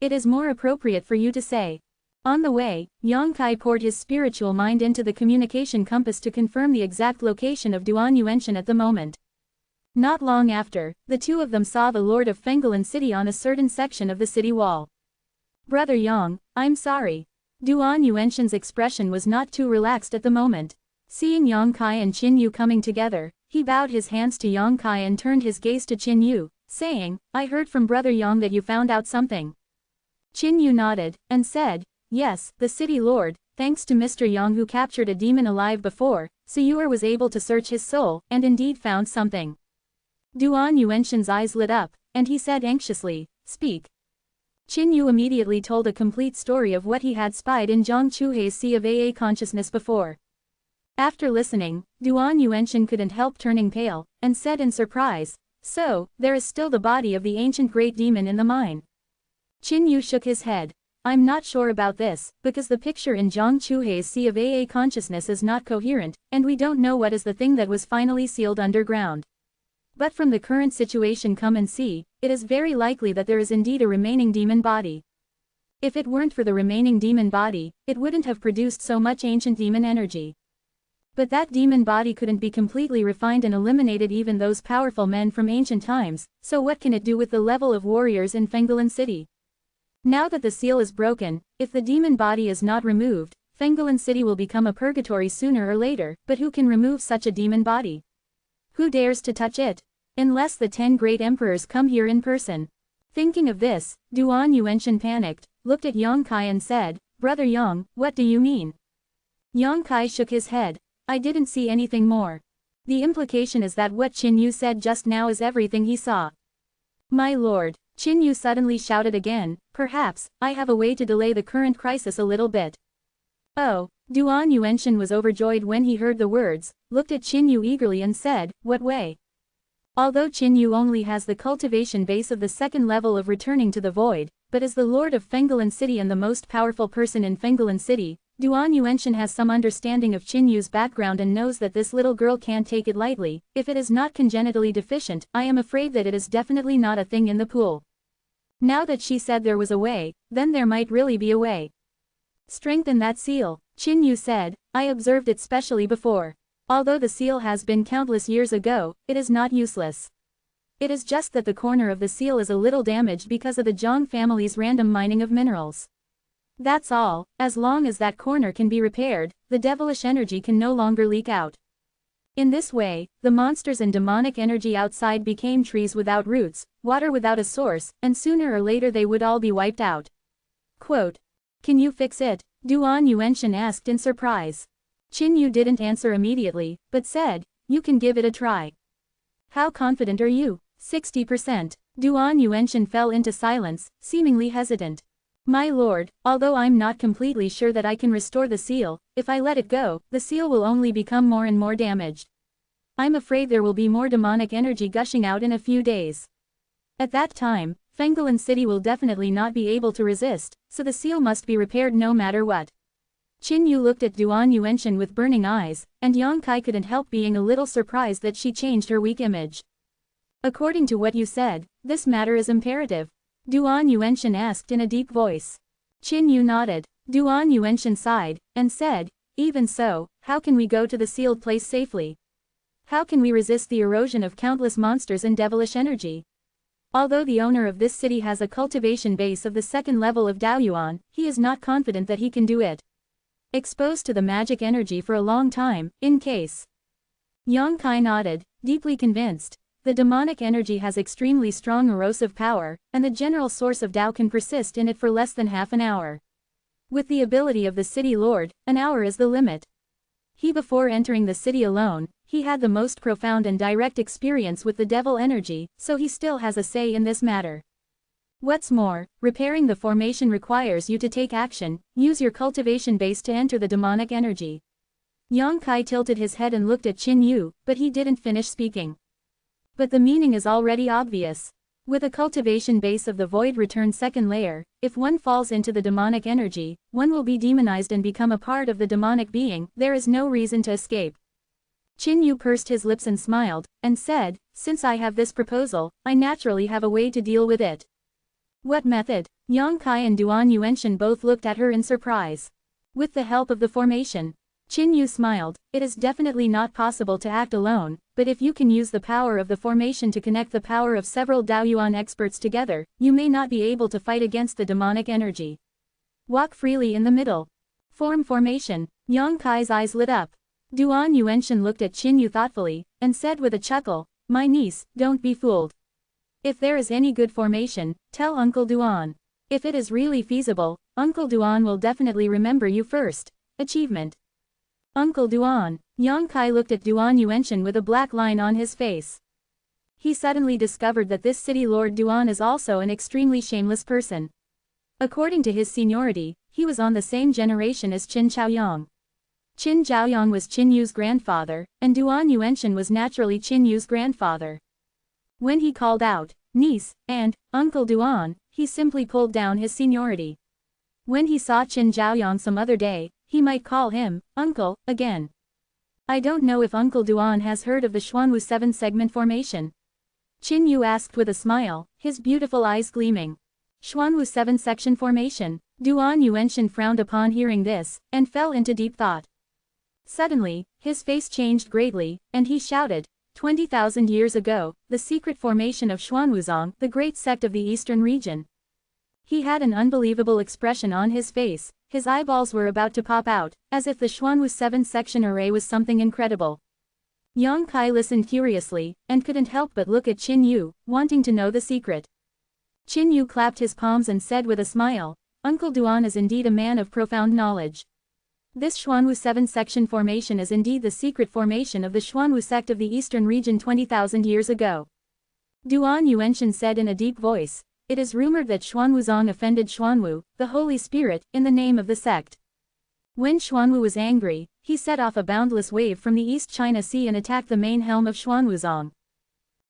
It is more appropriate for you to say. On the way, Yang Kai poured his spiritual mind into the communication compass to confirm the exact location of Duan Yuanshan at the moment. Not long after, the two of them saw the Lord of Fenglan City on a certain section of the city wall. Brother Yang, I'm sorry. Duan Yuanshan's expression was not too relaxed at the moment. Seeing Yang Kai and Qin Yu coming together, he bowed his hands to Yang Kai and turned his gaze to Qin Yu, saying, I heard from Brother Yang that you found out something. Qin Yu nodded, and said, yes, the city lord, thanks to Mr. Yang who captured a demon alive before, Suyuer was able to search his soul, and indeed found something. Duan Yuanshan's eyes lit up, and he said anxiously, speak. Qin Yu immediately told a complete story of what he had spied in Zhang Chuhei's Sea of AA consciousness before. After listening, Duan Yuanshan couldn't help turning pale, and said in surprise, so, there is still the body of the ancient great demon in the mine. Qin Yu shook his head. I'm not sure about this, because the picture in Zhang Chuhei's Sea of AA consciousness is not coherent, and we don't know what is the thing that was finally sealed underground. But from the current situation come and see, it is very likely that there is indeed a remaining demon body. If it weren't for the remaining demon body, it wouldn't have produced so much ancient demon energy. But that demon body couldn't be completely refined and eliminated even those powerful men from ancient times, so what can it do with the level of warriors in Fenglan City? Now that the seal is broken, if the demon body is not removed, Fenglan City will become a purgatory sooner or later, but who can remove such a demon body? Who dares to touch it? Unless the 10 great emperors come here in person. Thinking of this, Duan Yuanshan panicked, looked at Yang Kai and said, Brother Yang, what do you mean? Yang Kai shook his head. I didn't see anything more. The implication is that what Qin Yu said just now is everything he saw. My lord, Qin Yu suddenly shouted again, perhaps, I have a way to delay the current crisis a little bit. Oh, Duan Yuanshan was overjoyed when he heard the words, looked at Qin Yu eagerly and said, what way? Although Qin Yu only has the cultivation base of the second level of returning to the void, but is the lord of Fenglan City and the most powerful person in Fenglan City, Duan Yuanshan has some understanding of Qin Yu's background and knows that this little girl can't take it lightly. If it is not congenitally deficient, I am afraid that it is definitely not a thing in the pool. Now that she said there was a way, then there might really be a way. Strengthen that seal, Qin Yu said, I observed it specially before. Although the seal has been countless years ago, it is not useless. It is just that the corner of the seal is a little damaged because of the Zhang family's random mining of minerals. That's all. As long as that corner can be repaired, the devilish energy can no longer leak out. In this way, the monsters and demonic energy outside became trees without roots, water without a source, and sooner or later they would all be wiped out. Quote, can you fix it? Duan Yuanshan asked in surprise. Qin Yu didn't answer immediately, but said, you can give it a try. How confident are you? 60%. Duan Yuanshan fell into silence, seemingly hesitant. My lord, although I'm not completely sure that I can restore the seal, if I let it go, the seal will only become more and more damaged. I'm afraid there will be more demonic energy gushing out in a few days. At that time, Fenglan City will definitely not be able to resist, so the seal must be repaired no matter what. Qin Yu looked at Duan Yuanshan with burning eyes, and Yang Kai couldn't help being a little surprised that she changed her weak image. According to what you said, this matter is imperative. Duan Yuanshan asked in a deep voice. Qin Yu nodded. Duan Yuanshan sighed, and said, even so, how can we go to the sealed place safely? How can we resist the erosion of countless monsters and devilish energy? Although the owner of this city has a cultivation base of the second level of Daoyuan, he is not confident that he can do it. Exposed to the magic energy for a long time, in case. Yang Kai nodded, deeply convinced. The demonic energy has extremely strong erosive power, and the general source of Dao can persist in it for less than half an hour. With the ability of the city lord, an hour is the limit. Before entering the city alone, he had the most profound and direct experience with the devil energy, so he still has a say in this matter. What's more, repairing the formation requires you to take action, use your cultivation base to enter the demonic energy. Yang Kai tilted his head and looked at Qin Yu, but he didn't finish speaking. But the meaning is already obvious. With a cultivation base of the void return second layer, if one falls into the demonic energy, one will be demonized and become a part of the demonic being. There is no reason to escape. Qin Yu pursed his lips and smiled, and said, since I have this proposal, I naturally have a way to deal with it. What method? Yang Kai and Duan Yuanshan both looked at her in surprise. With the help of the formation. Qin Yu smiled, it is definitely not possible to act alone, but if you can use the power of the formation to connect the power of several Daoyuan experts together, you may not be able to fight against the demonic energy. Walk freely in the middle. Form formation. Yang Kai's eyes lit up. Duan Yuanshan looked at Qin Yu thoughtfully, and said with a chuckle, my niece, don't be fooled. If there is any good formation, tell Uncle Duan. If it is really feasible, Uncle Duan will definitely remember you first. Achievement. Uncle Duan. Yang Kai looked at Duan Yuanshan with a black line on his face. He suddenly discovered that this city lord Duan is also an extremely shameless person. According to his seniority, he was on the same generation as Qin Chaoyang. Qin Chaoyang was Qin Yu's grandfather, and Duan Yuanshan was naturally Qin Yu's grandfather. When he called out, niece, and Uncle Duan, he simply pulled down his seniority. When he saw Qin Chaoyang some other day, he might call him, Uncle, again. I don't know if Uncle Duan has heard of the zhenwu 7-segment formation. Qin Yu asked with a smile, his beautiful eyes gleaming. Zhenwu 7-section formation. Duan Yuanshan frowned upon hearing this, and fell into deep thought. Suddenly, his face changed greatly, and he shouted, 20,000 years ago, the secret formation of Xuanwuzong, the great sect of the eastern region. He had an unbelievable expression on his face, his eyeballs were about to pop out, as if the zhenwu 7-section array was something incredible. Yang Kai listened curiously, and couldn't help but look at Qin Yu, wanting to know the secret. Qin Yu clapped his palms and said with a smile, Uncle Duan is indeed a man of profound knowledge. This zhenwu 7-section formation is indeed the secret formation of the Xuanwu sect of the eastern region 20,000 years ago. Duan Yuanshan said in a deep voice, it is rumored that Xuanwuzong offended Xuanwu, the Holy Spirit, in the name of the sect. When Xuanwu was angry, he set off a boundless wave from the East China Sea and attacked the main helm of Xuanwuzong.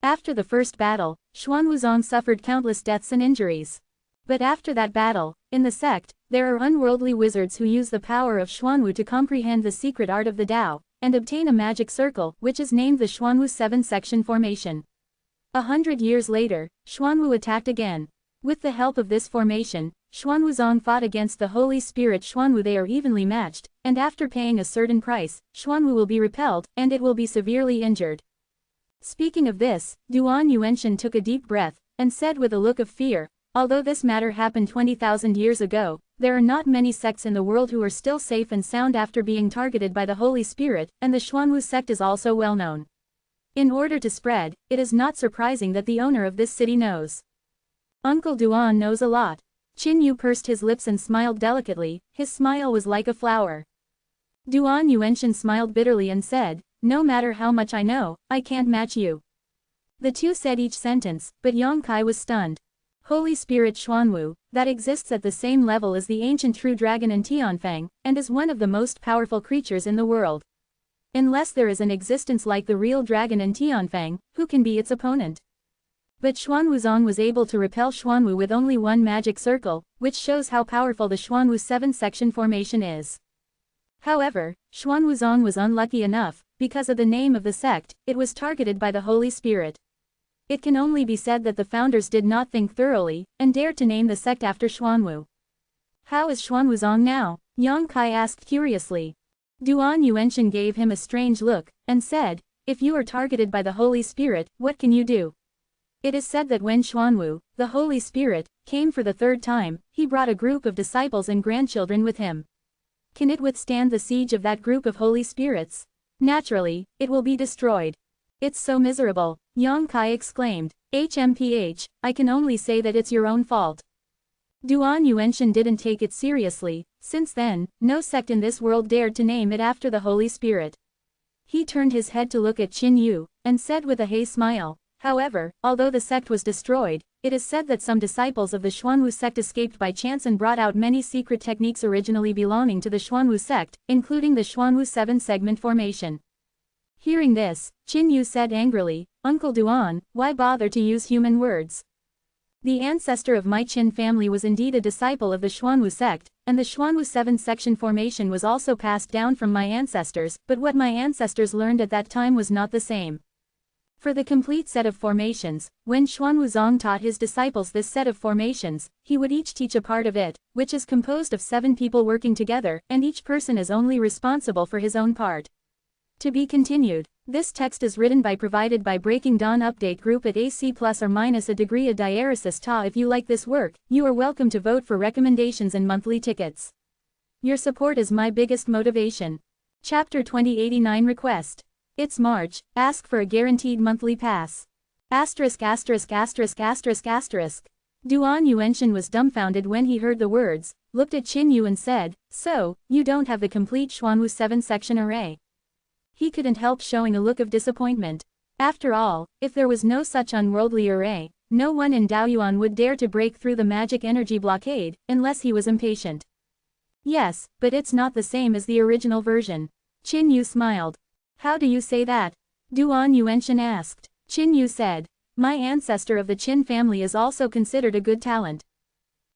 After the first battle, Xuanwuzong suffered countless deaths and injuries. But after that battle, in the sect, there are unworldly wizards who use the power of Xuanwu to comprehend the secret art of the Tao, and obtain a magic circle, which is named the Zhenwu 7-section formation. 100 years later, Xuanwu attacked again. With the help of this formation, Xuanwuzong fought against the Holy Spirit Xuanwu. They are evenly matched, and after paying a certain price, Xuanwu will be repelled, and it will be severely injured. Speaking of this, Duan Yuanshan took a deep breath, and said with a look of fear, although this matter happened 20,000 years ago, there are not many sects in the world who are still safe and sound after being targeted by the Holy Spirit, and the Xuanwu sect is also well known. In order to spread, it is not surprising that the owner of this city knows. Uncle Duan knows a lot. Qin Yu pursed his lips and smiled delicately, his smile was like a flower. Duan Yuanshan smiled bitterly and said, no matter how much I know, I can't match you. The two said each sentence, but Yang Kai was stunned. Holy Spirit Xuanwu, that exists at the same level as the ancient true dragon and dianfeng, and is one of the most powerful creatures in the world. Unless there is an existence like the real dragon and dianfeng, who can be its opponent? But Xuanwuzong was able to repel Xuanwu with only one magic circle, which shows how powerful the Zhenwu 7-section formation is. However, Xuanwuzong was unlucky enough, because of the name of the sect, it was targeted by the Holy Spirit. It can only be said that the founders did not think thoroughly, and dared to name the sect after Xuanwu. How is Xuanwuzong now? Yang Kai asked curiously. Duan Yuanshan gave him a strange look, and said, if you are targeted by the Holy Spirit, what can you do? It is said that when Xuanwu, the Holy Spirit, came for the third time, he brought a group of disciples and grandchildren with him. Can it withstand the siege of that group of Holy Spirits? Naturally, it will be destroyed. It's so miserable, Yang Kai exclaimed. HMPH, I can only say that it's your own fault. Duan Yuanshan didn't take it seriously. Since then, no sect in this world dared to name it after the Holy Spirit. He turned his head to look at Qin Yu, and said with a hazy smile, however, although the sect was destroyed, it is said that some disciples of the Xuanwu sect escaped by chance and brought out many secret techniques originally belonging to the Xuanwu sect, including the Zhenwu 7-segment formation. Hearing this, Qin Yu said angrily, Uncle Duan, why bother to use human words? The ancestor of my Qin family was indeed a disciple of the Xuanwu sect, and the Xuanwu 7 section formation was also passed down from my ancestors, but what my ancestors learned at that time was not the same. For the complete set of formations, when Xuanwu Zong taught his disciples this set of formations, he would each teach a part of it, which is composed of 7 people working together, and each person is only responsible for his own part. To be continued. This text is written by provided by Breaking Dawn Update Group at AC plus or minus a degree a diaresis ta. If you like this work, you are welcome to vote for recommendations and monthly tickets. Your support is my biggest motivation. Chapter 2089 Request. It's March, ask for a guaranteed monthly pass. Asterisk asterisk asterisk asterisk asterisk. Duan Yuanshan was dumbfounded when he heard the words, looked at Qin Yu and said, so, you don't have the complete Xuanwu 7 section array. He couldn't help showing a look of disappointment. After all, if there was no such unworldly array, no one in Daoyuan would dare to break through the magic energy blockade, unless he was impatient. Yes, but it's not the same as the original version. Qin Yu smiled. How do you say that? Duan Yuanshan asked. Qin Yu said, my ancestor of the Qin family is also considered a good talent.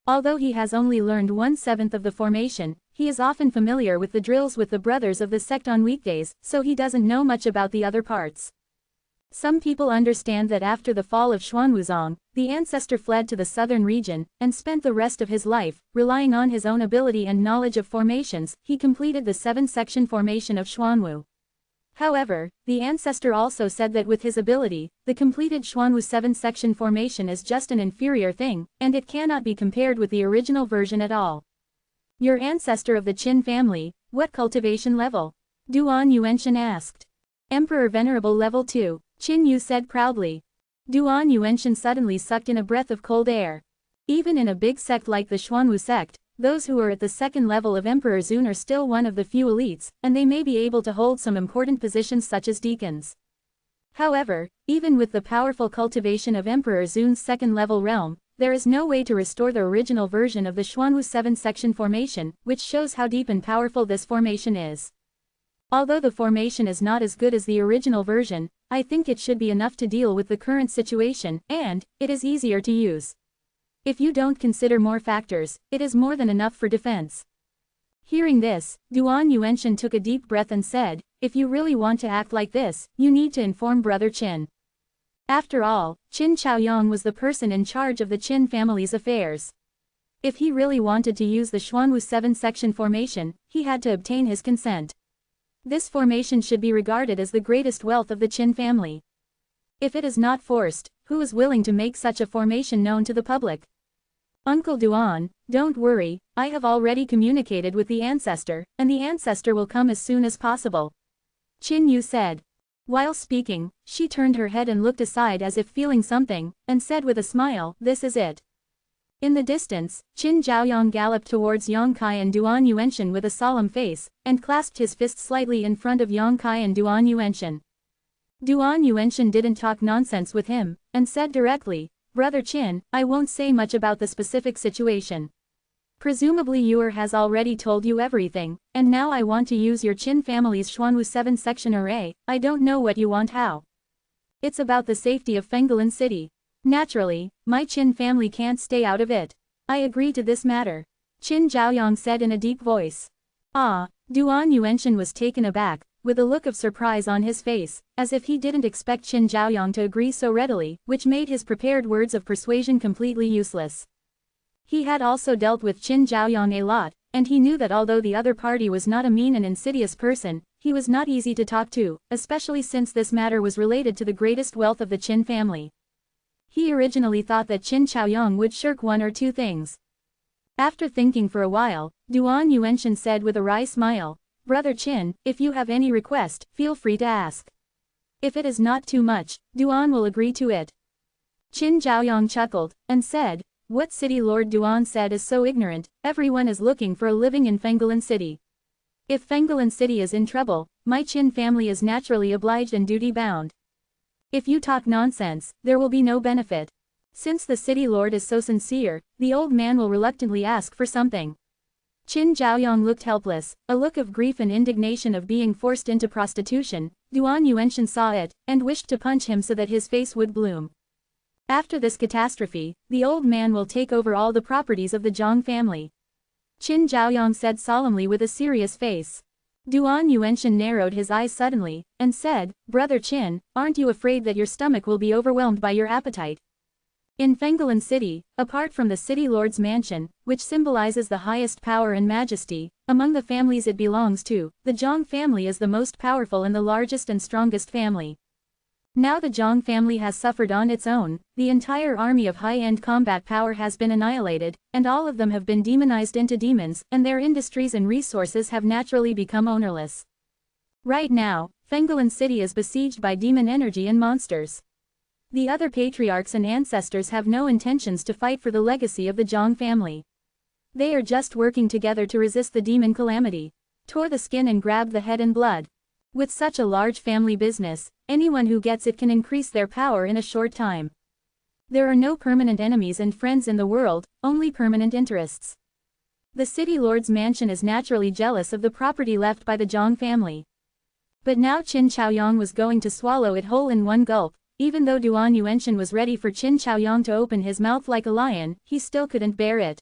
Although he has only learned 1/7 of the formation, he is often familiar with the drills with the brothers of the sect on weekdays, so he doesn't know much about the other parts. Some people understand that after the fall of Xuanwuzong, the ancestor fled to the southern region, and spent the rest of his life, relying on his own ability and knowledge of formations. He completed the 7-section formation of Xuanwu. However, the ancestor also said that with his ability, the completed Xuanwu 7-section formation is just an inferior thing, and it cannot be compared with the original version at all. Your ancestor of the Qin family, what cultivation level? Duan Yuanshan asked. Emperor Venerable level 2, Qin Yu said proudly. Duan Yuanshan suddenly sucked in a breath of cold air. Even in a big sect like the Xuanwu sect, those who are at the second level of Emperor Zun are still one of the few elites, and they may be able to hold some important positions such as deacons. However, even with the powerful cultivation of Emperor Zun's second-level realm, there is no way to restore the original version of the Xuanwu 7-section formation, which shows how deep and powerful this formation is. Although the formation is not as good as the original version, I think it should be enough to deal with the current situation, and it is easier to use. If you don't consider more factors, it is more than enough for defense. Hearing this, Duan Yuanshan took a deep breath and said, if you really want to act like this, you need to inform Brother Qin. After all, Qin Chaoyong was the person in charge of the Qin family's affairs. If he really wanted to use the Xuanwu 7-section formation, he had to obtain his consent. This formation should be regarded as the greatest wealth of the Qin family. If it is not forced, who is willing to make such a formation known to the public? Uncle Duan, don't worry, I have already communicated with the ancestor, and the ancestor will come as soon as possible. Qin Yu said. While speaking, she turned her head and looked aside as if feeling something, and said with a smile, this is it. In the distance, Qin Zhaoyong galloped towards Yang Kai and Duan Yuanshan with a solemn face, and clasped his fist slightly in front of Yang Kai and Duan Yuanshan. Duan Yuanshan didn't talk nonsense with him, and said directly, Brother Qin, I won't say much about the specific situation. Presumably Yuer has already told you everything, and now I want to use your Qin family's Xuanwu 7-section array. I don't know what you want how. It's about the safety of Fenggalan City. Naturally, my Qin family can't stay out of it. I agree to this matter. Qin Zhaoyong said in a deep voice. Ah, Duan Yuanshan was taken aback, with a look of surprise on his face, as if he didn't expect Qin Zhaoyong to agree so readily, which made his prepared words of persuasion completely useless. He had also dealt with Qin Zhaoyong a lot, and he knew that although the other party was not a mean and insidious person, he was not easy to talk to, especially since this matter was related to the greatest wealth of the Qin family. He originally thought that Qin Chaoyong would shirk one or two things. After thinking for a while, Duan Yuanshan said with a wry smile, Brother Qin, if you have any request, feel free to ask. If it is not too much, Duan will agree to it. Qin Zhaoyong chuckled, and said, what city Lord Duan said is so ignorant, everyone is looking for a living in Fenggalan City. If Fenggalan City is in trouble, my Qin family is naturally obliged and duty-bound. If you talk nonsense, there will be no benefit. Since the city lord is so sincere, the old man will reluctantly ask for something. Qin Zhaoyong looked helpless, a look of grief and indignation of being forced into prostitution. Duan Yuanshan saw it, and wished to punch him so that his face would bloom. After this catastrophe, the old man will take over all the properties of the Zhang family. Qin Zhaoyang said solemnly with a serious face. Duan Yuanshan narrowed his eyes suddenly, and said, Brother Qin, aren't you afraid that your stomach will be overwhelmed by your appetite? In Fenggalan City, apart from the city lord's mansion, which symbolizes the highest power and majesty, among the families it belongs to, the Zhang family is the most powerful and the largest and strongest family. Now the Zhang family has suffered on its own, the entire army of high-end combat power has been annihilated, and all of them have been demonized into demons, and their industries and resources have naturally become ownerless. Right now, Fenggalan City is besieged by demon energy and monsters. The other patriarchs and ancestors have no intentions to fight for the legacy of the Zhang family. They are just working together to resist the demon calamity. Tore the skin and grabbed the head and blood. With such a large family business, anyone who gets it can increase their power in a short time. There are no permanent enemies and friends in the world, only permanent interests. The city lord's mansion is naturally jealous of the property left by the Zhang family. But now Qin Chaoyang was going to swallow it whole in one gulp. Even though Duan Yuanshan was ready for Qin Chaoyang to open his mouth like a lion, he still couldn't bear it.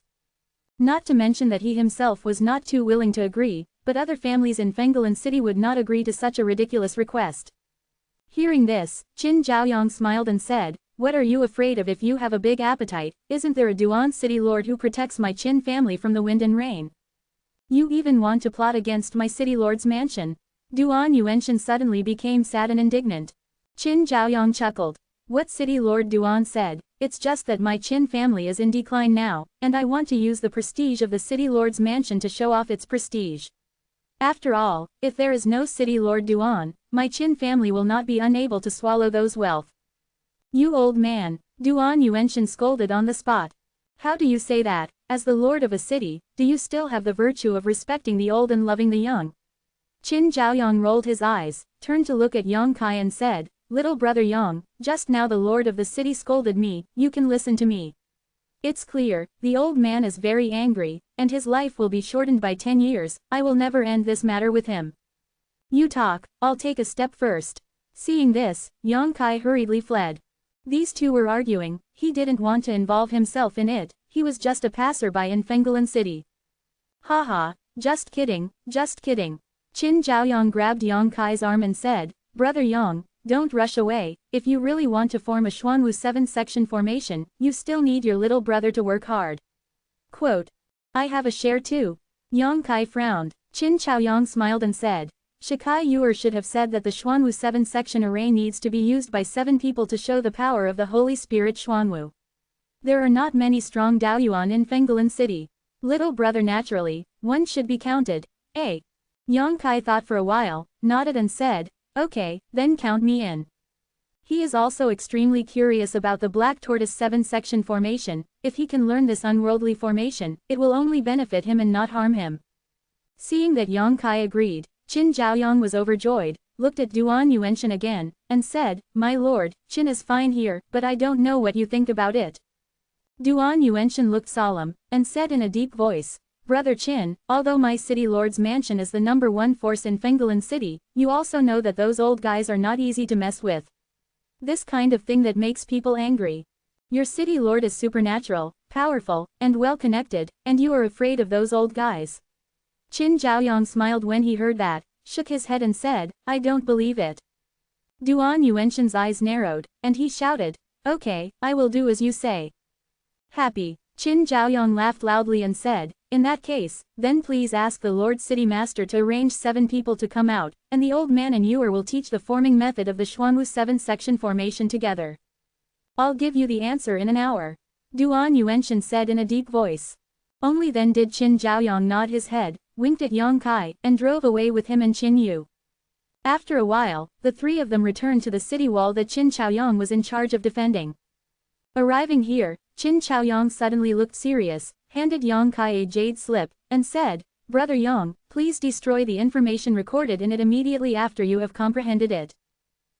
Not to mention that he himself was not too willing to agree, but other families in Fenggalan City would not agree to such a ridiculous request. Hearing this, Qin Zhaoyang smiled and said, What are you afraid of if you have a big appetite? Isn't there a Duan city lord who protects my Qin family from the wind and rain? You even want to plot against my city lord's mansion? Duan Yuanshan suddenly became sad and indignant. Qin Zhaoyang chuckled. What city lord? Duan said, It's just that my Qin family is in decline now, and I want to use the prestige of the city lord's mansion to show off its prestige. After all, if there is no city lord Duan, my Qin family will not be unable to swallow those wealth. You old man, Duan Yuanshan scolded on the spot. How do you say that? As the lord of a city, do you still have the virtue of respecting the old and loving the young? Qin Zhaoyang rolled his eyes, turned to look at Yang Kai and said, Little brother Yang, just now the lord of the city scolded me, you can listen to me. It's clear, the old man is very angry, and his life will be shortened by 10 years, I will never end this matter with him. You talk, I'll take a step first. Seeing this, Yang Kai hurriedly fled. These two were arguing, he didn't want to involve himself in it, he was just a passerby in Fenggalan City. Haha, just kidding, just kidding. Qin Zhaoyang grabbed Yang Kai's arm and said, Brother Yang, don't rush away, if you really want to form a zhenwu 7-section formation, you still need your little brother to work hard. Quote. I have a share too. Yang Kai frowned. Qin Chaoyang smiled and said, Shikai Yuer should have said that the zhenwu 7-section array needs to be used by 7 people to show the power of the Holy Spirit zhenwu. There are not many strong Daoyuan in Fenggalan City. Little brother naturally, one should be counted. Yang Kai thought for a while, nodded and said, Okay, then count me in. He is also extremely curious about the Black Tortoise 7-section formation. If he can learn this unworldly formation, it will only benefit him and not harm him. Seeing that Yang Kai agreed, Qin Zhaoyang was overjoyed, looked at Duan Yuanshan again, and said, My lord, Qin is fine here, but I don't know what you think about it. Duan Yuanshan looked solemn, and said in a deep voice, Brother Qin, although my city lord's mansion is the #1 force in Fenggalan City, you also know that those old guys are not easy to mess with. This kind of thing that makes people angry. Your city lord is supernatural, powerful, and well-connected, and you are afraid of those old guys. Qin Zhaoyang smiled when he heard that, shook his head and said, I don't believe it. Duan Yuanshan's eyes narrowed, and he shouted, Okay, I will do as you say. Happy. Qin Zhaoyang laughed loudly and said, In that case, then please ask the Lord City Master to arrange 7 people to come out, and the old man and Yuer will teach the forming method of the zhenwu 7-section formation together. I'll give you the answer in an hour. Duan Yuanshan said in a deep voice. Only then did Qin Zhaoyang nod his head, winked at Yang Kai, and drove away with him and Qin Yu. After a while, the 3 of them returned to the city wall that Qin Chaoyang was in charge of defending. Arriving here, Qin Chaoyang suddenly looked serious, handed Yang Kai a jade slip, and said, Brother Yang, please destroy the information recorded in it immediately after you have comprehended it.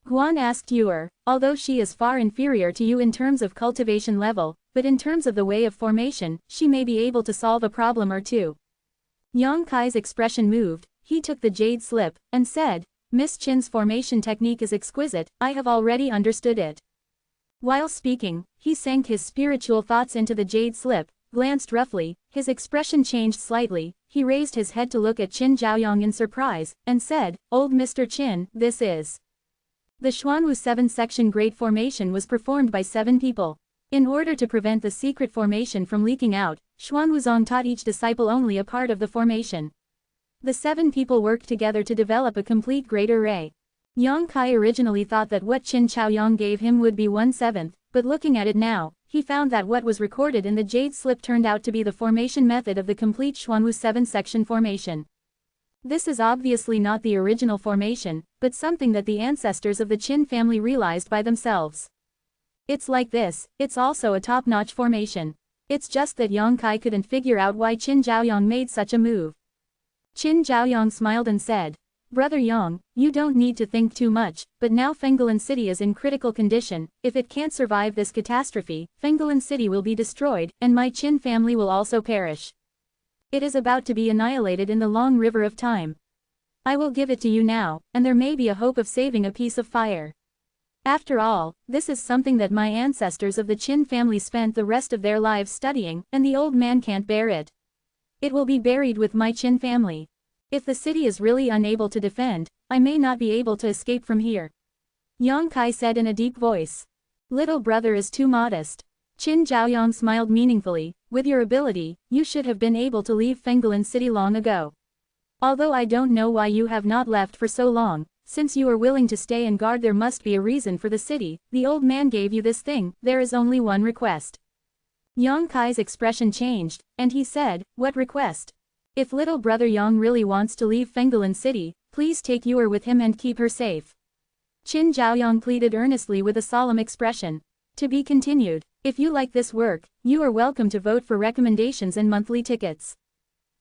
Guan asked Yuer, although she is far inferior to you in terms of cultivation level, but in terms of the way of formation, she may be able to solve a problem or two. Yang Kai's expression moved, he took the jade slip, and said, Miss Qin's formation technique is exquisite, I have already understood it. While speaking, he sank his spiritual thoughts into the jade slip, glanced roughly, his expression changed slightly, he raised his head to look at Qin Zhaoyong in surprise, and said, "Old Mr. Qin, this is..." The Xuanwu 7 section Great Formation was performed by 7 people. In order to prevent the secret formation from leaking out, Xuanwuzong taught each disciple only a part of the formation. The 7 people worked together to develop a complete great array. Yang Kai originally thought that what Qin Chaoyong gave him would be 1/7, but looking at it now, he found that what was recorded in the jade slip turned out to be the formation method of the complete Xuanwu 7 section formation. This is obviously not the original formation, but something that the ancestors of the Qin family realized by themselves. It's like this, it's also a top-notch formation. It's just that Yang Kai couldn't figure out why Qin Zhaoyong made such a move. Qin Zhaoyong smiled and said, "Brother Yang, you don't need to think too much, but now Fenggalan City is in critical condition. If it can't survive this catastrophe, Fenggalan City will be destroyed, and my Qin family will also perish. It is about to be annihilated in the long river of time. I will give it to you now, and there may be a hope of saving a piece of fire. After all, this is something that my ancestors of the Qin family spent the rest of their lives studying, and the old man can't bear it. It will be buried with my Qin family. If the city is really unable to defend, I may not be able to escape from here." Yang Kai said in a deep voice. "Little brother is too modest." Qin Zhaoyong smiled meaningfully, "With your ability, you should have been able to leave Fenggalan City long ago. Although I don't know why you have not left for so long, since you are willing to stay and guard there must be a reason for the city, the old man gave you this thing, there is only one request." Yang Kai's expression changed, and he said, "What request? If little brother Yang really wants to leave Fenggalan City, please take Yuer with him and keep her safe." Qin Zhaoyong pleaded earnestly with a solemn expression. To be continued. If you like this work, you are welcome to vote for recommendations and monthly tickets.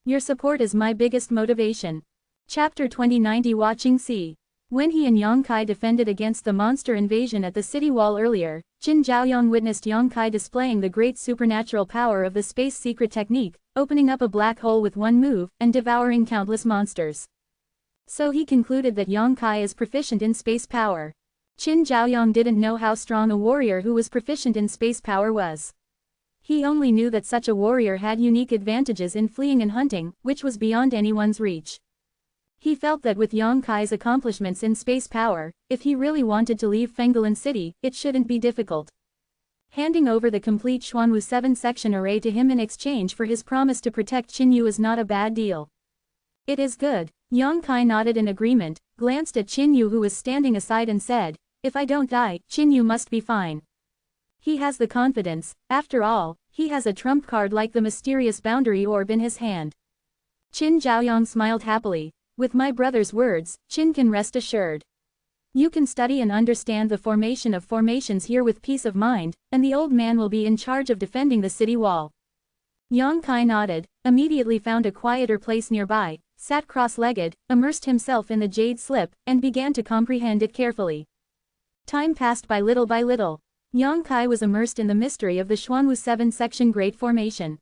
Your support is my biggest motivation. Chapter 2090 Watching C. When he and Yang Kai defended against the monster invasion at the city wall earlier, Qin Zhaoyong witnessed Yang Kai displaying the great supernatural power of the space secret technique, opening up a black hole with one move, and devouring countless monsters. So he concluded that Yang Kai is proficient in space power. Qin Zhaoyong didn't know how strong a warrior who was proficient in space power was. He only knew that such a warrior had unique advantages in fleeing and hunting, which was beyond anyone's reach. He felt that with Yang Kai's accomplishments in space power, if he really wanted to leave Fenggalan City, it shouldn't be difficult. Handing over the complete Xuanwu 7 section array to him in exchange for his promise to protect Qin Yu is not a bad deal. "It is good." Yang Kai nodded in agreement, glanced at Qin Yu who was standing aside and said, "If I don't die, Qin Yu must be fine. He has the confidence, after all, he has a trump card like the mysterious boundary orb in his hand." Qin Zhaoyong smiled happily. "With my brother's words, Qin can rest assured. You can study and understand the formation of formations here with peace of mind, and the old man will be in charge of defending the city wall." Yang Kai nodded, immediately found a quieter place nearby, sat cross-legged, immersed himself in the jade slip, and began to comprehend it carefully. Time passed by little. Yang Kai was immersed in the mystery of the Xuanwu 7 section Great Formation.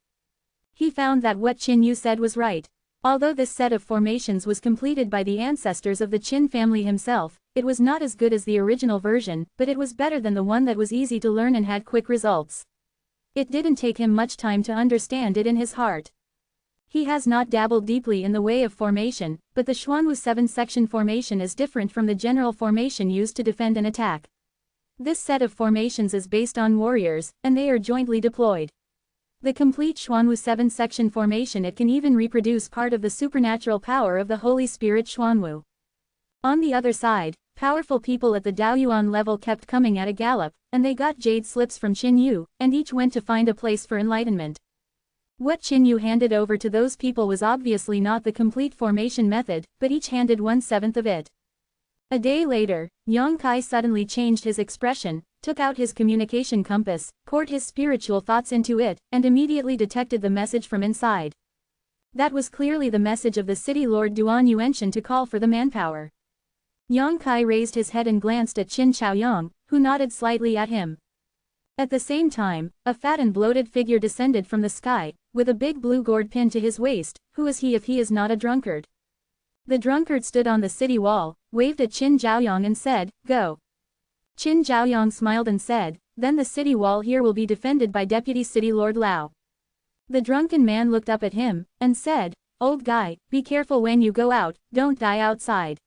He found that what Qin Yu said was right. Although this set of formations was completed by the ancestors of the Qin family himself, it was not as good as the original version, but it was better than the one that was easy to learn and had quick results. It didn't take him much time to understand it in his heart. He has not dabbled deeply in the way of formation, but the Xuanwu 7 section formation is different from the general formation used to defend and attack. This set of formations is based on warriors, and they are jointly deployed. The complete Xuanwu 7 section formation it can even reproduce part of the supernatural power of the Holy Spirit Xuanwu. On the other side, powerful people at the Daoyuan level kept coming at a gallop, and they got jade slips from Qin Yu, and each went to find a place for enlightenment. What Qin Yu handed over to those people was obviously not the complete formation method, but each handed 1/7 of it. A day later, Yang Kai suddenly changed his expression, took out his communication compass, poured his spiritual thoughts into it, and immediately detected the message from inside. That was clearly the message of the city lord Duan Yuanshan to call for the manpower. Yang Kai raised his head and glanced at Qin Chaoyong, who nodded slightly at him. At the same time, a fat and bloated figure descended from the sky, with a big blue gourd pinned to his waist. Who is he if he is not a drunkard? The drunkard stood on the city wall, waved at Qin Zhaoyong and said, "Go." Qin Zhaoyong smiled and said, then the city wall here will be defended by Deputy City Lord Lao. The drunken man looked up at him, and said, "Old guy, be careful when you go out, don't die outside."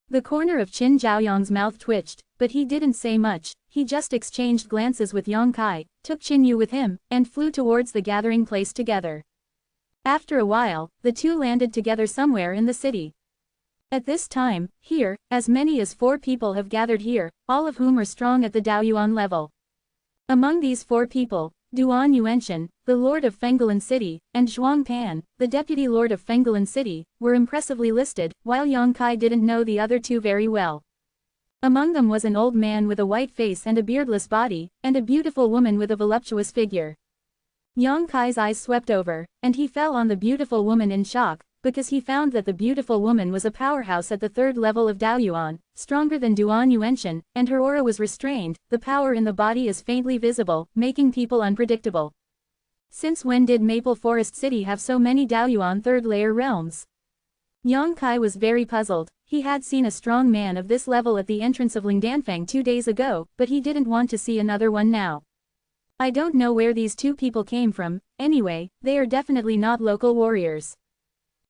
The corner of Qin Zhaoyang's mouth twitched, but he didn't say much, he just exchanged glances with Yang Kai, took Qin Yu with him, and flew towards the gathering place together. After a while, the two landed together somewhere in the city. At this time, here, as many as 4 people have gathered here, all of whom are strong at the Daoyuan level. Among these 4 people, Duan Yuanshan, the Lord of Fenggalan City, and Zhuang Pan, the Deputy Lord of Fenggalan City, were impressively listed, while Yang Kai didn't know the other 2 very well. Among them was an old man with a white face and a beardless body, and a beautiful woman with a voluptuous figure. Yang Kai's eyes swept over, and he fell on the beautiful woman in shock, because he found that the beautiful woman was a powerhouse at the 3rd level of Daoyuan, stronger than Duan Yuanshan, and her aura was restrained, the power in the body is faintly visible, making people unpredictable. Since when did Maple Forest City have so many Daoyuan 3rd layer realms? Yang Kai was very puzzled. He had seen a strong man of this level at the entrance of Dianfeng 2 days ago, but he didn't want to see another one now. I don't know where these 2 people came from, anyway, they are definitely not local warriors.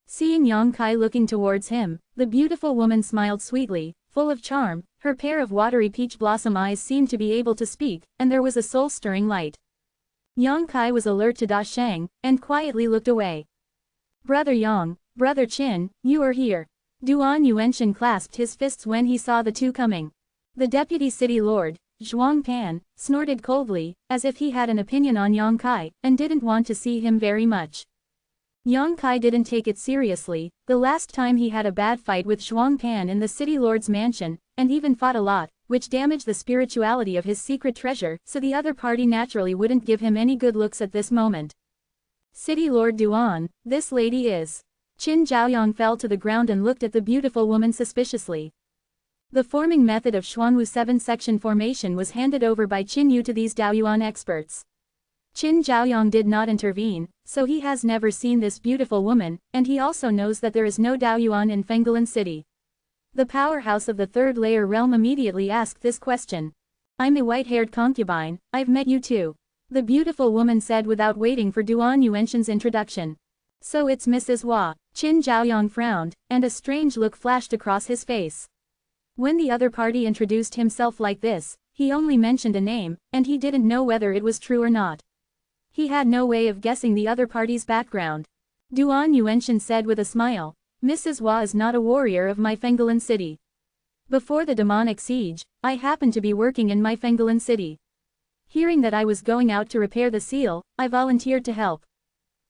Seeing Yang Kai looking towards him, the beautiful woman smiled sweetly, full of charm, her pair of watery peach blossom eyes seemed to be able to speak, and there was a soul-stirring light. Yang Kai was alert to Da Shang, and quietly looked away. "Brother Yang, Brother Qin, you are here." Duan Yuanshan clasped his fists when he saw the 2 coming. The Deputy City Lord, Zhuang Pan, snorted coldly, as if he had an opinion on Yang Kai, and didn't want to see him very much. Yang Kai didn't take it seriously. The last time he had a bad fight with Zhuang Pan in the City Lord's mansion, and even fought a lot, which damaged the spirituality of his secret treasure, so the other party naturally wouldn't give him any good looks at this moment. "City Lord Duan, this lady is..." Qin Zhaoyang fell to the ground and looked at the beautiful woman suspiciously. The forming method of Xuanwu 7-section formation was handed over by Qin Yu to these Daoyuan experts. Qin Zhaoyang did not intervene, so he has never seen this beautiful woman, and he also knows that there is no Daoyuan in Fenggalan City. The powerhouse of the 3rd layer realm immediately asked this question. "I'm a white-haired concubine, I've met you too," the beautiful woman said without waiting for Duan Yuanshan's introduction. "So it's Mrs. Hua." Qin Zhaoyang frowned, and a strange look flashed across his face. When the other party introduced himself like this, he only mentioned a name, and he didn't know whether it was true or not. He had no way of guessing the other party's background. Duan Yuanshan said with a smile, "Mrs. Hua is not a warrior of my Fenggalan City. Before the demonic siege, I happened to be working in my Fenggalan City. Hearing that I was going out to repair the seal, I volunteered to help.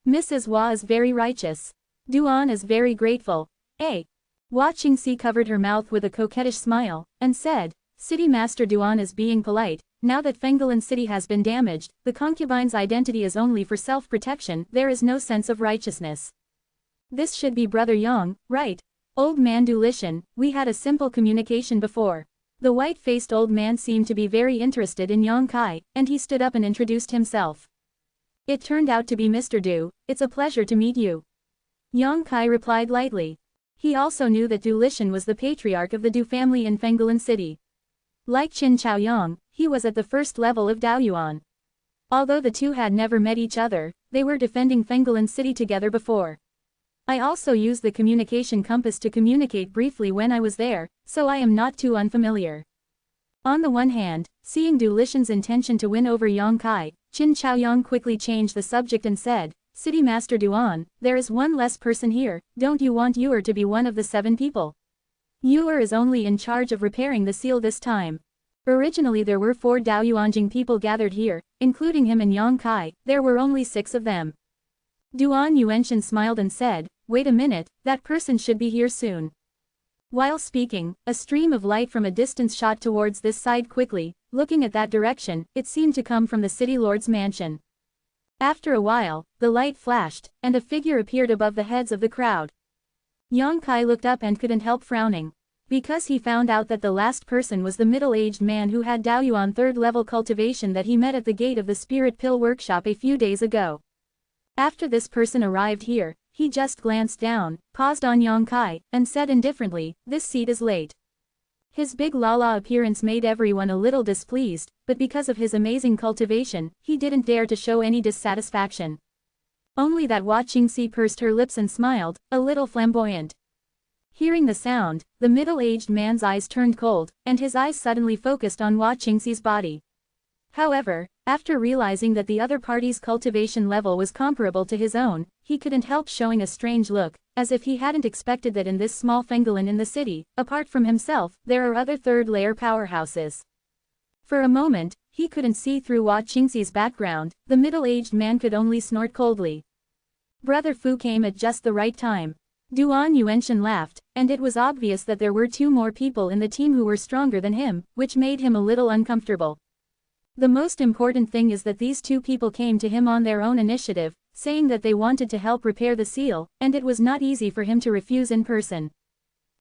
Mrs. Hua is very righteous. Duan is very grateful." Hua Qingxi covered her mouth with a coquettish smile, and said, "City Master Duan is being polite. Now that Fenggalan City has been damaged, the concubine's identity is only for self-protection, there is no sense of righteousness. This should be Brother Yang, right? Old man Dulishan, we had a simple communication before." The white-faced old man seemed to be very interested in Yang Kai, and he stood up and introduced himself. "It turned out to be Mr. Du, it's a pleasure to meet you." Yang Kai replied lightly. He also knew that Dulishan was the patriarch of the Du family in Fenggalan City. Like Qin Chaoyang, he was at the 1st level of Daoyuan. Although the 2 had never met each other, they were defending Fenggalan City together before. "I also used the communication compass to communicate briefly when I was there, so I am not too unfamiliar." On the one hand, seeing Dulishan's intention to win over Yang Kai, Qin Chaoyang quickly changed the subject and said, "City Master Duan, there is one less person here, don't you want Yuer to be one of the 7 people? Yuer is only in charge of repairing the seal this time. Originally there were 4 Daoyuanjing people gathered here, including him and Yang Kai, there were only 6 of them." Duan Yuanshan smiled and said, "Wait a minute, that person should be here soon." While speaking, a stream of light from a distance shot towards this side quickly. Looking at that direction, it seemed to come from the City Lord's mansion. After a while, the light flashed, and a figure appeared above the heads of the crowd. Yang Kai looked up and couldn't help frowning. Because he found out that the last person was the middle-aged man who had Daoyuan 3rd level cultivation that he met at the gate of the Spirit Pill workshop a few days ago. After this person arrived here, he just glanced down, paused on Yang Kai, and said indifferently, "This seat is late." His big lala appearance made everyone a little displeased, but because of his amazing cultivation, he didn't dare to show any dissatisfaction. Only that Hua Qingxi pursed her lips and smiled, a little flamboyant. Hearing the sound, the middle-aged man's eyes turned cold, and his eyes suddenly focused on Hua Qingxi's body. However, after realizing that the other party's cultivation level was comparable to his own, he couldn't help showing a strange look, as if he hadn't expected that in this small pangolin in the city, apart from himself, there are other third-layer powerhouses. For a moment, he couldn't see through Hua Qingxi's background, the middle-aged man could only snort coldly. Brother Fu came at just the right time. Duan Yuanshan laughed, and it was obvious that there were 2 more people in the team who were stronger than him, which made him a little uncomfortable. The most important thing is that these 2 people came to him on their own initiative, saying that they wanted to help repair the seal, and it was not easy for him to refuse in person.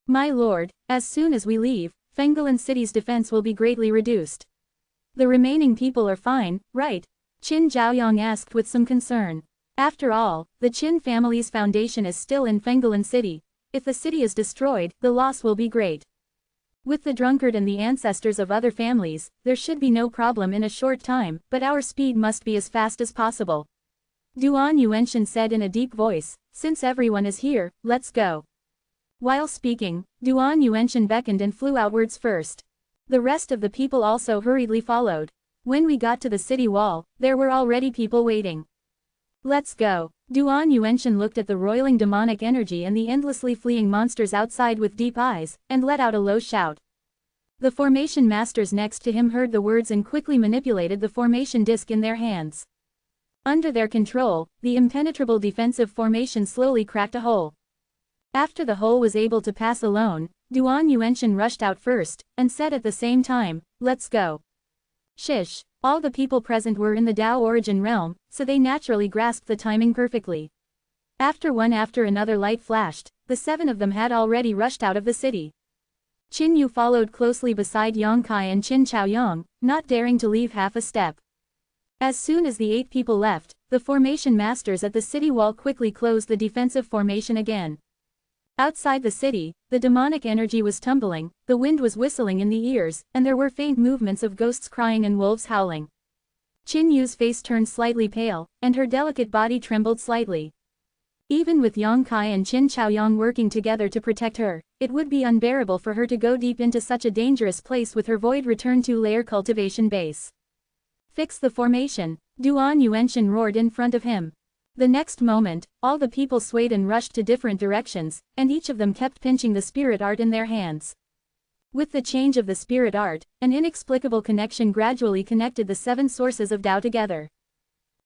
My lord, as soon as we leave, Fengolin City's defense will be greatly reduced. The remaining people are fine, right? Qin Zhaoyang asked with some concern. After all, the Qin family's foundation is still in Fengolin City. If the city is destroyed, the loss will be great. With the drunkard and the ancestors of other families, there should be no problem in a short time, but our speed must be as fast as possible. Duan Yuanshan said in a deep voice, since everyone is here, let's go. While speaking, Duan Yuanshan beckoned and flew outwards first. The rest of the people also hurriedly followed. When we got to the city wall, there were already people waiting. Let's go. Duan Yuanshan looked at the roiling demonic energy and the endlessly fleeing monsters outside with deep eyes, and let out a low shout. The formation masters next to him heard the words and quickly manipulated the formation disc in their hands. Under their control, the impenetrable defensive formation slowly cracked a hole. After the hole was able to pass alone, Duan Yuanshan rushed out first, and said at the same time, let's go. Shish. All the people present were in the Tao origin realm, so they naturally grasped the timing perfectly. After another light flashed, the 7 of them had already rushed out of the city. Qin Yu followed closely beside Yang Kai and Qin Chaoyang, not daring to leave half a step. As soon as the 8 people left, the formation masters at the city wall quickly closed the defensive formation again. Outside the city, the demonic energy was tumbling, the wind was whistling in the ears, and there were faint movements of ghosts crying and wolves howling. Qin Yu's face turned slightly pale, and her delicate body trembled slightly. Even with Yang Kai and Qin Chaoyang working together to protect her, it would be unbearable for her to go deep into such a dangerous place with her void return 2-layer cultivation base. Fix the formation, Duan Yuanshan roared in front of him. The next moment, all the people swayed and rushed to different directions, and each of them kept pinching the spirit art in their hands. With the change of the spirit art, an inexplicable connection gradually connected the 7 sources of Tao together.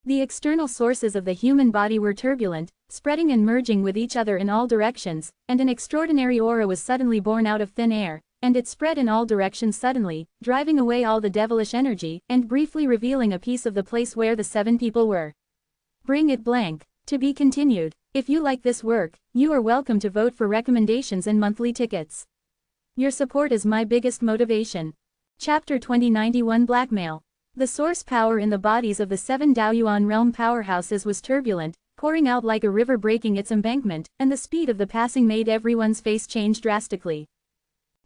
The external sources of the human body were turbulent, spreading and merging with each other in all directions, and an extraordinary aura was suddenly born out of thin air, and it spread in all directions suddenly, driving away all the devilish energy, and briefly revealing a piece of the place where the 7 people were. Bring it blank. To be continued. If you like this work, you are welcome to vote for recommendations and monthly tickets. Your support is my biggest motivation. Chapter 2091 Blackmail. The source power in the bodies of the 7 Daoyuan realm powerhouses was turbulent, pouring out like a river breaking its embankment, and the speed of the passing made everyone's face change drastically.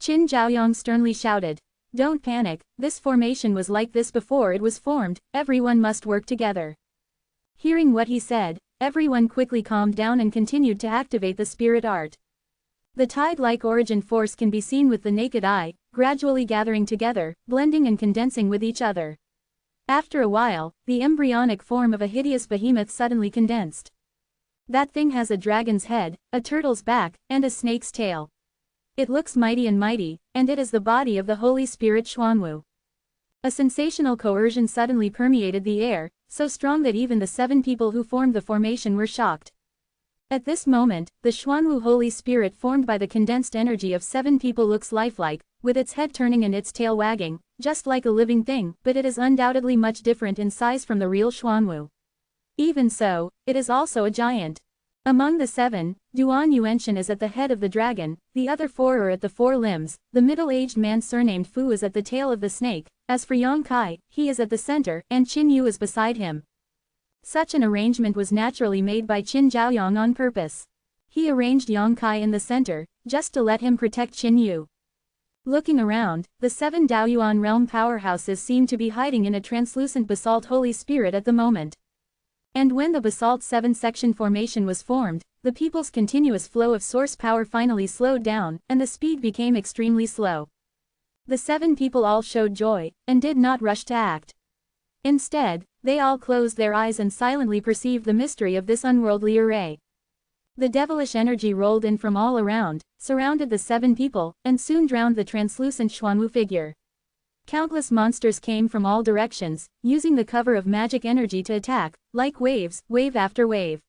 Qin Zhaoyang sternly shouted. Don't panic, this formation was like this before it was formed, everyone must work together. Hearing what he said, everyone quickly calmed down and continued to activate the spirit art. The tide-like origin force can be seen with the naked eye, gradually gathering together, blending and condensing with each other. After a while, the embryonic form of a hideous behemoth suddenly condensed. That thing has a dragon's head, a turtle's back, and a snake's tail. It looks mighty, and it is the body of the Holy Spirit Xuanwu. A sensational coercion suddenly permeated the air, so strong that even the 7 people who formed the formation were shocked. At this moment, the Xuanwu Holy Spirit formed by the condensed energy of 7 people looks lifelike, with its head turning and its tail wagging, just like a living thing, but it is undoubtedly much different in size from the real Xuanwu. Even so, it is also a giant. Among the 7, Duan Yuanshan is at the head of the dragon, the other 4 are at the 4 limbs, the middle-aged man surnamed Fu is at the tail of the snake, as for Yang Kai, he is at the center, and Qin Yu is beside him. Such an arrangement was naturally made by Qin Zhaoyang on purpose. He arranged Yang Kai in the center, just to let him protect Qin Yu. Looking around, the 7 Daoyuan realm powerhouses seemed to be hiding in a translucent basalt holy spirit at the moment. And when the basalt 7-section formation was formed, the people's continuous flow of source power finally slowed down, and the speed became extremely slow. The 7 people all showed joy, and did not rush to act. Instead, they all closed their eyes and silently perceived the mystery of this unworldly array. The devilish energy rolled in from all around, surrounded the 7 people, and soon drowned the translucent zhenwu figure. Countless monsters came from all directions, using the cover of magic energy to attack, like waves, wave after wave.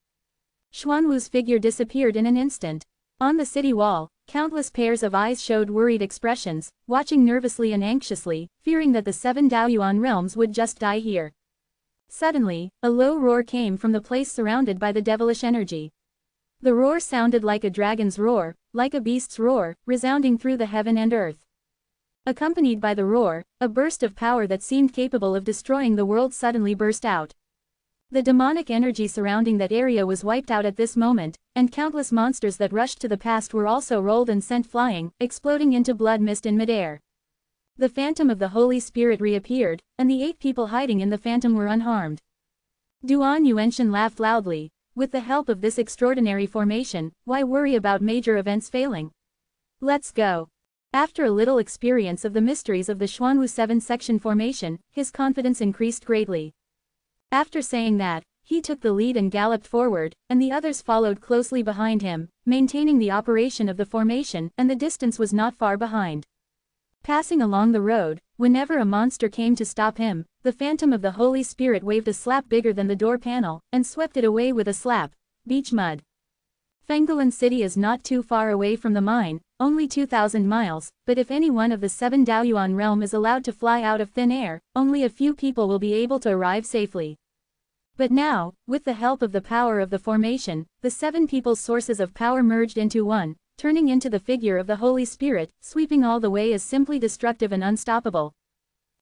Zhenwu's figure disappeared in an instant. On the city wall, countless pairs of eyes showed worried expressions, watching nervously and anxiously, fearing that the 7 Daoyuan realms would just die here. Suddenly, a low roar came from the place surrounded by the devilish energy. The roar sounded like a dragon's roar, like a beast's roar, resounding through the heaven and earth. Accompanied by the roar, a burst of power that seemed capable of destroying the world suddenly burst out. The demonic energy surrounding that area was wiped out at this moment, and countless monsters that rushed to the past were also rolled and sent flying, exploding into blood mist in midair. The phantom of the Holy Spirit reappeared, and the 8 people hiding in the phantom were unharmed. Duan Yuenshan laughed loudly. With the help of this extraordinary formation, why worry about major events failing? Let's go. After a little experience of the mysteries of the zhenwu 7-section formation, his confidence increased greatly. After saying that, he took the lead and galloped forward, and the others followed closely behind him, maintaining the operation of the formation, and the distance was not far behind. Passing along the road, whenever a monster came to stop him, the phantom of the Holy Spirit waved a slap bigger than the door panel, and swept it away with a slap. Beach mud. Fengguan City is not too far away from the mine, only 2,000 miles, but if any one of the 7 Daoyuan realm is allowed to fly out of thin air, only a few people will be able to arrive safely. But now, with the help of the power of the formation, the 7 people's sources of power merged into one, turning into the figure of the Holy Spirit, sweeping all the way as simply destructive and unstoppable.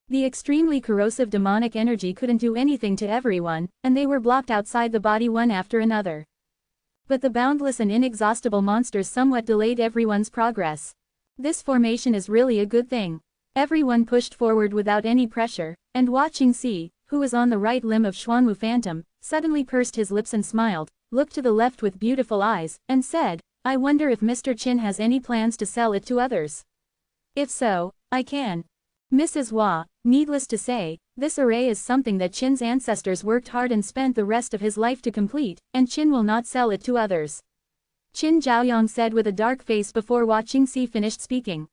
The extremely corrosive demonic energy couldn't do anything to everyone, and they were blocked outside the body one after another. But the boundless and inexhaustible monsters somewhat delayed everyone's progress. This formation is really a good thing. Everyone pushed forward without any pressure, and watching C, who was on the right limb of zhenwu phantom, suddenly pursed his lips and smiled, looked to the left with beautiful eyes, and said, I wonder if Mr. Qin has any plans to sell it to others. If so, I can. Mrs. Hua, needless to say, this array is something that Qin's ancestors worked hard and spent the rest of his life to complete, and Qin will not sell it to others. Qin Zhaoyong said with a dark face before watching Si finished speaking.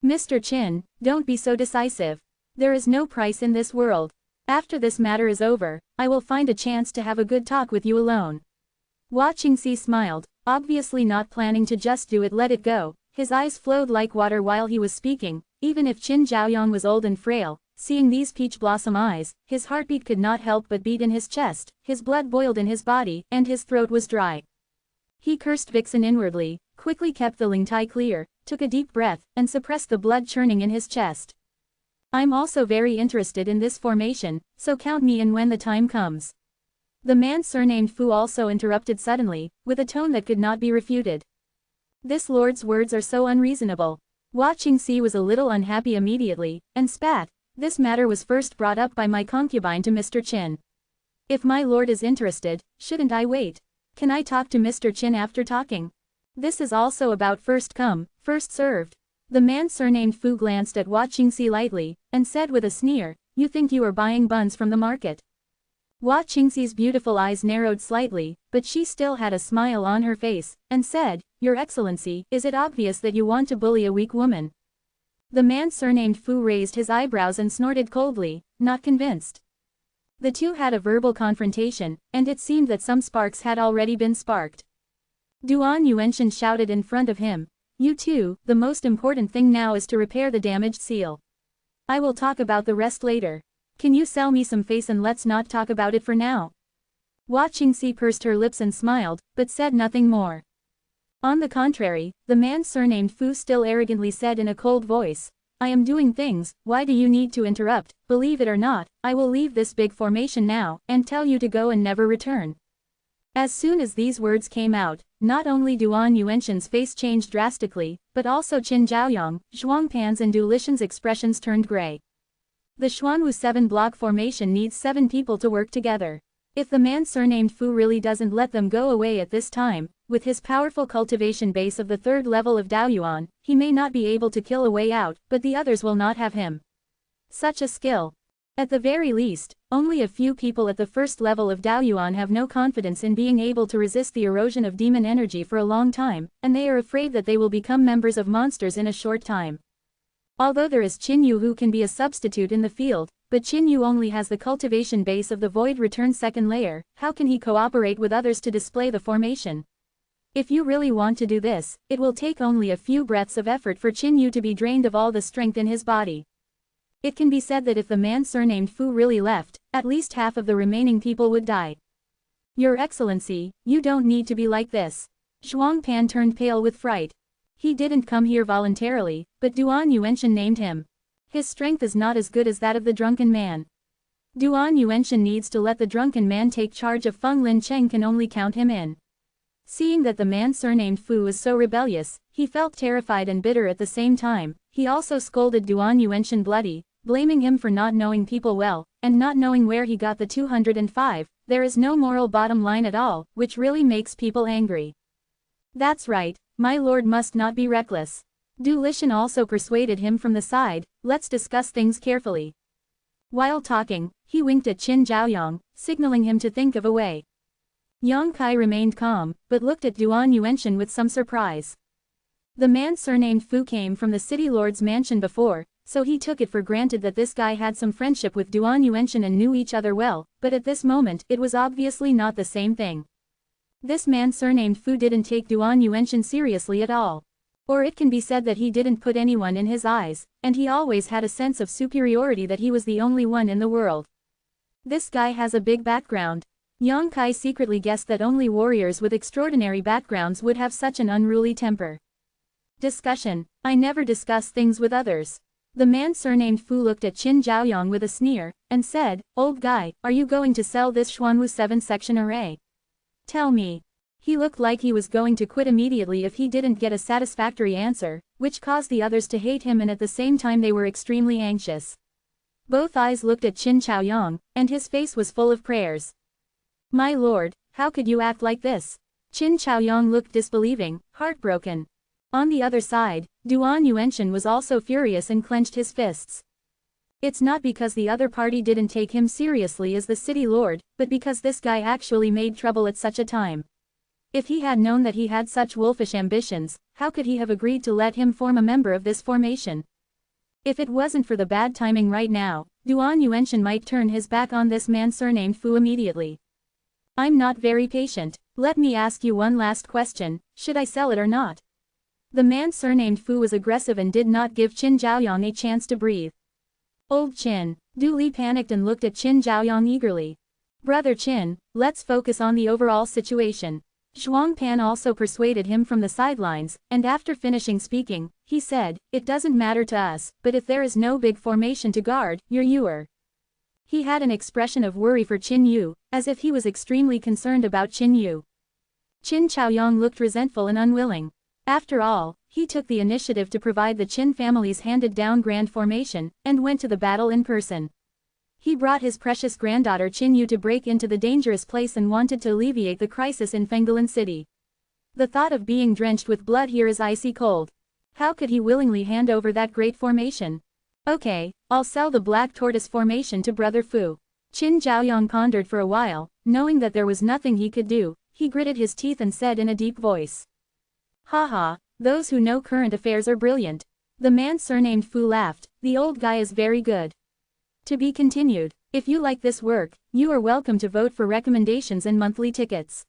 Mr. Qin, don't be so decisive. There is no price in this world. After this matter is over, I will find a chance to have a good talk with you alone. Watching Si smiled, obviously not planning to just do it let it go. His eyes flowed like water while he was speaking. Even if Qin Zhaoyong was old and frail, seeing these peach blossom eyes, his heartbeat could not help but beat in his chest, his blood boiled in his body, and his throat was dry. He cursed Vixen inwardly, quickly kept the Lingtai clear, took a deep breath, and suppressed the blood churning in his chest. I'm also very interested in this formation, so count me in when the time comes. The man surnamed Fu also interrupted suddenly, with a tone that could not be refuted. This lord's words are so unreasonable. Watching Si was a little unhappy immediately, and spat. This matter was first brought up by my concubine to Mr. Qin. If my lord is interested, shouldn't I wait? Can I talk to Mr. Qin after talking? This is also about first come, first served. The man surnamed Fu glanced at Watching Si lightly, and said with a sneer, you think you are buying buns from the market? Watching Si's beautiful eyes narrowed slightly, but she still had a smile on her face, and said, Your Excellency, is it obvious that you want to bully a weak woman? The man surnamed Fu raised his eyebrows and snorted coldly, not convinced. The two had a verbal confrontation, and it seemed that some sparks had already been sparked. Duan Yuenshan shouted in front of him, You two, the most important thing now is to repair the damaged seal. I will talk about the rest later. Can you sell me some face and let's not talk about it for now? Watching Si pursed her lips and smiled, but said nothing more. On the contrary, the man surnamed Fu still arrogantly said in a cold voice, I am doing things, why do you need to interrupt? Believe it or not, I will leave this big formation now, and tell you to go and never return. As soon as these words came out, not only Duan Yuanshan's face changed drastically, but also Qin Zhaoyang, Zhuang Pan's and Du Lishan's expressions turned gray. The zhenwu 7-block formation needs 7 people to work together. If the man surnamed Fu really doesn't let them go away at this time, with his powerful cultivation base of the 3rd level of Daoyuan, he may not be able to kill a way out, but the others will not have him. Such a skill. At the very least, only a few people at the 1st level of Daoyuan have no confidence in being able to resist the erosion of demon energy for a long time, and they are afraid that they will become members of monsters in a short time. Although there is Qin Yu who can be a substitute in the field, but Qin Yu only has the cultivation base of the Void Return 2nd layer, how can he cooperate with others to display the formation? If you really want to do this, it will take only a few breaths of effort for Qin Yu to be drained of all the strength in his body. It can be said that if the man surnamed Fu really left, at least half of the remaining people would die. Your Excellency, you don't need to be like this. Zhuang Pan turned pale with fright. He didn't come here voluntarily, but Duan Yuanshan named him. His strength is not as good as that of the drunken man. Duan Yuanshan needs to let the drunken man take charge of Feng Lin Cheng can only count him in. Seeing that the man surnamed Fu was so rebellious, he felt terrified and bitter at the same time. He also scolded Duan Yuanshan bloody, blaming him for not knowing people well, and not knowing where he got the 205. There is no moral bottom line at all, which really makes people angry. That's right, my lord must not be reckless. Du Lishan also persuaded him from the side, let's discuss things carefully. While talking, he winked at Qin Zhaoyang, signaling him to think of a way. Yang Kai remained calm, but looked at Duan Yuanshan with some surprise. The man surnamed Fu came from the city lord's mansion before, so he took it for granted that this guy had some friendship with Duan Yuanshan and knew each other well, but at this moment it was obviously not the same thing. This man surnamed Fu didn't take Duan Yuanshan seriously at all. Or it can be said that he didn't put anyone in his eyes, and he always had a sense of superiority that he was the only one in the world. This guy has a big background. Yang Kai secretly guessed that only warriors with extraordinary backgrounds would have such an unruly temper. Discussion. I never discuss things with others. The man surnamed Fu looked at Qin Zhaoyang with a sneer, and said, old guy, are you going to sell this zhenwu 7 section array? Tell me. He looked like he was going to quit immediately if he didn't get a satisfactory answer, which caused the others to hate him, and at the same time they were extremely anxious. Both eyes looked at Qin Zhaoyang, and his face was full of prayers. My lord, how could you act like this? Qin Zhaoyang looked disbelieving, heartbroken. On the other side, Duan Yuanshan was also furious and clenched his fists. It's not because the other party didn't take him seriously as the city lord, but because this guy actually made trouble at such a time. If he had known that he had such wolfish ambitions, how could he have agreed to let him form a member of this formation? If it wasn't for the bad timing right now, Duan Yuanshan might turn his back on this man surnamed Fu immediately. I'm not very patient. Let me ask you one last question, should I sell it or not? The man surnamed Fu was aggressive and did not give Qin Zhaoyang a chance to breathe. Old Qin. Du Li panicked and looked at Qin Zhaoyang eagerly. Brother Qin, let's focus on the overall situation. Zhuang Pan also persuaded him from the sidelines, and after finishing speaking, he said, it doesn't matter to us, but if there is no big formation to guard, you're Yuer. He had an expression of worry for Qin Yu, as if he was extremely concerned about Qin Yu. Qin Zhaoyang looked resentful and unwilling. After all, he took the initiative to provide the Qin family's handed-down grand formation, and went to the battle in person. He brought his precious granddaughter Qin Yu to break into the dangerous place and wanted to alleviate the crisis in Fenggalan City. The thought of being drenched with blood here is icy cold. How could he willingly hand over that great formation? Okay, I'll sell the Black Tortoise formation to Brother Fu. Qin Zhaoyang pondered for a while, knowing that there was nothing he could do. He gritted his teeth and said in a deep voice. Haha, those who know current affairs are brilliant. The man surnamed Fu laughed, the old guy is very good. To be continued. If you like this work, you are welcome to vote for recommendations and monthly tickets.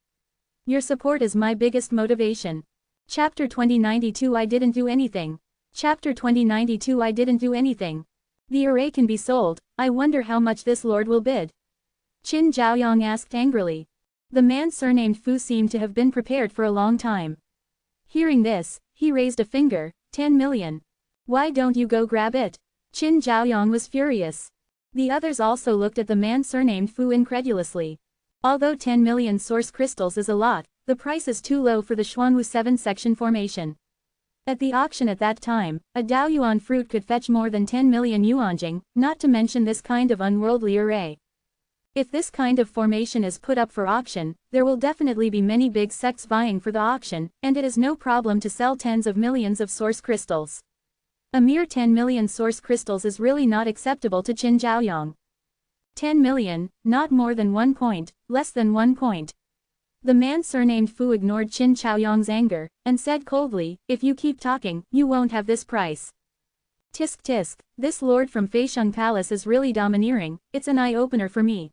Your support is my biggest motivation. Chapter 2092 I didn't do anything. Chapter 2092 I didn't do anything. The array can be sold, I wonder how much this lord will bid. Qin Zhaoyang asked angrily. The man surnamed Fu seemed to have been prepared for a long time. Hearing this, he raised a finger, 10 million. Why don't you go grab it? Qin Zhaoyang was furious. The others also looked at the man surnamed Fu incredulously. Although 10 million source crystals is a lot, the price is too low for the zhenwu 7 section formation. At the auction at that time, a Daoyuan fruit could fetch more than 10 million yuanjing, not to mention this kind of unworldly array. If this kind of formation is put up for auction, there will definitely be many big sects vying for the auction, and it is no problem to sell tens of millions of source crystals. A mere 10 million source crystals is really not acceptable to Qin Zhaoyang. 10 million, not more than 1 point, less than 1 point. The man surnamed Fu ignored Qin Zhaoyang's anger, and said coldly, if you keep talking, you won't have this price. Tisk tisk, this lord from Feixiang Palace is really domineering, it's an eye-opener for me.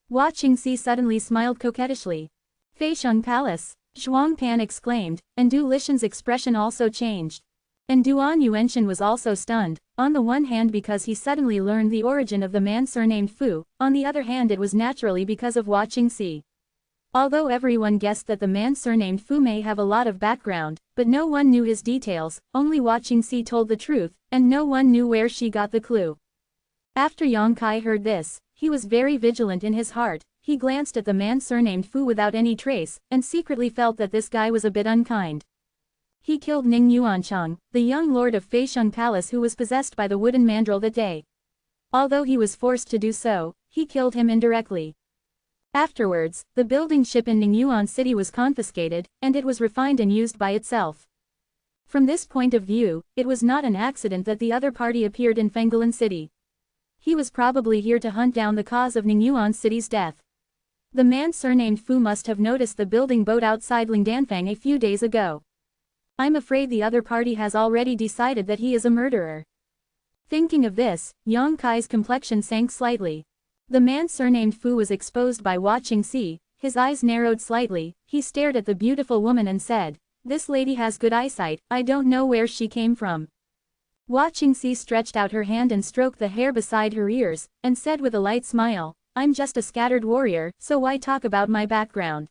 Hua Qingxi suddenly smiled coquettishly. Feixiang Palace, Zhuang Pan exclaimed, and Du Lishan's expression also changed. And Duan Yuanshan was also stunned, on the one hand because he suddenly learned the origin of the man surnamed Fu, on the other hand it was naturally because of Hua Qingxi. Although everyone guessed that the man surnamed Fu may have a lot of background, but no one knew his details, only Hua Qingxi told the truth, and no one knew where she got the clue. After Yang Kai heard this, he was very vigilant in his heart, he glanced at the man surnamed Fu without any trace, and secretly felt that this guy was a bit unkind. He killed Ning Yuanchang, the young lord of Feixiang Palace who was possessed by the wooden mandrel that day. Although he was forced to do so, he killed him indirectly. Afterwards, the building ship in Ningyuan City was confiscated, and it was refined and used by itself. From this point of view, it was not an accident that the other party appeared in Fengguan City. He was probably here to hunt down the cause of Ningyuan City's death. The man surnamed Fu must have noticed the building boat outside Dianfeng a few days ago. I'm afraid the other party has already decided that he is a murderer. Thinking of this, Yang Kai's complexion sank slightly. The man surnamed Fu was exposed by Hua Qingxi, his eyes narrowed slightly, he stared at the beautiful woman and said, this lady has good eyesight, I don't know where she came from. Hua Qingxi stretched out her hand and stroked the hair beside her ears, and said with a light smile, I'm just a scattered warrior, so why talk about my background?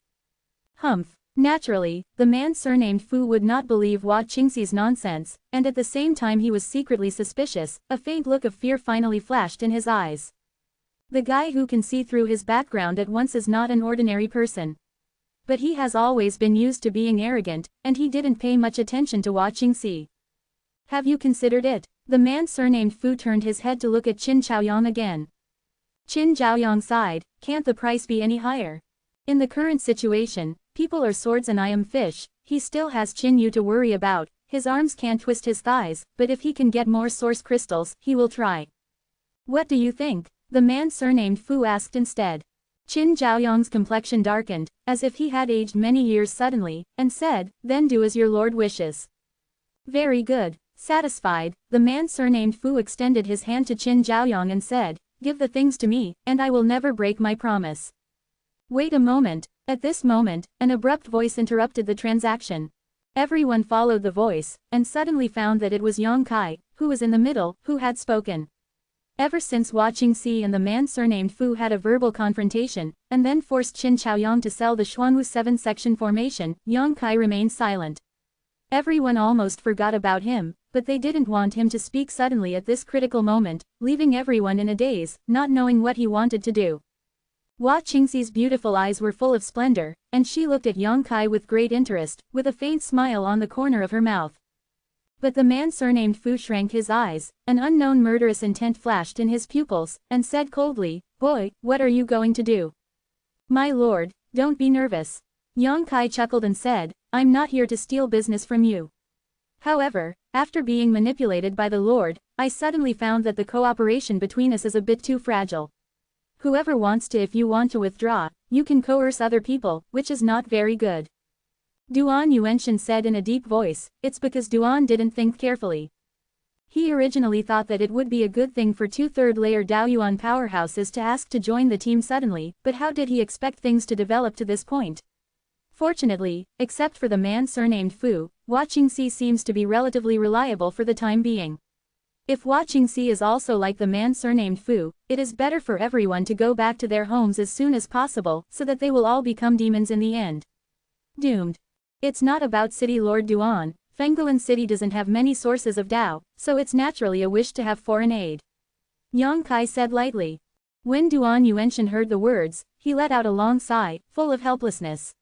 Humph. Naturally, the man surnamed Fu would not believe Hua Qingxi's nonsense, and at the same time he was secretly suspicious, a faint look of fear finally flashed in his eyes. The guy who can see through his background at once is not an ordinary person. But he has always been used to being arrogant, and he didn't pay much attention to Hua Qingxi. Have you considered it? The man surnamed Fu turned his head to look at Qin Zhaoyang again. Qin Zhaoyang sighed, can't the price be any higher? In the current situation, people are swords and I am fish, he still has Qin Yu to worry about, his arms can't twist his thighs, but if he can get more source crystals, he will try. What do you think? The man surnamed Fu asked instead. Qin Zhaoyang's complexion darkened, as if he had aged many years suddenly, and said, then do as your lord wishes. Very good. Satisfied, the man surnamed Fu extended his hand to Qin Zhaoyang and said, give the things to me, and I will never break my promise. Wait a moment. At this moment, an abrupt voice interrupted the transaction. Everyone followed the voice, and suddenly found that it was Yang Kai, who was in the middle, who had spoken. Ever since Hua Qingxi and the man surnamed Fu had a verbal confrontation, and then forced Qin Zhaoyang to sell the zhenwu 7 section formation, Yang Kai remained silent. Everyone almost forgot about him, but they didn't want him to speak suddenly at this critical moment, leaving everyone in a daze, not knowing what he wanted to do. Hua Qingxi's beautiful eyes were full of splendor, and she looked at Yang Kai with great interest, with a faint smile on the corner of her mouth. But the man surnamed Fu shrank his eyes, an unknown murderous intent flashed in his pupils, and said coldly, boy, what are you going to do? My lord, don't be nervous. Yang Kai chuckled and said, I'm not here to steal business from you. However, after being manipulated by the lord, I suddenly found that the cooperation between us is a bit too fragile. Whoever wants to, if you want to withdraw, you can coerce other people, which is not very good. Duan Yuanshan said in a deep voice, it's because Duan didn't think carefully. He originally thought that it would be a good thing for 2/3 layer Daoyuan powerhouses to ask to join the team suddenly, but how did he expect things to develop to this point? Fortunately, except for the man surnamed Fu, Hua Qingxi seems to be relatively reliable for the time being. If Hua Qingxi is also like the man surnamed Fu, it is better for everyone to go back to their homes as soon as possible so that they will all become demons in the end. Doomed. It's not about City Lord Duan, Fengguan City doesn't have many sources of Dao, so it's naturally a wish to have foreign aid. Yang Kai said lightly. When Duan Yuanshan heard the words, he let out a long sigh, full of helplessness.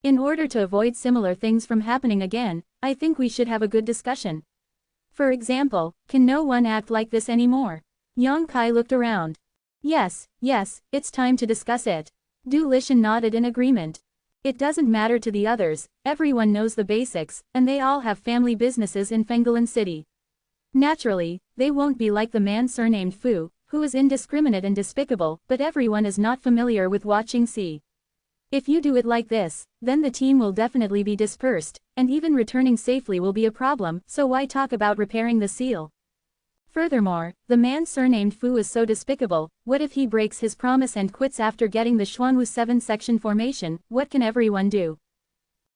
In order to avoid similar things from happening again, I think we should have a good discussion. For example, can no one act like this anymore? Yang Kai looked around. Yes, it's time to discuss it. Du Lishan nodded in agreement. It doesn't matter to the others, everyone knows the basics, and they all have family businesses in Fenggalan City. Naturally, they won't be like the man surnamed Fu, who is indiscriminate and despicable, but everyone is not familiar with watching C. If you do it like this, then the team will definitely be dispersed, and even returning safely will be a problem, so why talk about repairing the seal? Furthermore, the man surnamed Fu is so despicable, what if he breaks his promise and quits after getting the zhenwu 7-section formation, what can everyone do?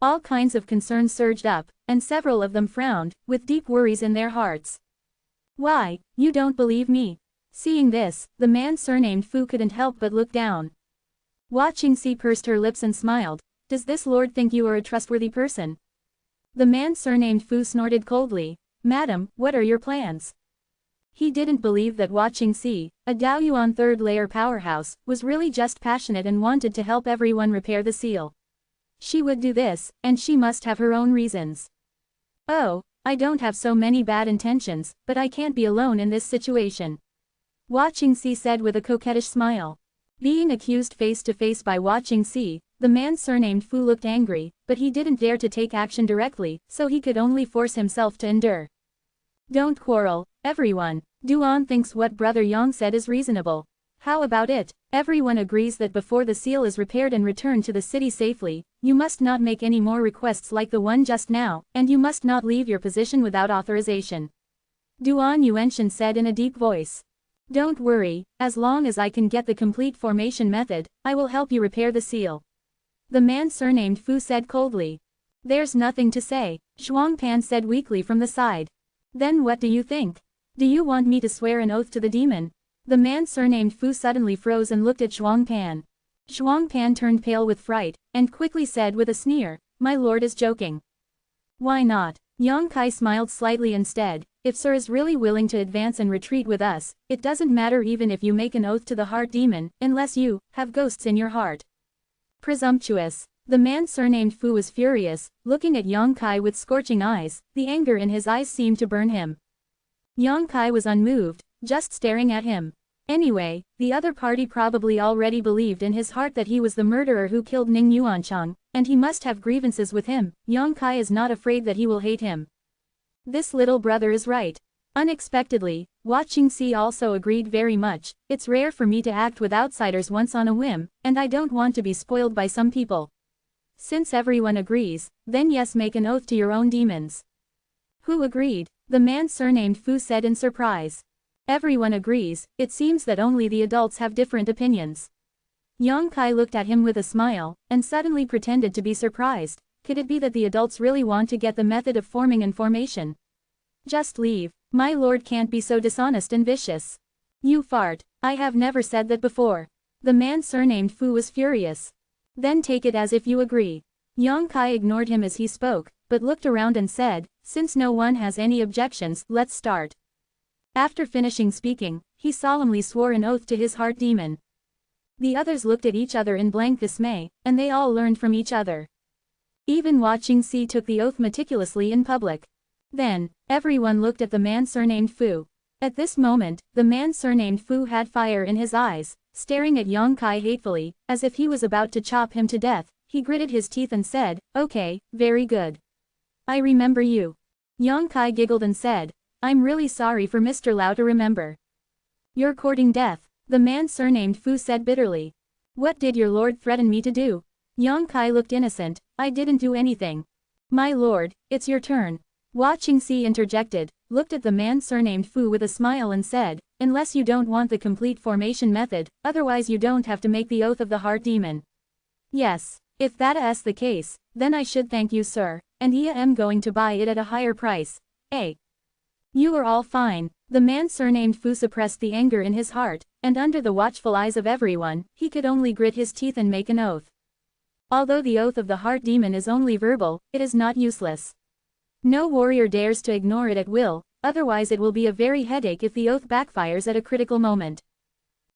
All kinds of concerns surged up, and several of them frowned, with deep worries in their hearts. Why, you don't believe me? Seeing this, the man surnamed Fu couldn't help but look down. Watching C pursed her lips and smiled. Does this lord think you are a trustworthy person? The man surnamed Fu snorted coldly. Madam, what are your plans? He didn't believe that Watching C, a Daoyuan third-layer powerhouse, was really just passionate and wanted to help everyone repair the seal. She would do this, and she must have her own reasons. Oh, I don't have so many bad intentions, but I can't be alone in this situation. Watching C said with a coquettish smile. Being accused face-to-face by Watching C, the man surnamed Fu looked angry, but he didn't dare to take action directly, so he could only force himself to endure. Don't quarrel, everyone. Duan thinks what Brother Yang said is reasonable. How about it? Everyone agrees that before the seal is repaired and returned to the city safely, you must not make any more requests like the one just now, and you must not leave your position without authorization. Duan Yuanshan said in a deep voice. Don't worry, as long as I can get the complete formation method, I will help you repair the seal. The man surnamed Fu said coldly. There's nothing to say, Zhuangpan said weakly from the side. Then what do you think? Do you want me to swear an oath to the demon? The man surnamed Fu suddenly froze and looked at Zhuangpan. Zhuangpan turned pale with fright, and quickly said with a sneer, my lord is joking. Why not? Yang Kai smiled slightly instead. If Sir is really willing to advance and retreat with us, it doesn't matter even if you make an oath to the heart demon, unless you have ghosts in your heart. Presumptuous. The man surnamed Fu was furious, looking at Yang Kai with scorching eyes. The anger in his eyes seemed to burn him. Yang Kai was unmoved, just staring at him. Anyway, the other party probably already believed in his heart that he was the murderer who killed Ning Yuanchang, and he must have grievances with him. Yang Kai is not afraid that he will hate him. This little brother is right. Unexpectedly, Watching C also agreed very much. It's rare for me to act with outsiders once on a whim, and I don't want to be spoiled by some people. Since everyone agrees, then yes, make an oath to your own demons. Who agreed? The man surnamed Fu said in surprise. Everyone agrees. It seems that only the adults have different opinions. Yang Kai looked at him with a smile, and suddenly pretended to be surprised. Could it be that the adults really want to get the method of forming and formation? Just leave. My lord can't be so dishonest and vicious. You fart. I have never said that before. The man surnamed Fu was furious. Then take it as if you agree. Yang Kai ignored him as he spoke, but looked around and said, since no one has any objections, let's start. After finishing speaking, he solemnly swore an oath to his heart demon. The others looked at each other in blank dismay, and they all learned from each other. Even Watching C took the oath meticulously in public. Then, everyone looked at the man surnamed Fu. At this moment, the man surnamed Fu had fire in his eyes, staring at Yang Kai hatefully, as if he was about to chop him to death. He gritted his teeth and said, okay, very good. I remember you. Yang Kai giggled and said, I'm really sorry for Mr. Lau to remember. You're courting death, the man surnamed Fu said bitterly. What did your lord threaten me to do? Yang Kai looked innocent. I didn't do anything. My lord, it's your turn. Watching C interjected, looked at the man surnamed Fu with a smile and said, unless you don't want the complete formation method, otherwise you don't have to make the oath of the heart demon. Yes, if that's the case, then I should thank you, sir, and I am going to buy it at a higher price. You are all fine. The man surnamed Fu suppressed the anger in his heart, and under the watchful eyes of everyone, he could only grit his teeth and make an oath. Although the oath of the heart demon is only verbal, it is not useless. No warrior dares to ignore it at will, otherwise it will be a very headache if the oath backfires at a critical moment.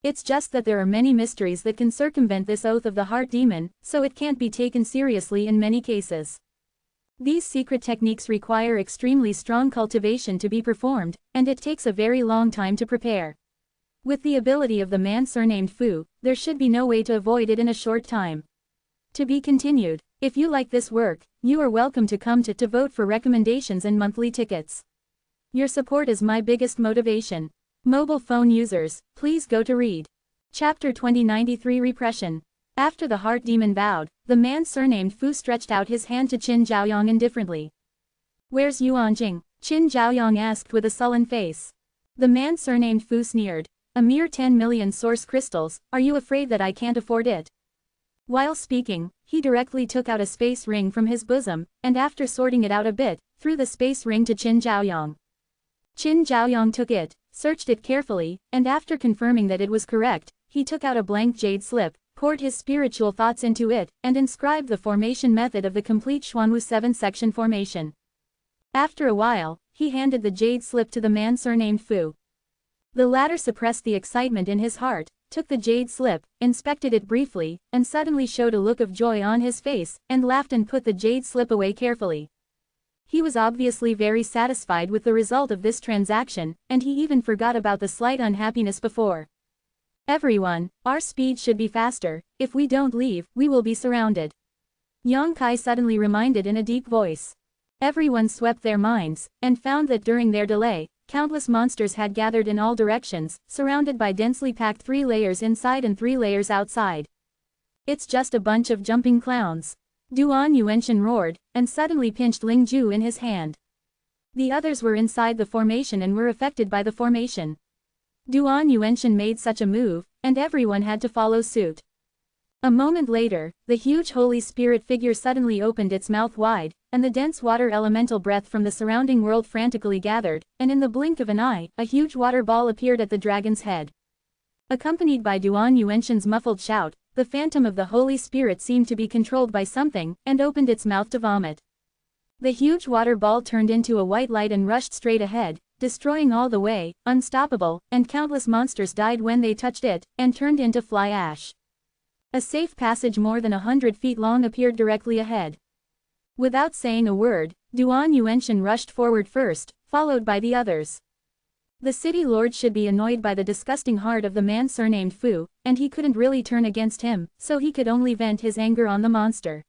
It's just that there are many mysteries that can circumvent this oath of the heart demon, so it can't be taken seriously in many cases. These secret techniques require extremely strong cultivation to be performed, and it takes a very long time to prepare. With the ability of the man surnamed Fu, there should be no way to avoid it in a short time. To be continued. If you like this work, you are welcome to come to vote for recommendations and monthly tickets. Your support is my biggest motivation. Mobile phone users, please go to read. Chapter 2093 Repression. After the heart demon bowed, the man surnamed Fu stretched out his hand to Qin Zhaoyang indifferently. "Where's Yuanjing?" Qin Zhaoyang asked with a sullen face. The man surnamed Fu sneered. "A mere 10 million source crystals, are you afraid that I can't afford it?" While speaking, he directly took out a space ring from his bosom, and after sorting it out a bit, threw the space ring to Qin Zhaoyang. Qin Zhaoyang took it, searched it carefully, and after confirming that it was correct, he took out a blank jade slip, poured his spiritual thoughts into it, and inscribed the formation method of the complete zhenwu 7-section formation. After a while, he handed the jade slip to the man surnamed Fu. The latter suppressed the excitement in his heart, took the jade slip, inspected it briefly, and suddenly showed a look of joy on his face, and laughed and put the jade slip away carefully. He was obviously very satisfied with the result of this transaction, and he even forgot about the slight unhappiness before. "Everyone, our speed should be faster. If we don't leave, we will be surrounded," Yang Kai suddenly reminded in a deep voice. Everyone swept their minds, and found that during their delay, countless monsters had gathered in all directions, surrounded by densely packed 3 layers inside and 3 layers outside. "It's just a bunch of jumping clowns," Duan Yuanshan roared, and suddenly pinched Ling Ju in his hand. The others were inside the formation and were affected by the formation. Duan Yuanshan made such a move, and everyone had to follow suit. A moment later, the huge Holy Spirit figure suddenly opened its mouth wide, and the dense water elemental breath from the surrounding world frantically gathered, and in the blink of an eye, a huge water ball appeared at the dragon's head. Accompanied by Duan Yuanshan's muffled shout, the phantom of the Holy Spirit seemed to be controlled by something, and opened its mouth to vomit. The huge water ball turned into a white light and rushed straight ahead, destroying all the way, unstoppable, and countless monsters died when they touched it, and turned into fly ash. A safe passage more than 100 feet long appeared directly ahead. Without saying a word, Duan Yuanshan rushed forward first, followed by the others. The city lord should be annoyed by the disgusting heart of the man surnamed Fu, and he couldn't really turn against him, so he could only vent his anger on the monster.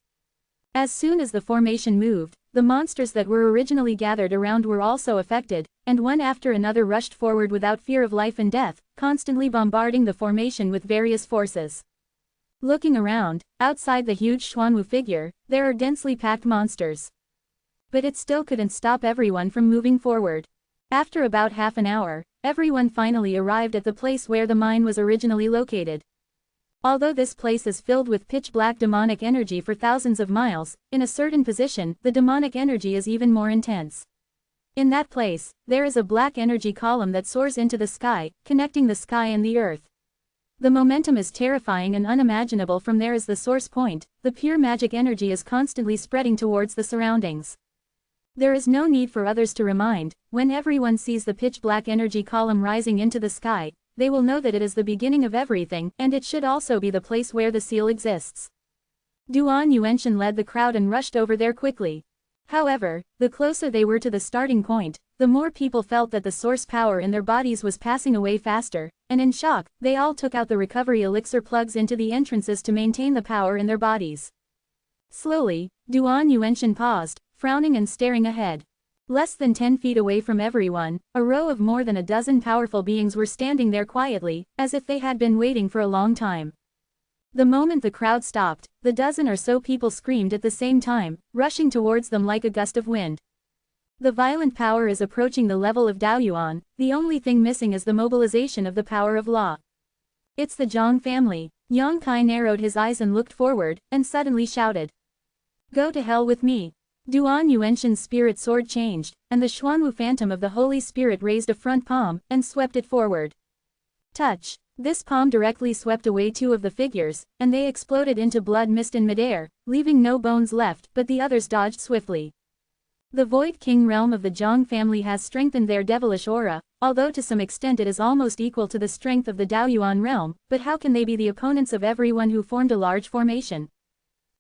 As soon as the formation moved, the monsters that were originally gathered around were also affected, and one after another rushed forward without fear of life and death, constantly bombarding the formation with various forces. Looking around, outside the huge zhenwu figure, there are densely packed monsters. But it still couldn't stop everyone from moving forward. After about half an hour, everyone finally arrived at the place where the mine was originally located. Although this place is filled with pitch-black demonic energy for thousands of miles, in a certain position, the demonic energy is even more intense. In that place, there is a black energy column that soars into the sky, connecting the sky and the earth. The momentum is terrifying and unimaginable. From there is the source point, the pure magic energy is constantly spreading towards the surroundings. There is no need for others to remind, when everyone sees the pitch-black energy column rising into the sky, they will know that it is the beginning of everything, and it should also be the place where the seal exists. Duan Yuanshan led the crowd and rushed over there quickly. However, the closer they were to the starting point, the more people felt that the source power in their bodies was passing away faster, and in shock, they all took out the recovery elixir plugs into the entrances to maintain the power in their bodies. Slowly, Duan Yuanshan paused, frowning and staring ahead. Less than 10 feet away from everyone, a row of more than a dozen powerful beings were standing there quietly, as if they had been waiting for a long time. The moment the crowd stopped, the dozen or so people screamed at the same time, rushing towards them like a gust of wind. The violent power is approaching the level of Daoyuan, the only thing missing is the mobilization of the power of law. It's the Zhang family. Yang Kai narrowed his eyes and looked forward, and suddenly shouted. "Go to hell with me." Duan Yuanshan's spirit sword changed, and the zhenwu phantom of the Holy Spirit raised a front palm, and swept it forward. Touch! This palm directly swept away 2 of the figures, and they exploded into blood mist in midair, leaving no bones left, but the others dodged swiftly. The Void King realm of the Zhang family has strengthened their devilish aura, although to some extent it is almost equal to the strength of the Daoyuan realm, but how can they be the opponents of everyone who formed a large formation?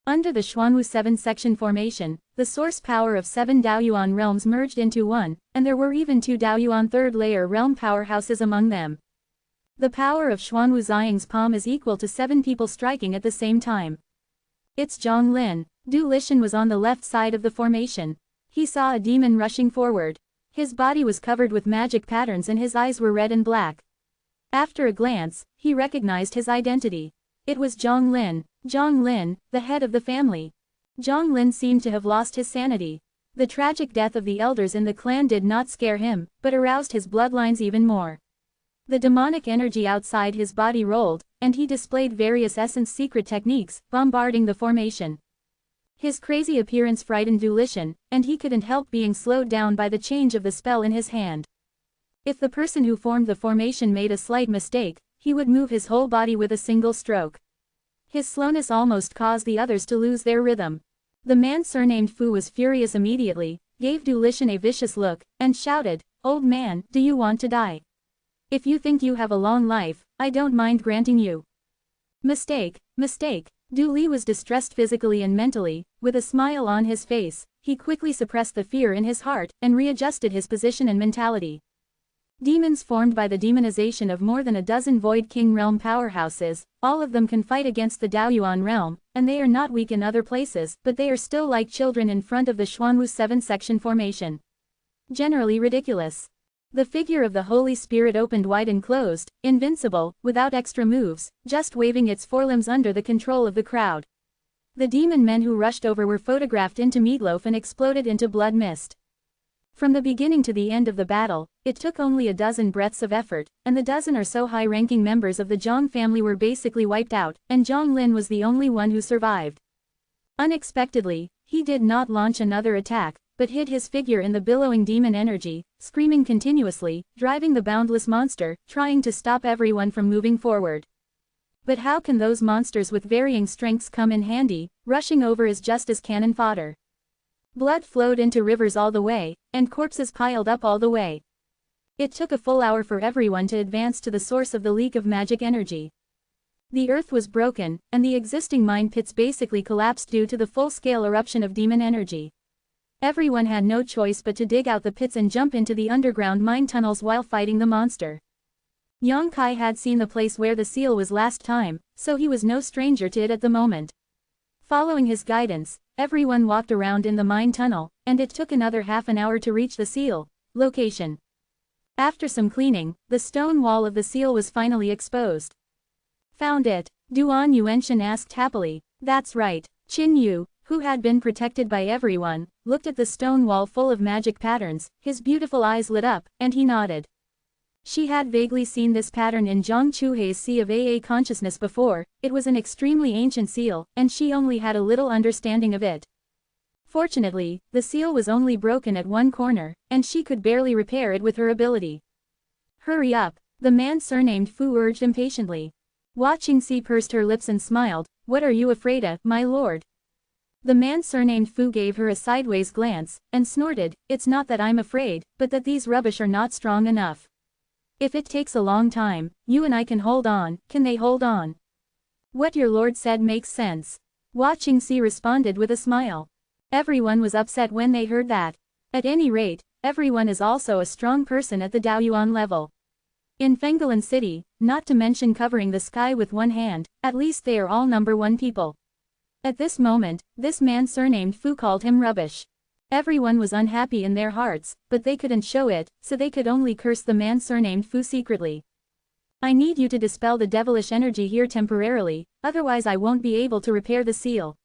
Under the Xuanwu 7-section formation, the source power of 7 Daoyuan realms merged into one, and there were even 2 Daoyuan third-layer realm powerhouses among them. The power of Xuanwu Xiang's palm is equal to 7 people striking at the same time. It's Zhang Lin. Du Lishan was on the left side of the formation. He saw a demon rushing forward. His body was covered with magic patterns and his eyes were red and black. After a glance, he recognized his identity. It was Zhang Lin. Zhang Lin, the head of the family. Zhang Lin seemed to have lost his sanity. The tragic death of the elders in the clan did not scare him, but aroused his bloodlines even more. The demonic energy outside his body rolled, and he displayed various essence secret techniques, bombarding the formation. His crazy appearance frightened Du Lishan, and he couldn't help being slowed down by the change of the spell in his hand. If the person who formed the formation made a slight mistake, he would move his whole body with a single stroke. His slowness almost caused the others to lose their rhythm. The man surnamed Fu was furious immediately, gave Du Lishan a vicious look, and shouted, "Old man, do you want to die? If you think you have a long life, I don't mind granting you." Mistake, mistake. Du Li was distressed physically and mentally. With a smile on his face, he quickly suppressed the fear in his heart, and readjusted his position and mentality. Demons formed by the demonization of more than a dozen Void King realm powerhouses, all of them can fight against the Daoyuan realm, and they are not weak in other places, but they are still like children in front of the Xuanwu 7-section formation. Generally ridiculous. The figure of the Holy Spirit opened wide and closed, invincible, without extra moves, just waving its forelimbs under the control of the crowd. The demon men who rushed over were photographed into meatloaf and exploded into blood mist. From the beginning to the end of the battle, it took only a dozen breaths of effort, and the dozen or so high-ranking members of the Zhang family were basically wiped out, and Zhang Lin was the only one who survived. Unexpectedly, he did not launch another attack, but hid his figure in the billowing demon energy, screaming continuously, driving the boundless monster, trying to stop everyone from moving forward. But how can those monsters with varying strengths come in handy? Rushing over is just as cannon fodder. Blood flowed into rivers all the way, and corpses piled up all the way. It took a full hour for everyone to advance to the source of the leak of magic energy. The earth was broken, and the existing mine pits basically collapsed due to the full-scale eruption of demon energy. Everyone had no choice but to dig out the pits and jump into the underground mine tunnels while fighting the monster. Yang Kai had seen the place where the seal was last time, so he was no stranger to it at the moment. Following his guidance, everyone walked around in the mine tunnel, and it took another half an hour to reach the seal location. After some cleaning, the stone wall of the seal was finally exposed. Found it? Duan Yuenshan asked happily. That's right. Qin Yu, who had been protected by everyone, looked at the stone wall full of magic patterns, his beautiful eyes lit up, and he nodded. She had vaguely seen this pattern in Zhang Chuhei's Sea of AA consciousness before. It was an extremely ancient seal, and she only had a little understanding of it. Fortunately, the seal was only broken at one corner, and she could barely repair it with her ability. Hurry up, the man surnamed Fu urged impatiently. Watching Si pursed her lips and smiled. What are you afraid of, my lord? The man surnamed Fu gave her a sideways glance, and snorted, It's not that I'm afraid, but that these rubbish are not strong enough. If it takes a long time, you and I can hold on. Can they hold on? What your lord said makes sense. Watching Si responded with a smile. Everyone was upset when they heard that. At any rate, everyone is also a strong person at the Daoyuan level. In Fenggalan City, not to mention covering the sky with one hand, at least they are all number one people. At this moment, this man surnamed Fu called him rubbish. Everyone was unhappy in their hearts, but they couldn't show it, so they could only curse the man surnamed Fu secretly. I need you to dispel the devilish energy here temporarily, otherwise I won't be able to repair the seal.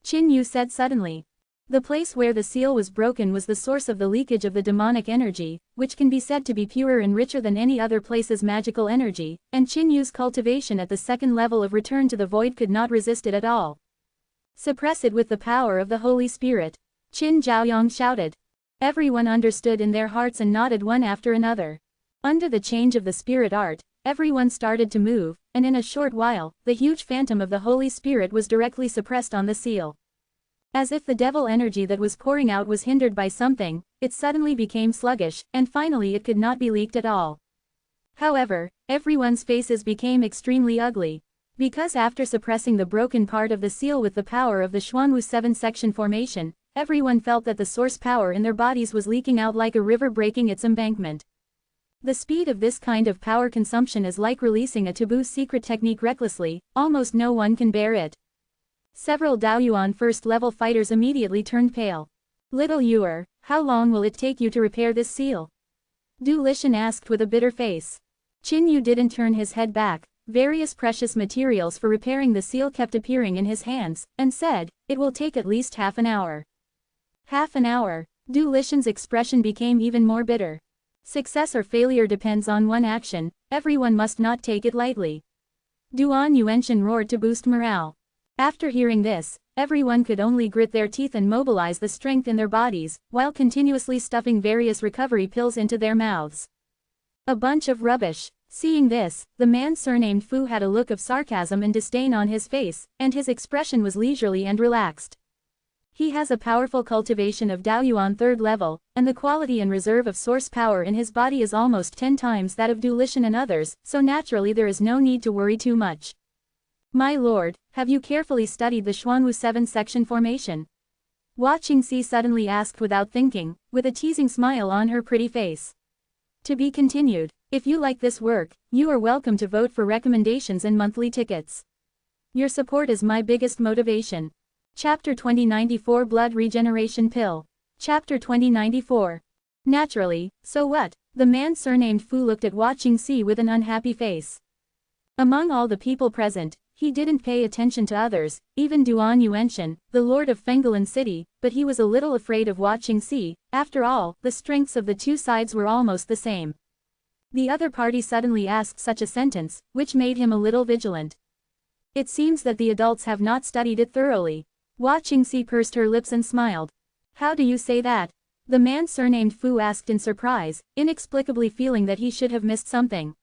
Qin Yu said suddenly. The place where the seal was broken was the source of the leakage of the demonic energy, which can be said to be purer and richer than any other place's magical energy, and Qin Yu's cultivation at the second level of return to the void could not resist it at all. Suppress it with the power of the Holy Spirit. Qin Zhaoyang shouted. Everyone understood in their hearts and nodded one after another. Under the change of the spirit art, everyone started to move, and in a short while, the huge phantom of the Holy Spirit was directly suppressed on the seal. As if the devil energy that was pouring out was hindered by something, it suddenly became sluggish, and finally it could not be leaked at all. However, everyone's faces became extremely ugly. Because after suppressing the broken part of the seal with the power of the zhenwu 7-section formation, everyone felt that the source power in their bodies was leaking out like a river breaking its embankment. The speed of this kind of power consumption is like releasing a taboo secret technique recklessly, almost no one can bear it. Several Daoyuan first-level fighters immediately turned pale. Little Yuer, how long will it take you to repair this seal? Du Lishan asked with a bitter face. Qin Yu didn't turn his head back. Various precious materials for repairing the seal kept appearing in his hands, and said, "It will take at least half an hour." Half an hour. Du Lishan's expression became even more bitter. Success or failure depends on one action, everyone must not take it lightly. Duan Yuenshan roared to boost morale. After hearing this, everyone could only grit their teeth and mobilize the strength in their bodies, while continuously stuffing various recovery pills into their mouths. A bunch of rubbish. Seeing this, the man surnamed Fu had a look of sarcasm and disdain on his face, and his expression was leisurely and relaxed. He has a powerful cultivation of Daoyuan 3rd level, and the quality and reserve of source power in his body is almost 10 times that of Du Lishan and others, so naturally there is no need to worry too much. My lord, have you carefully studied the zhenwu 7-section formation? Hua Qingxi suddenly asked without thinking, with a teasing smile on her pretty face. To be continued. If you like this work, you are welcome to vote for recommendations and monthly tickets. Your support is my biggest motivation. Chapter 2094 Blood Regeneration Pill. Chapter 2094. Naturally, so what? The man surnamed Fu looked at Hua Qingxi with an unhappy face. Among all the people present, he didn't pay attention to others, even Duan Yuenshan, the lord of Fenggalan City, but he was a little afraid of Hua Qingxi. After all, the strengths of the two sides were almost the same. The other party suddenly asked such a sentence, which made him a little vigilant. It seems that the adults have not studied it thoroughly. Hua Qingxi pursed her lips and smiled. How do you say that? The man surnamed Fu asked in surprise, inexplicably feeling that he should have missed something.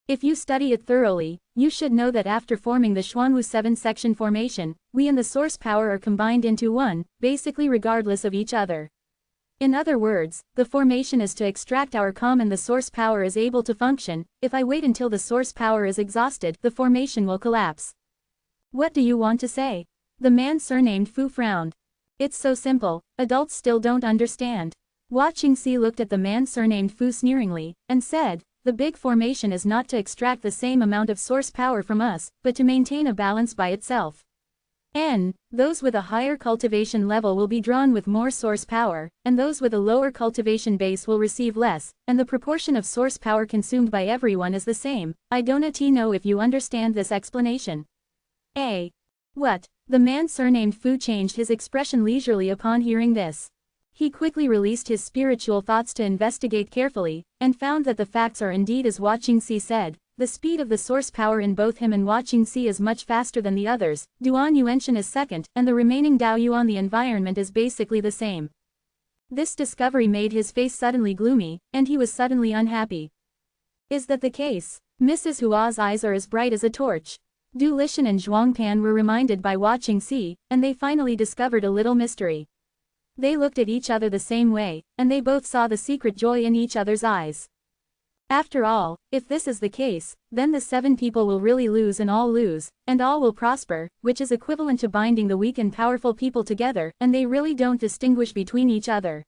If you study it thoroughly, you should know that after forming the zhenwu 7-section formation, we and the source power are combined into one, basically regardless of each other. In other words, the formation is to extract our calm and the source power is able to function. If I wait until the source power is exhausted, the formation will collapse. What do you want to say? The man surnamed Fu frowned. It's so simple, adults still don't understand. Hua Qingxi looked at the man surnamed Fu sneeringly, and said, the big formation is not to extract the same amount of source power from us, but to maintain a balance by itself. Those with a higher cultivation level will be drawn with more source power, and those with a lower cultivation base will receive less, and the proportion of source power consumed by everyone is the same. I don't know if you understand this explanation. What? The man surnamed Fu changed his expression leisurely upon hearing this. He quickly released his spiritual thoughts to investigate carefully, and found that the facts are indeed as Hua Qingxi said. The speed of the source power in both him and Hua Qingxi is much faster than the others. Duan Yuenshan is second, and the remaining Daoyuan the environment is basically the same. This discovery made his face suddenly gloomy, and he was suddenly unhappy. Is that the case? Mrs. Hua's eyes are as bright as a torch. Du Lishan and Zhuang Pan were reminded by Hua Qingxi, and they finally discovered a little mystery. They looked at each other the same way, and they both saw the secret joy in each other's eyes. After all, if this is the case, then the 7 people will really lose and all will prosper, which is equivalent to binding the weak and powerful people together, and they really don't distinguish between each other.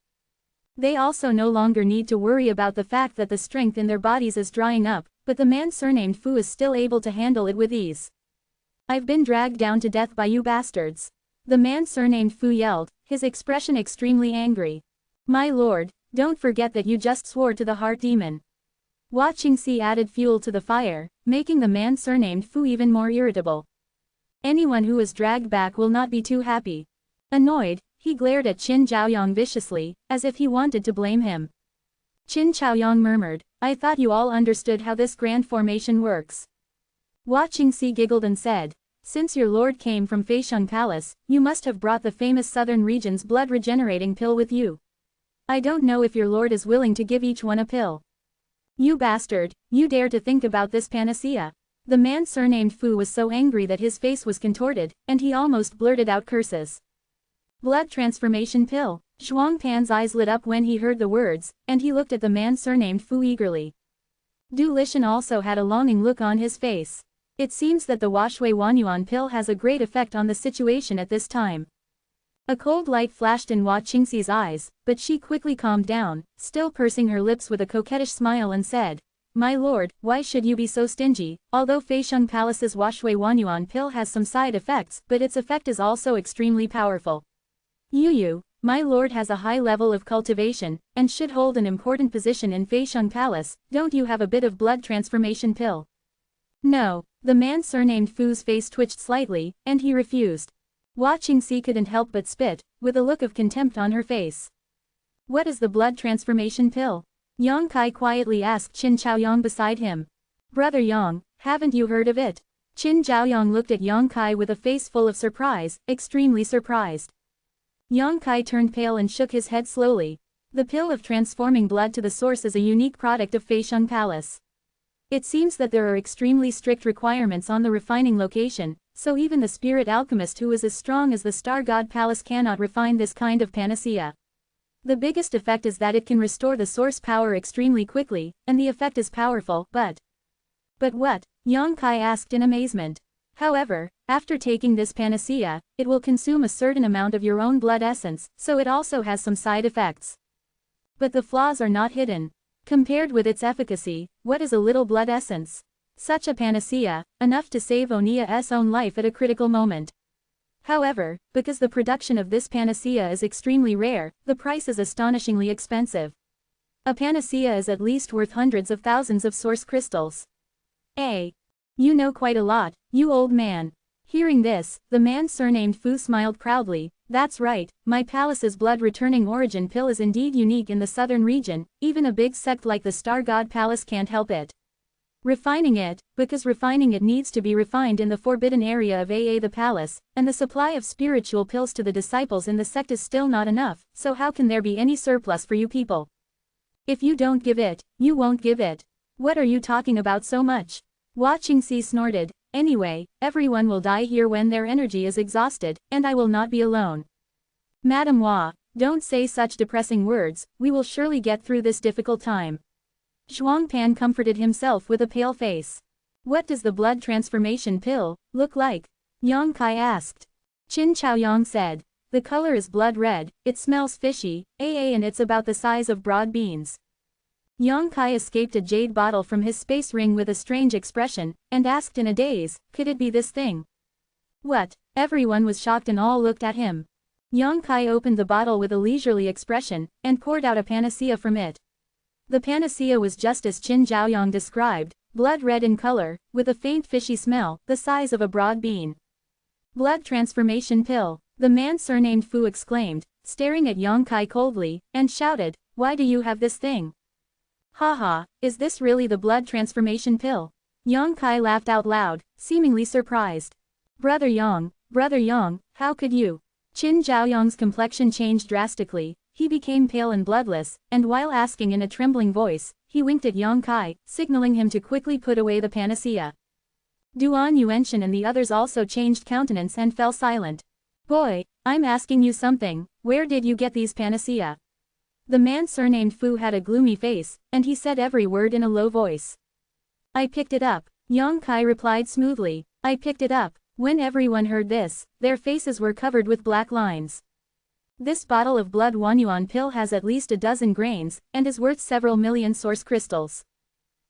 They also no longer need to worry about the fact that the strength in their bodies is drying up, but the man surnamed Fu is still able to handle it with ease. I've been dragged down to death by you bastards. The man surnamed Fu yelled, his expression extremely angry. My lord, don't forget that you just swore to the heart demon. Hua Qingxi added fuel to the fire, making the man surnamed Fu even more irritable. Anyone who is dragged back will not be too happy. Annoyed, he glared at Qin Zhaoyang viciously, as if he wanted to blame him. Qin Zhaoyang murmured, I thought you all understood how this grand formation works. Hua Qingxi giggled and said, since your lord came from Feixiang Palace, you must have brought the famous southern region's blood regenerating pill with you. I don't know if your lord is willing to give each one a pill. You bastard, you dare to think about this panacea. The man surnamed Fu was so angry that his face was contorted, and he almost blurted out curses. Blood transformation pill. Zhuang Pan's eyes lit up when he heard the words, and he looked at the man surnamed Fu eagerly. Du Lishan also had a longing look on his face. It seems that the Washui Wanyuan pill has a great effect on the situation at this time. A cold light flashed in Hua Qingxi's eyes, but she quickly calmed down, still pursing her lips with a coquettish smile and said, "My lord, why should you be so stingy? Although Feixiang Palace's Washui Wanyuan pill has some side effects, but its effect is also extremely powerful. Yu, my lord has a high level of cultivation, and should hold an important position in Feixiang Palace. Don't you have a bit of blood transformation pill?" No, the man surnamed Fu's face twitched slightly, and he refused. Hua Qingxi couldn't help but spit, with a look of contempt on her face. "What is the blood transformation pill?" Yang Kai quietly asked Qin Chaoyang beside him. "Brother Yang, haven't you heard of it?" Qin Chaoyang looked at Yang Kai with a face full of surprise, extremely surprised. Yang Kai turned pale and shook his head slowly. The pill of transforming blood to the source is a unique product of Feixiang Palace. It seems that there are extremely strict requirements on the refining location, so even the spirit alchemist who is as strong as the Star God Palace cannot refine this kind of panacea. The biggest effect is that it can restore the source power extremely quickly, and the effect is powerful, but what? Yang Kai asked in amazement. However, after taking this panacea, it will consume a certain amount of your own blood essence, so it also has some side effects. But the flaws are not hidden. Compared with its efficacy, what is a little blood essence? Such a panacea, enough to save Onia's own life at a critical moment. However, because the production of this panacea is extremely rare, the price is astonishingly expensive. A panacea is at least worth hundreds of thousands of source crystals. You know quite a lot, you old man. Hearing this, the man surnamed Fu smiled proudly. "That's right, my palace's blood-returning origin pill is indeed unique in the southern region, even a big sect like the Star God Palace can't help it. Refining it, because refining it needs to be refined in the forbidden area of the palace, and the supply of spiritual pills to the disciples in the sect is still not enough, so how can there be any surplus for you people? If you don't give it, you won't give it. What are you talking about so much?" Hua Qingxi snorted. "Anyway, everyone will die here when their energy is exhausted, and I will not be alone." "Madam Hua, don't say such depressing words, we will surely get through this difficult time." Zhuang Pan comforted himself with a pale face. "What does the blood transformation pill look like?" Yang Kai asked. Qin Chaoyang said, "The color is blood red, it smells fishy, and it's about the size of broad beans." Yang Kai escaped a jade bottle from his space ring with a strange expression, and asked in a daze, "Could it be this thing?" "What?" Everyone was shocked and all looked at him. Yang Kai opened the bottle with a leisurely expression, and poured out a panacea from it. The panacea was just as Qin Chaoyang described, blood red in color, with a faint fishy smell, the size of a broad bean. "Blood transformation pill," the man surnamed Fu exclaimed, staring at Yang Kai coldly, and shouted, "Why do you have this thing?" "Haha, is this really the blood transformation pill?" Yang Kai laughed out loud, seemingly surprised. Brother Yang, how could you?" Qin Chaoyang's complexion changed drastically. He became pale and bloodless, and while asking in a trembling voice, he winked at Yang Kai, signaling him to quickly put away the panacea. Duan Yuanshan and the others also changed countenance and fell silent. "Boy, I'm asking you something, where did you get these panacea?" The man surnamed Fu had a gloomy face, and he said every word in a low voice. "I picked it up," Yang Kai replied smoothly. "I picked it up." When everyone heard this, their faces were covered with black lines. This bottle of blood Wanyuan pill has at least a dozen grains, and is worth several million source crystals.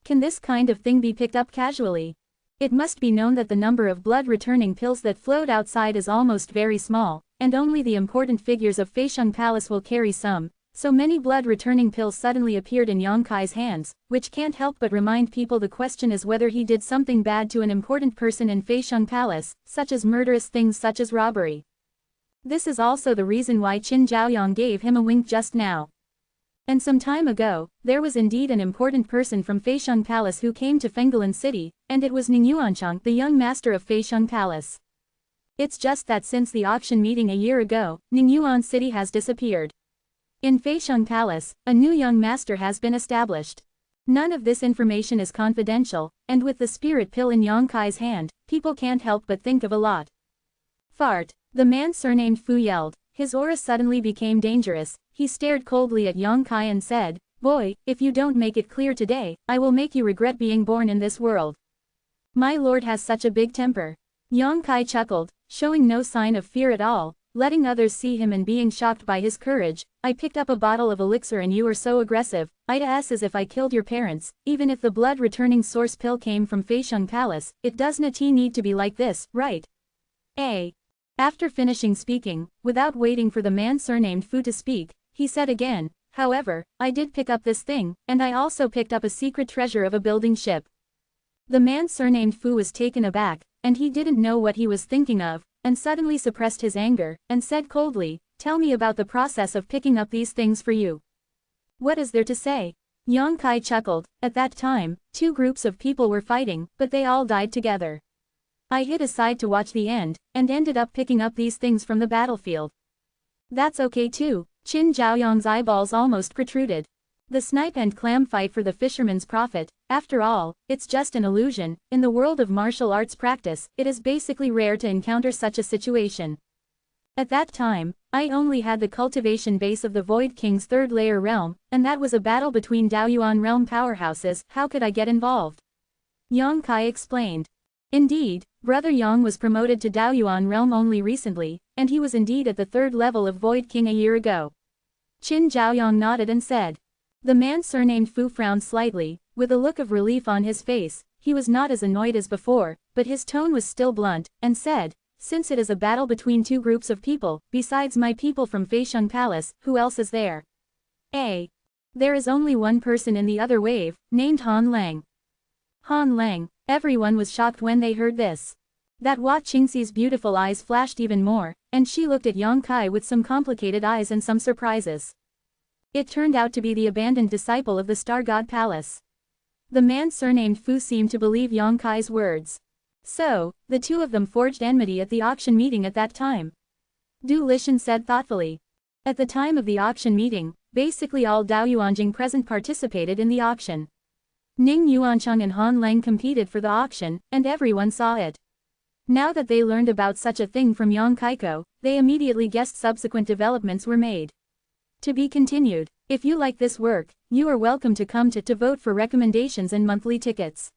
Can this kind of thing be picked up casually? It must be known that the number of blood-returning pills that float outside is almost very small, and only the important figures of Feixiang Palace will carry some, so many blood-returning pills suddenly appeared in Yang Kai's hands, which can't help but remind people the question is whether he did something bad to an important person in Feixiang Palace, such as murderous things such as robbery. This is also the reason why Qin Chaoyang gave him a wink just now. And some time ago, there was indeed an important person from Feixiang Palace who came to Fenggalan City, and it was Ning Yuanchang, the young master of Feixiang Palace. It's just that since the auction meeting a year ago, Ning Yuan City has disappeared. In Feixiang Palace, a new young master has been established. None of this information is confidential, and with the spirit pill in Yang Kai's hand, people can't help but think of a lot. Fart. The man surnamed Fu yelled, his aura suddenly became dangerous. He stared coldly at Yang Kai and said, "Boy, if you don't make it clear today, I will make you regret being born in this world. My lord has such a big temper." Yang Kai chuckled, showing no sign of fear at all, letting others see him and being shocked by his courage. "I picked up a bottle of elixir and you are so aggressive. I'd ask as if I killed your parents, even if the blood-returning source pill came from Feixiang Palace. It doesn't need to be like this, right?" After finishing speaking, without waiting for the man surnamed Fu to speak, he said again, "However, I did pick up this thing, and I also picked up a secret treasure of a building ship." The man surnamed Fu was taken aback, and he didn't know what he was thinking of, and suddenly suppressed his anger, and said coldly, "Tell me about the process of picking up these things for you. What is there to say?" Yang Kai chuckled. At that time, two groups of people were fighting, but they all died together. I hid aside to watch the end, and ended up picking up these things from the battlefield. That's okay too. Qin Zhaoyang's eyeballs almost protruded. The snipe and clam fight for the fisherman's profit. After all, it's just an illusion. In the world of martial arts practice, it is basically rare to encounter such a situation. At that time, I only had the cultivation base of the Void King's third layer realm, and that was a battle between Daoyuan realm powerhouses. How could I get involved? Yang Kai explained. Indeed, Brother Yang was promoted to Daoyuan realm only recently, and he was indeed at the third level of Void King a year ago. Qin Zhaoyang nodded and said. The man surnamed Fu frowned slightly, with a look of relief on his face. He was not as annoyed as before, but his tone was still blunt, and said, "Since it is a battle between two groups of people, besides my people from Feixiang Palace, who else is there?" There is only one person in the other wave, named Han Lang. Han Lang. Everyone was shocked when they heard this. That Hua Qingxi's beautiful eyes flashed even more, and she looked at Yang Kai with some complicated eyes and some surprises. It turned out to be the abandoned disciple of the Star God Palace. The man surnamed Fu seemed to believe Yang Kai's words. So, the two of them forged enmity at the auction meeting at that time. Du Lishan said thoughtfully. At the time of the auction meeting, basically all Daoyuanjing present participated in the auction. Ning Yuancheng and Han Lang competed for the auction, and everyone saw it. Now that they learned about such a thing from Yang Kaiko, they immediately guessed subsequent developments were made. To be continued. If you like this work, you are welcome to come to vote for recommendations and monthly tickets.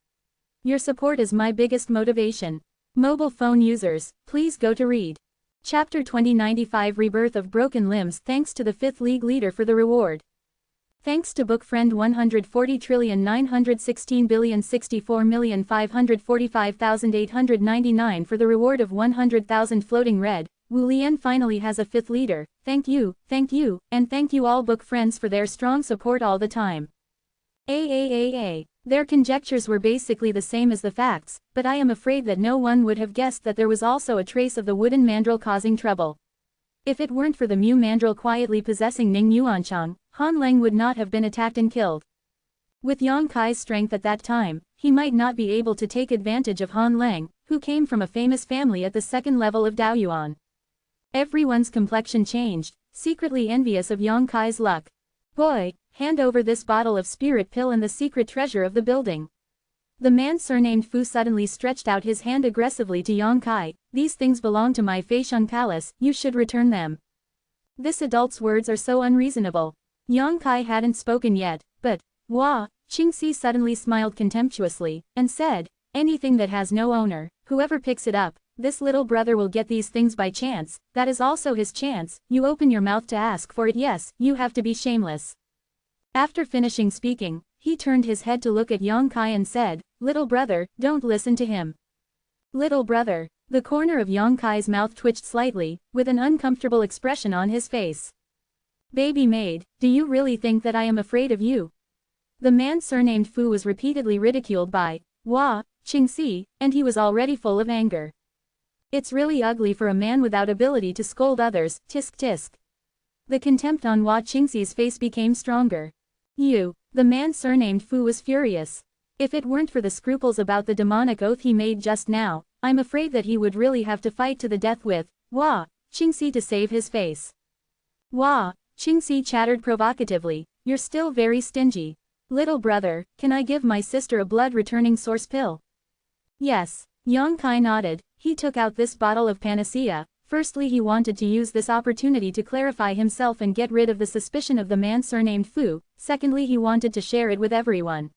Your support is my biggest motivation. Mobile phone users, please go to read. Chapter 2095 Rebirth of Broken Limbs. Thanks to the 5th League leader for the reward. Thanks to book friend 140,964,545,899 for the reward of 100,000 floating red. Wu Lian finally has a 5th leader. Thank you, and thank you all book friends for their strong support all the time. Their conjectures were basically the same as the facts, but I am afraid that no one would have guessed that there was also a trace of the wooden mandrill causing trouble. If it weren't for the Mu mandrill quietly possessing Ning Yuancheng, Han Lang would not have been attacked and killed. With Yang Kai's strength at that time, he might not be able to take advantage of Han Lang, who came from a famous family at the second level of Daoyuan. Everyone's complexion changed, secretly envious of Yang Kai's luck. Boy, hand over this bottle of spirit pill and the secret treasure of the building. The man surnamed Fu suddenly stretched out his hand aggressively to Yang Kai. These things belong to my Feixiang Palace, you should return them. This adult's words are so unreasonable. Yang Kai hadn't spoken yet, but Hua Qingxi suddenly smiled contemptuously, and said, anything that has no owner, whoever picks it up, this little brother will get these things by chance. That is also his chance. You open your mouth to ask for it. Yes, you have to be shameless. After finishing speaking, he turned his head to look at Yang Kai and said, little brother, don't listen to him. Little brother. The corner of Yang Kai's mouth twitched slightly, with an uncomfortable expression on his face. Baby maid, do you really think that I am afraid of you? The man surnamed Fu was repeatedly ridiculed by Hua Qingxi, and he was already full of anger. It's really ugly for a man without ability to scold others. Tisk tisk. The contempt on Hua Qingxi's face became stronger. You. The man surnamed Fu was furious. If it weren't for the scruples about the demonic oath he made just now, I'm afraid that he would really have to fight to the death with Hua Qingxi to save his face. Hua Qingxi chattered provocatively, you're still very stingy. Little brother, can I give my sister a blood-returning source pill? Yes. Yang Kai nodded. He took out this bottle of panacea, Firstly, he wanted to use this opportunity to clarify himself and get rid of the suspicion of the man surnamed Fu. Secondly, he wanted to share it with everyone.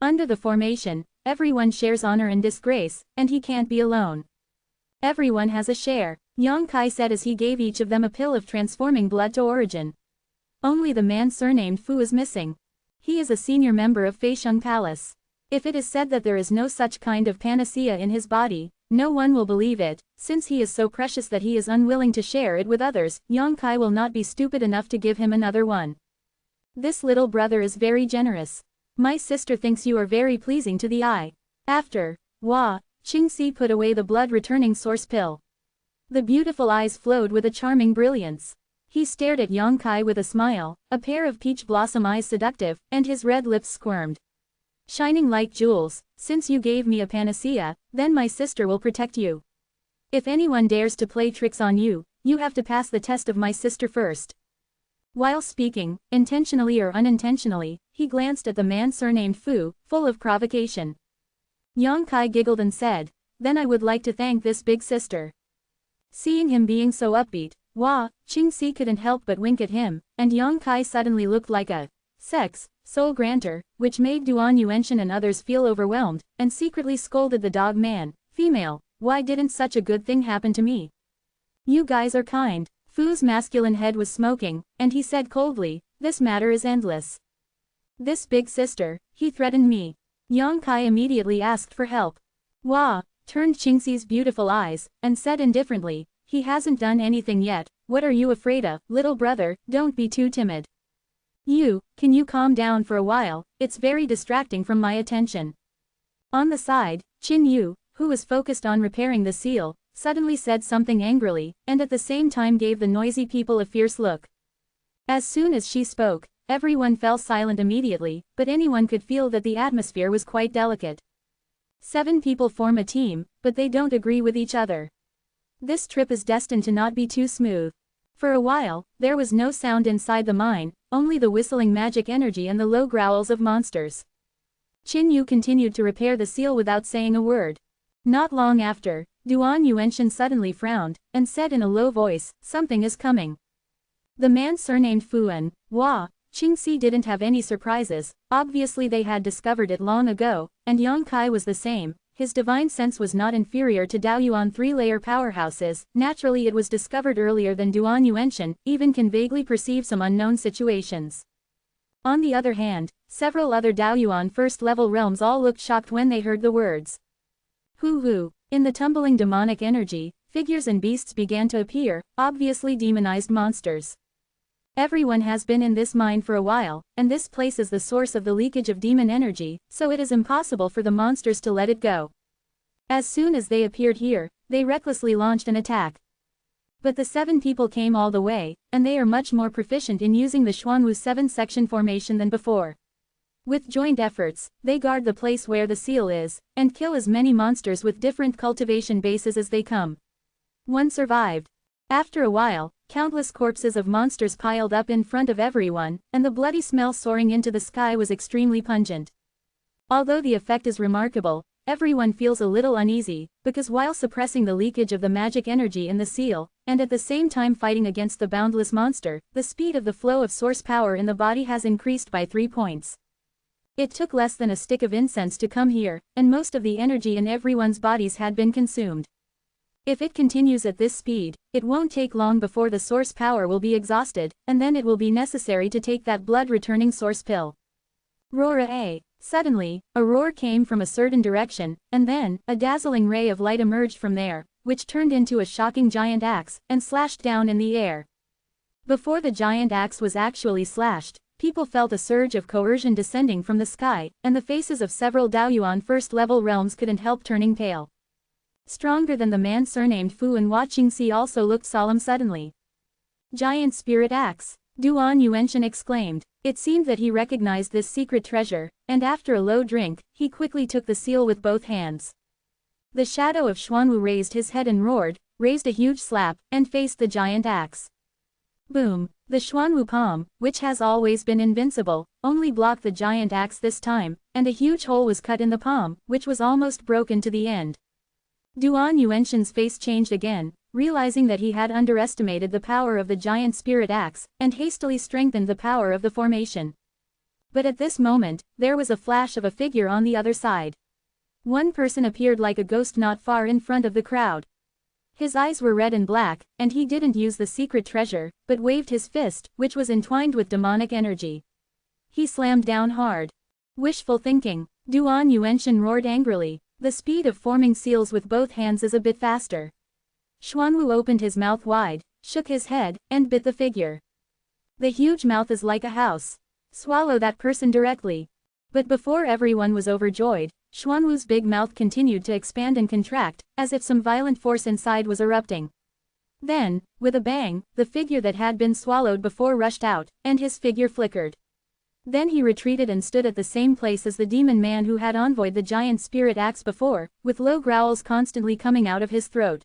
Under the formation, everyone shares honor and disgrace, and he can't be alone. Everyone has a share, Yang Kai said as he gave each of them a pill of transforming blood to origin. Only the man surnamed Fu is missing. He is a senior member of Feixiong Palace. If it is said that there is no such kind of panacea in his body, no one will believe it, since he is so precious that he is unwilling to share it with others. Yang Kai will not be stupid enough to give him another one. This little brother is very generous. My sister thinks you are very pleasing to the eye. After, Qingxi put away the blood-returning source pill. The beautiful eyes flowed with a charming brilliance. He stared at Yang Kai with a smile, a pair of peach blossom eyes seductive, and his red lips squirmed. Shining like jewels, since you gave me a panacea, then my sister will protect you. If anyone dares to play tricks on you, you have to pass the test of my sister first. While speaking, intentionally or unintentionally, he glanced at the man surnamed Fu, full of provocation. Yang Kai giggled and said, "Then I would like to thank this big sister." Seeing him being so upbeat, Qingxi couldn't help but wink at him, and Yang Kai suddenly looked like a soul granter, which made Duan Yuenshin and others feel overwhelmed, and secretly scolded the dog man, "Female, why didn't such a good thing happen to me? You guys are kind." Fu's masculine head was smoking, and he said coldly, "This matter is endless. This big sister, he threatened me." Yang Kai immediately asked for help. Turned Qingxi's beautiful eyes, and said indifferently, "He hasn't done anything yet, what are you afraid of, little brother? Don't be too timid. Can you calm down for a while, it's very distracting from my attention." On the side, Qin Yu, who was focused on repairing the seal, suddenly said something angrily, and at the same time gave the noisy people a fierce look. As soon as she spoke, everyone fell silent immediately, but anyone could feel that the atmosphere was quite delicate. 7 people form a team, but they don't agree with each other. This trip is destined to not be too smooth. For a while, there was no sound inside the mine, only the whistling magic energy and the low growls of monsters. Qin Yu continued to repair the seal without saying a word. Not long after, Duan Yuenshin suddenly frowned, and said in a low voice, "Something is coming." The man surnamed Fu and Qingxi didn't have any surprises, obviously they had discovered it long ago, and Yang Kai was the same. His divine sense was not inferior to Daoyuan 3-layer powerhouses, naturally it was discovered earlier than Duan Yuenshin, even can vaguely perceive some unknown situations. On the other hand, several other Daoyuan first-level realms all looked shocked when they heard the words. Hu. In the tumbling demonic energy, figures and beasts began to appear, obviously demonized monsters. Everyone has been in this mine for a while, and this place is the source of the leakage of demon energy, so it is impossible for the monsters to let it go. As soon as they appeared here, they recklessly launched an attack. But the 7 people came all the way, and they are much more proficient in using the Xuanwu 7-section formation than before. With joint efforts, they guard the place where the seal is, and kill as many monsters with different cultivation bases as they come. One survived. After a while, countless corpses of monsters piled up in front of everyone, and the bloody smell soaring into the sky was extremely pungent. Although the effect is remarkable, everyone feels a little uneasy, because while suppressing the leakage of the magic energy in the seal, and at the same time fighting against the boundless monster, the speed of the flow of source power in the body has increased by 3 points. It took less than a stick of incense to come here, and most of the energy in everyone's bodies had been consumed. If it continues at this speed, it won't take long before the source power will be exhausted, and then it will be necessary to take that blood-returning source pill. Roar! Suddenly, a roar came from a certain direction, and then, a dazzling ray of light emerged from there, which turned into a shocking giant axe, and slashed down in the air. Before the giant axe was actually slashed, people felt a surge of coercion descending from the sky, and the faces of several Daoyuan first-level realms couldn't help turning pale. Stronger than the man surnamed Fu and Qingxi also looked solemn suddenly. "Giant spirit axe," Duan Yuenshin exclaimed. It seemed that he recognized this secret treasure, and after a low drink, he quickly took the seal with both hands. The shadow of Xuanwu raised his head and roared, raised a huge slap, and faced the giant axe. Boom! The Xuanwu palm, which has always been invincible, only blocked the giant axe this time, and a huge hole was cut in the palm, which was almost broken to the end. Duan Yuenshin's face changed again, realizing that he had underestimated the power of the giant spirit axe, and hastily strengthened the power of the formation. But at this moment, there was a flash of a figure on the other side. One person appeared like a ghost not far in front of the crowd. His eyes were red and black, and he didn't use the secret treasure, but waved his fist, which was entwined with demonic energy. He slammed down hard. Wishful thinking. Duan Yuenshin roared angrily. The speed of forming seals with both hands is a bit faster. Xuanwu opened his mouth wide, shook his head, and bit the figure. The huge mouth is like a house. Swallow that person directly. But before everyone was overjoyed, Xuanwu's big mouth continued to expand and contract, as if some violent force inside was erupting. Then, with a bang, the figure that had been swallowed before rushed out, and his figure flickered. Then he retreated and stood at the same place as the demon man who had envoyed the giant spirit axe before, with low growls constantly coming out of his throat.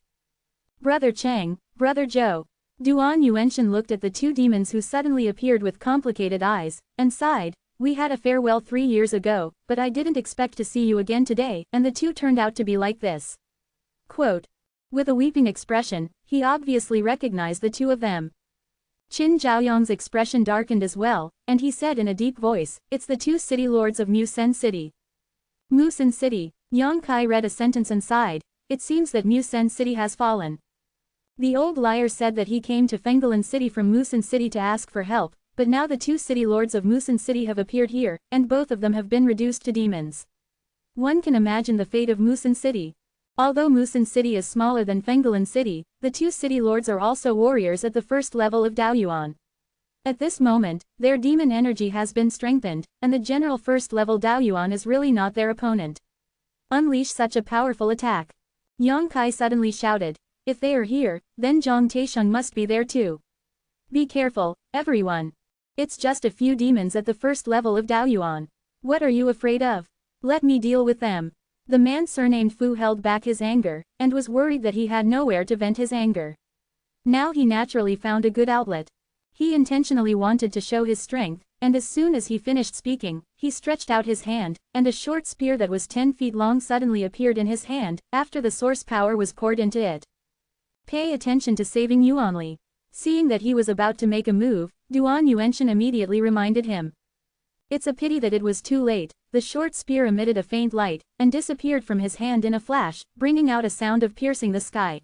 Brother Chang, Brother Zhou. Duan Yuenshin looked at the two demons who suddenly appeared with complicated eyes, and sighed. We had a farewell 3 years ago, but I didn't expect to see you again today, and the two turned out to be like this. Quote. With a weeping expression, he obviously recognized the two of them. Qin Zhaoyong's expression darkened as well, and he said in a deep voice, it's the two city lords of Musen City. Musen City. Yang Kai read a sentence and sighed. It seems that Musen City has fallen. The old liar said that he came to Fenggalan City from Musen City to ask for help, but now the two city lords of Musen City have appeared here, and both of them have been reduced to demons. One can imagine the fate of Musen City. Although Musen City is smaller than Fenggalan City, the two city lords are also warriors at the first level of Daoyuan. At this moment, their demon energy has been strengthened, and the general first level Daoyuan is really not their opponent. Unleash such a powerful attack. Yang Kai suddenly shouted. If they are here, then Zhang Taisheng must be there too. Be careful, everyone. It's just a few demons at the first level of Daoyuan. What are you afraid of? Let me deal with them. The man surnamed Fu held back his anger, and was worried that he had nowhere to vent his anger. Now he naturally found a good outlet. He intentionally wanted to show his strength, and as soon as he finished speaking, he stretched out his hand, and a short spear that was 10 feet long suddenly appeared in his hand, after the source power was poured into it. Pay attention to saving Yuanli. Seeing that he was about to make a move, Duan Yuenshin immediately reminded him. It's a pity that it was too late. The short spear emitted a faint light, and disappeared from his hand in a flash, bringing out a sound of piercing the sky.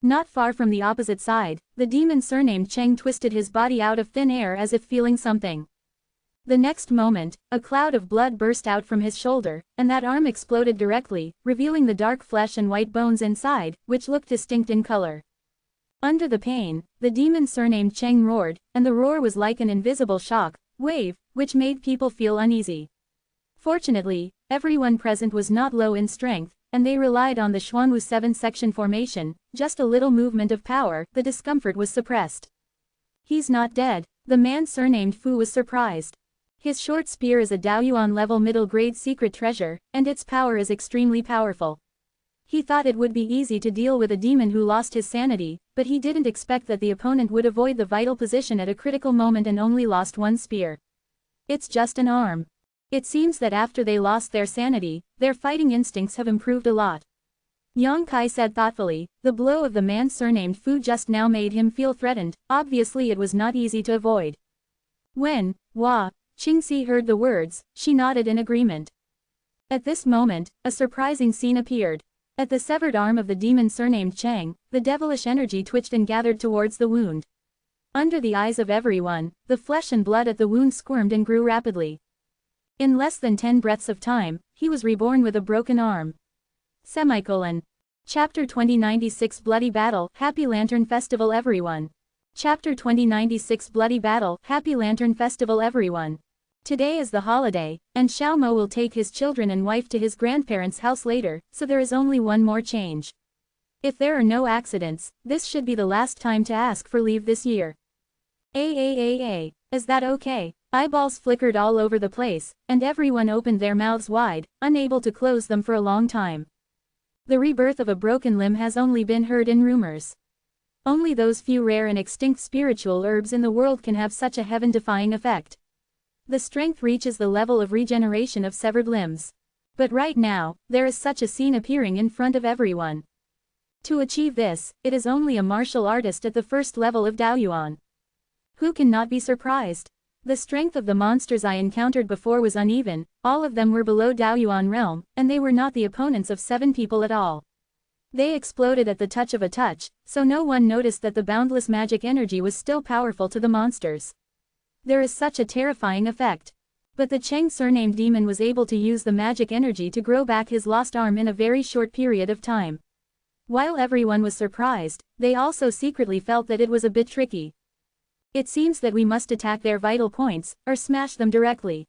Not far from the opposite side, the demon surnamed Cheng twisted his body out of thin air as if feeling something. The next moment, a cloud of blood burst out from his shoulder, and that arm exploded directly, revealing the dark flesh and white bones inside, which looked distinct in color. Under the pain, the demon surnamed Cheng roared, and the roar was like an invisible shock wave, which made people feel uneasy. Fortunately, everyone present was not low in strength, and they relied on the Xuanwu 7-section formation. Just a little movement of power, the discomfort was suppressed. He's not dead. The man surnamed Fu was surprised. His short spear is a Daoyuan level middle-grade secret treasure, and its power is extremely powerful. He thought it would be easy to deal with a demon who lost his sanity, but he didn't expect that the opponent would avoid the vital position at a critical moment and only lost one spear. It's just an arm. It seems that after they lost their sanity, their fighting instincts have improved a lot. Yang Kai said thoughtfully. The blow of the man surnamed Fu just now made him feel threatened. Obviously it was not easy to avoid. When Qingxi heard the words, she nodded in agreement. At this moment, a surprising scene appeared. At the severed arm of the demon surnamed Cheng, the devilish energy twitched and gathered towards the wound. Under the eyes of everyone, the flesh and blood at the wound squirmed and grew rapidly. In less than 10 breaths of time, he was reborn with a broken arm. Chapter 2096 Bloody Battle, Happy Lantern Festival everyone. Chapter 2096 Bloody Battle, Happy Lantern Festival everyone. Today is the holiday, and Xiaomo will take his children and wife to his grandparents' house later, so there is only one more change. If there are no accidents, this should be the last time to ask for leave this year. Is that okay? Eyeballs flickered all over the place, and everyone opened their mouths wide, unable to close them for a long time. The rebirth of a broken limb has only been heard in rumors. Only those few rare and extinct spiritual herbs in the world can have such a heaven-defying effect. The strength reaches the level of regeneration of severed limbs. But right now, there is such a scene appearing in front of everyone. To achieve this, it is only a martial artist at the first level of Daoyuan. Who can not be surprised? The strength of the monsters I encountered before was uneven, all of them were below Daoyuan realm, and they were not the opponents of 7 people at all. They exploded at the touch of a touch, so no one noticed that the boundless magic energy was still powerful to the monsters. There is such a terrifying effect. But the Cheng surnamed demon was able to use the magic energy to grow back his lost arm in a very short period of time. While everyone was surprised, they also secretly felt that it was a bit tricky. It seems that we must attack their vital points, or smash them directly.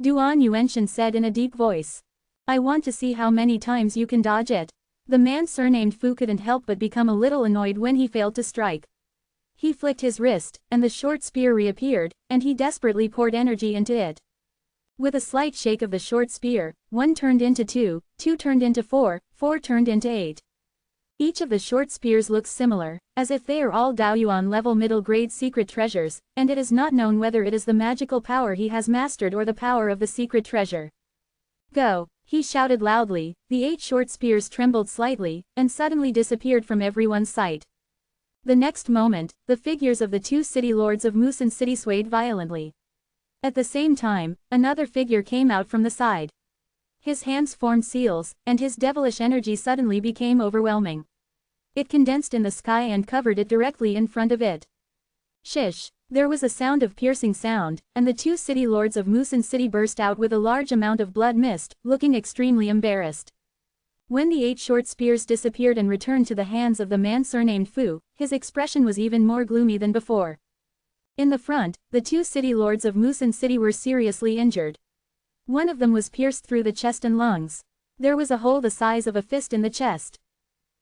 Duan Yuenshin said in a deep voice. I want to see how many times you can dodge it. The man surnamed Fu couldn't help but become a little annoyed when he failed to strike. He flicked his wrist, and the short spear reappeared, and he desperately poured energy into it. With a slight shake of the short spear, 1 turned into 2, 2 turned into 4, 4 turned into 8. Each of the short spears looks similar, as if they are all Daoyuan level middle grade secret treasures, and it is not known whether it is the magical power he has mastered or the power of the secret treasure. Go, he shouted loudly. The 8 short spears trembled slightly, and suddenly disappeared from everyone's sight. The next moment, the figures of the 2 city lords of Musan City swayed violently. At the same time, another figure came out from the side. His hands formed seals, and his devilish energy suddenly became overwhelming. It condensed in the sky and covered it directly in front of it. Shish! There was a sound of piercing sound, and the 2 city lords of Musan City burst out with a large amount of blood mist, looking extremely embarrassed. When the 8 short spears disappeared and returned to the hands of the man surnamed Fu, his expression was even more gloomy than before. In the front, the 2 city lords of Musan City were seriously injured. One of them was pierced through the chest and lungs. There was a hole the size of a fist in the chest.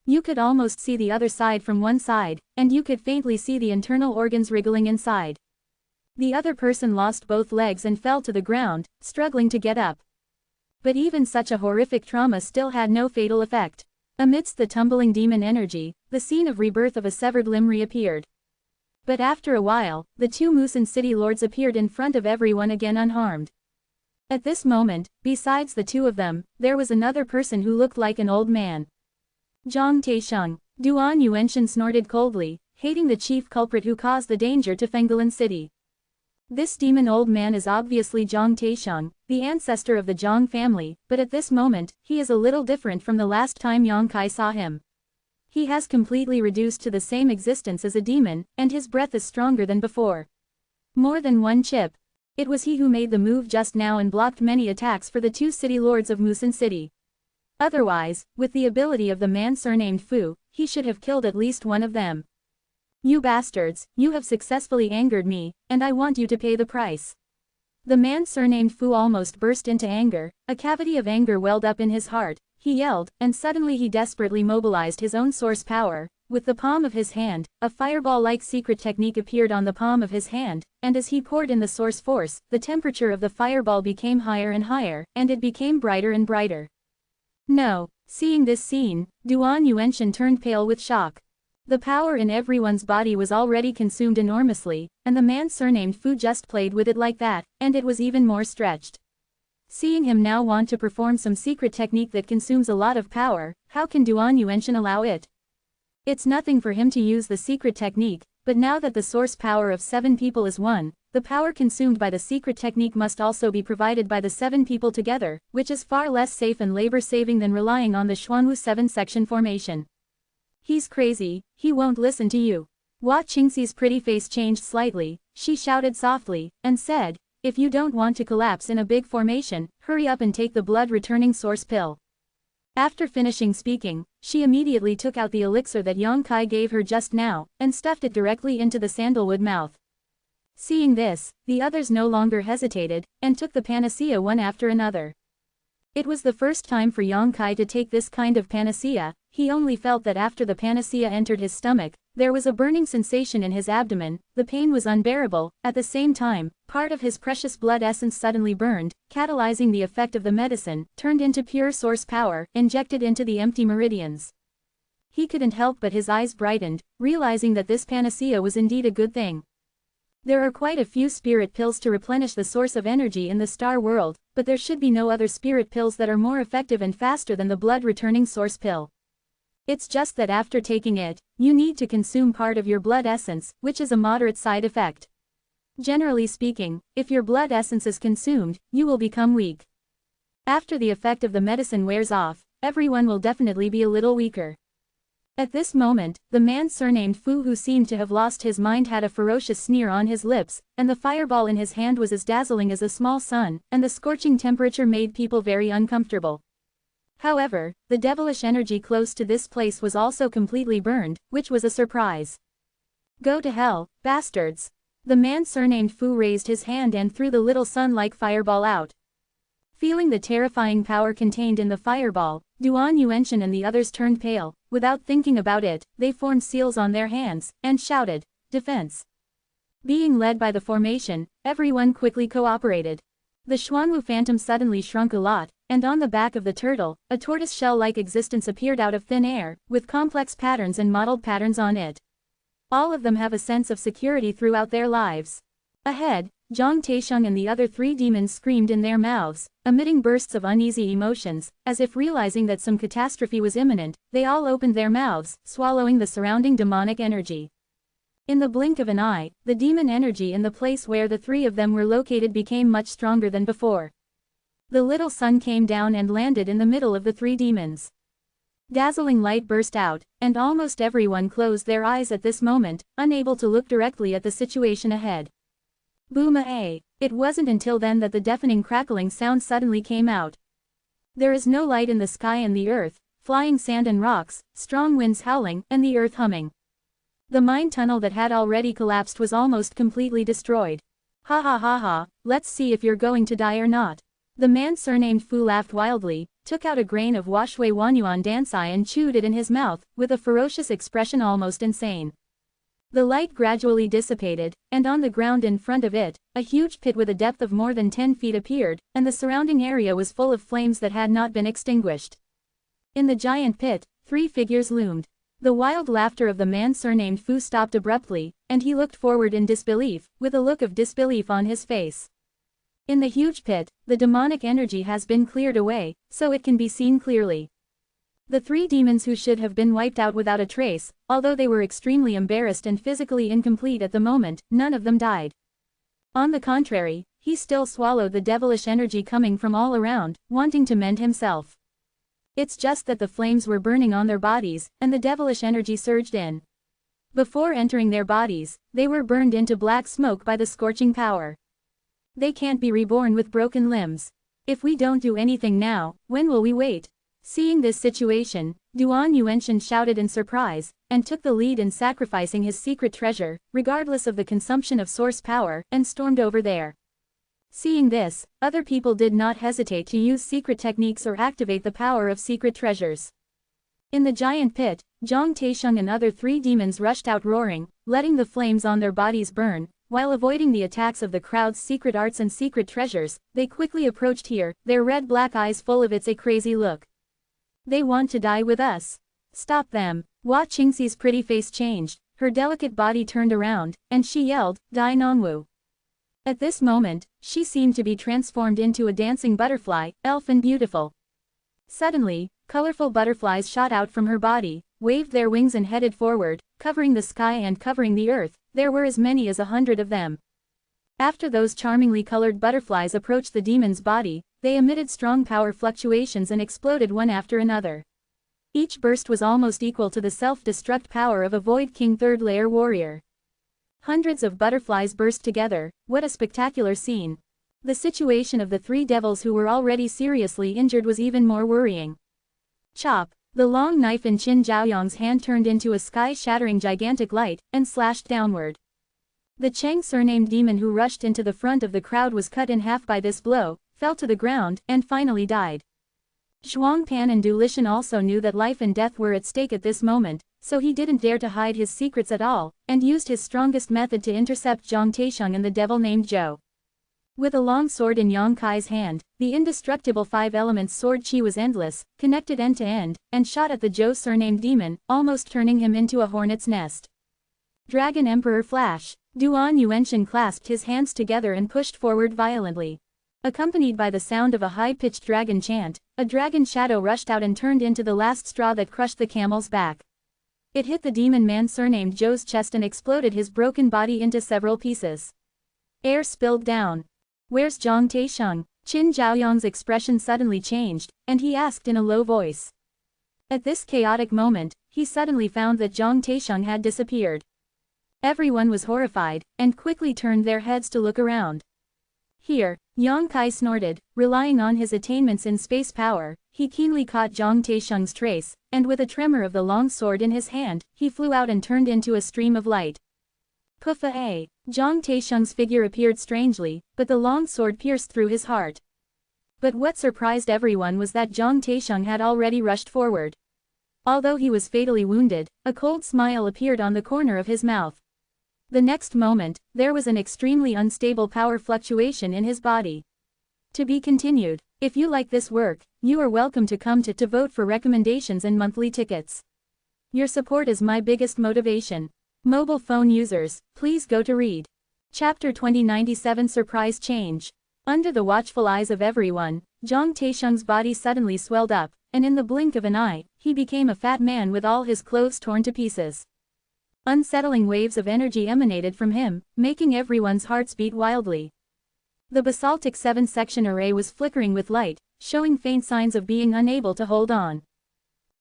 You could almost see the other side from one side, and you could faintly see the internal organs wriggling inside. The other person lost both legs and fell to the ground, struggling to get up. But even such a horrific trauma still had no fatal effect. Amidst the tumbling demon energy, the scene of rebirth of a severed limb reappeared. But after a while, the 2 Musan City lords appeared in front of everyone again unharmed. At this moment, besides the 2 of them, there was another person who looked like an old man. Zhang Taisheng. Duan Yuenshin snorted coldly, hating the chief culprit who caused the danger to Fenggalan City. This demon old man is obviously Zhang Taisheng, the ancestor of the Zhang family, but at this moment, he is a little different from the last time Yang Kai saw him. He has completely reduced to the same existence as a demon, and his breath is stronger than before. More than 1 chip. It was he who made the move just now and blocked many attacks for the 2 city lords of Musan City. Otherwise, with the ability of the man surnamed Fu, he should have killed at least one of them. You bastards, you have successfully angered me, and I want you to pay the price. The man surnamed Fu almost burst into anger, a cavity of anger welled up in his heart, he yelled, and suddenly he desperately mobilized his own source power. With the palm of his hand, a fireball-like secret technique appeared on the palm of his hand, and as he poured in the source force, the temperature of the fireball became higher and higher, and it became brighter and brighter. No! Seeing this scene, Duan Yuenshin turned pale with shock. The power in everyone's body was already consumed enormously, and the man surnamed Fu just played with it like that, and it was even more stretched. Seeing him now want to perform some secret technique that consumes a lot of power, how can Duan Yuenshin allow it? It's nothing for him to use the secret technique, but now that the source power of 7 people is 1, the power consumed by the secret technique must also be provided by the 7 people together, which is far less safe and labor-saving than relying on the zhenwu 7-section formation. He's crazy, he won't listen to you. Hua Qingxi's pretty face changed slightly, she shouted softly, and said, if you don't want to collapse in a big formation, hurry up and take the blood-returning source pill. After finishing speaking, she immediately took out the elixir that Yang Kai gave her just now, and stuffed it directly into the sandalwood mouth. Seeing this, the others no longer hesitated, and took the panacea one after another. It was the first time for Yang Kai to take this kind of panacea. He only felt that after the panacea entered his stomach, there was a burning sensation in his abdomen, the pain was unbearable. At the same time, part of his precious blood essence suddenly burned, catalyzing the effect of the medicine, turned into pure source power, injected into the empty meridians. He couldn't help but his eyes brightened, realizing that this panacea was indeed a good thing. There are quite a few spirit pills to replenish the source of energy in the star world, but there should be no other spirit pills that are more effective and faster than the blood-returning source pill. It's just that after taking it, you need to consume part of your blood essence, which is a moderate side effect. Generally speaking, if your blood essence is consumed, you will become weak. After the effect of the medicine wears off, everyone will definitely be a little weaker. At this moment, the man surnamed Fu, who seemed to have lost his mind, had a ferocious sneer on his lips, and the fireball in his hand was as dazzling as a small sun, and the scorching temperature made people very uncomfortable. However, the devilish energy close to this place was also completely burned, which was a surprise. Go to hell, bastards! The man surnamed Fu raised his hand and threw the little sun-like fireball out. Feeling the terrifying power contained in the fireball, Yuewen and the others turned pale. Without thinking about it, they formed seals on their hands, and shouted, "Defense!" Being led by the formation, everyone quickly cooperated. The zhenwu phantom suddenly shrunk a lot, and on the back of the turtle, a tortoise-shell-like existence appeared out of thin air, with complex patterns and mottled patterns on it. All of them have a sense of security throughout their lives. Ahead, Zhang Taisheng and the other three demons screamed in their mouths, emitting bursts of uneasy emotions, as if realizing that some catastrophe was imminent. They all opened their mouths, swallowing the surrounding demonic energy. In the blink of an eye, the demon energy in the place where the three of them were located became much stronger than before. The little sun came down and landed in the middle of the three demons. Dazzling light burst out, and almost everyone closed their eyes at this moment, unable to look directly at the situation ahead. Boom-a-ay! It wasn't until then that the deafening crackling sound suddenly came out. There is no light in the sky and the earth, flying sand and rocks, strong winds howling, and the earth humming. The mine tunnel that had already collapsed was almost completely destroyed. Ha ha ha ha, let's see if you're going to die or not. The man surnamed Fu laughed wildly, took out a grain of washui wanyuan dansai and chewed it in his mouth, with a ferocious expression almost insane. The light gradually dissipated, and on the ground in front of it, a huge pit with a depth of more than 10 feet appeared, and the surrounding area was full of flames that had not been extinguished. In the giant pit, three figures loomed. The wild laughter of the man surnamed Fu stopped abruptly, and he looked forward in disbelief, with a look of disbelief on his face. In the huge pit, the demonic energy has been cleared away, so it can be seen clearly. The three demons who should have been wiped out without a trace, although they were extremely embarrassed and physically incomplete at the moment, none of them died. On the contrary, he still swallowed the devilish energy coming from all around, wanting to mend himself. It's just that the flames were burning on their bodies, and the devilish energy surged in. Before entering their bodies, they were burned into black smoke by the scorching power. They can't be reborn with broken limbs. If we don't do anything now, when will we wait? Seeing this situation, Yuewen shouted in surprise, and took the lead in sacrificing his secret treasure, regardless of the consumption of source power, and stormed over there. Seeing this, other people did not hesitate to use secret techniques or activate the power of secret treasures. In the giant pit, Zhang Taisheng and other three demons rushed out roaring, letting the flames on their bodies burn. While avoiding the attacks of the crowd's secret arts and secret treasures, they quickly approached here, their red-black eyes full of a crazy look. They want to die with us. Stop them. Hua Qingxi's pretty face changed, her delicate body turned around, and she yelled, "Dai Nongwu." At this moment, she seemed to be transformed into a dancing butterfly, elf and beautiful. Suddenly, colorful butterflies shot out from her body, waved their wings and headed forward, covering the sky and covering the earth. There were as many as 100 of them. After those charmingly colored butterflies approached the demon's body, they emitted strong power fluctuations and exploded one after another. Each burst was almost equal to the self-destruct power of a Void King third-layer warrior. Hundreds of butterflies burst together. What a spectacular scene. The situation of the three devils who were already seriously injured was even more worrying. Chop! The long knife in Qin Zhaoyang's hand turned into a sky-shattering gigantic light, and slashed downward. The Cheng surnamed demon who rushed into the front of the crowd was cut in half by this blow, fell to the ground, and finally died. Zhuang Pan and Du Lishan also knew that life and death were at stake at this moment, so he didn't dare to hide his secrets at all, and used his strongest method to intercept Zhang Taisheng and the devil named Zhou. With a long sword in Yang Kai's hand, the indestructible five-elements sword chi was endless, connected end to end, and shot at the Zhou surnamed demon, almost turning him into a hornet's nest. Dragon Emperor Flash! Yuewen clasped his hands together and pushed forward violently. Accompanied by the sound of a high-pitched dragon chant, a dragon shadow rushed out and turned into the last straw that crushed the camel's back. It hit the demon man surnamed Zhou's chest and exploded his broken body into several pieces. Air spilled down. "Where's Zhang Taisheng?" Qin Zhaoyang's expression suddenly changed, and he asked in a low voice. At this chaotic moment, he suddenly found that Zhang Taisheng had disappeared. Everyone was horrified, and quickly turned their heads to look around. Here, Yang Kai snorted, relying on his attainments in space power, he keenly caught Zhang Taisheng's trace, and with a tremor of the long sword in his hand, he flew out and turned into a stream of light. Puffa! Zhang Taisheng's figure appeared strangely, but the long sword pierced through his heart. But what surprised everyone was that Zhang Taisheng had already rushed forward. Although he was fatally wounded, a cold smile appeared on the corner of his mouth. The next moment, there was an extremely unstable power fluctuation in his body. To be continued. If you like this work, you are welcome to come to vote for recommendations and monthly tickets. Your support is my biggest motivation. Mobile phone users, please go to read. Chapter 2097 Surprise Change. Under the watchful eyes of everyone, Zhang Taisheng's body suddenly swelled up, and in the blink of an eye, he became a fat man with all his clothes torn to pieces. Unsettling waves of energy emanated from him, making everyone's hearts beat wildly. The basaltic 7-section array was flickering with light, showing faint signs of being unable to hold on.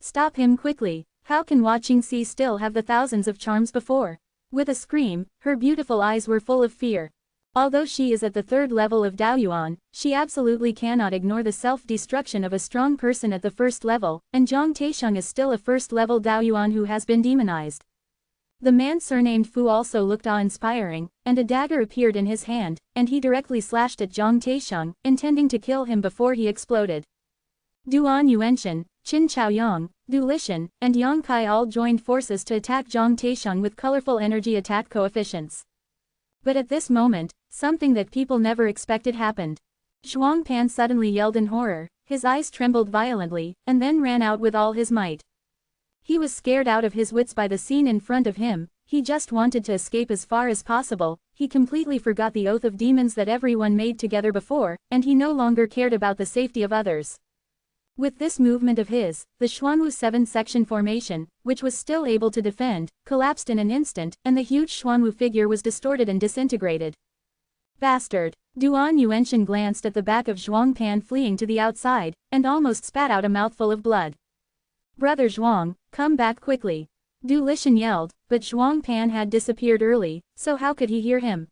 Stop him quickly. How can watching C still have the thousands of charms before? With a scream, her beautiful eyes were full of fear. Although she is at the 3rd level of Daoyuan, she absolutely cannot ignore the self-destruction of a strong person at the 1st level, and Zhang Taisheng is still a 1st-level Daoyuan who has been demonized. The man surnamed Fu also looked awe-inspiring, and a dagger appeared in his hand, and he directly slashed at Zhang Taisheng, intending to kill him before he exploded. Duan Yuenshan, Qin Chaoyang, Du Lishan, and Yang Kai all joined forces to attack Zhang Taisheng with colorful energy attack coefficients. But at this moment, something that people never expected happened. Zhuang Pan suddenly yelled in horror, his eyes trembled violently, and then ran out with all his might. He was scared out of his wits by the scene in front of him, he just wanted to escape as far as possible, he completely forgot the oath of demons that everyone made together before, and he no longer cared about the safety of others. With this movement of his, the zhenwu 7-section formation, which was still able to defend, collapsed in an instant, and the huge zhenwu figure was distorted and disintegrated. Bastard! Duan Yuenshan glanced at the back of Zhuang Pan fleeing to the outside, and almost spat out a mouthful of blood. Brother Zhuang, come back quickly. Du Lishan yelled, but Zhuang Pan had disappeared early, so how could he hear him?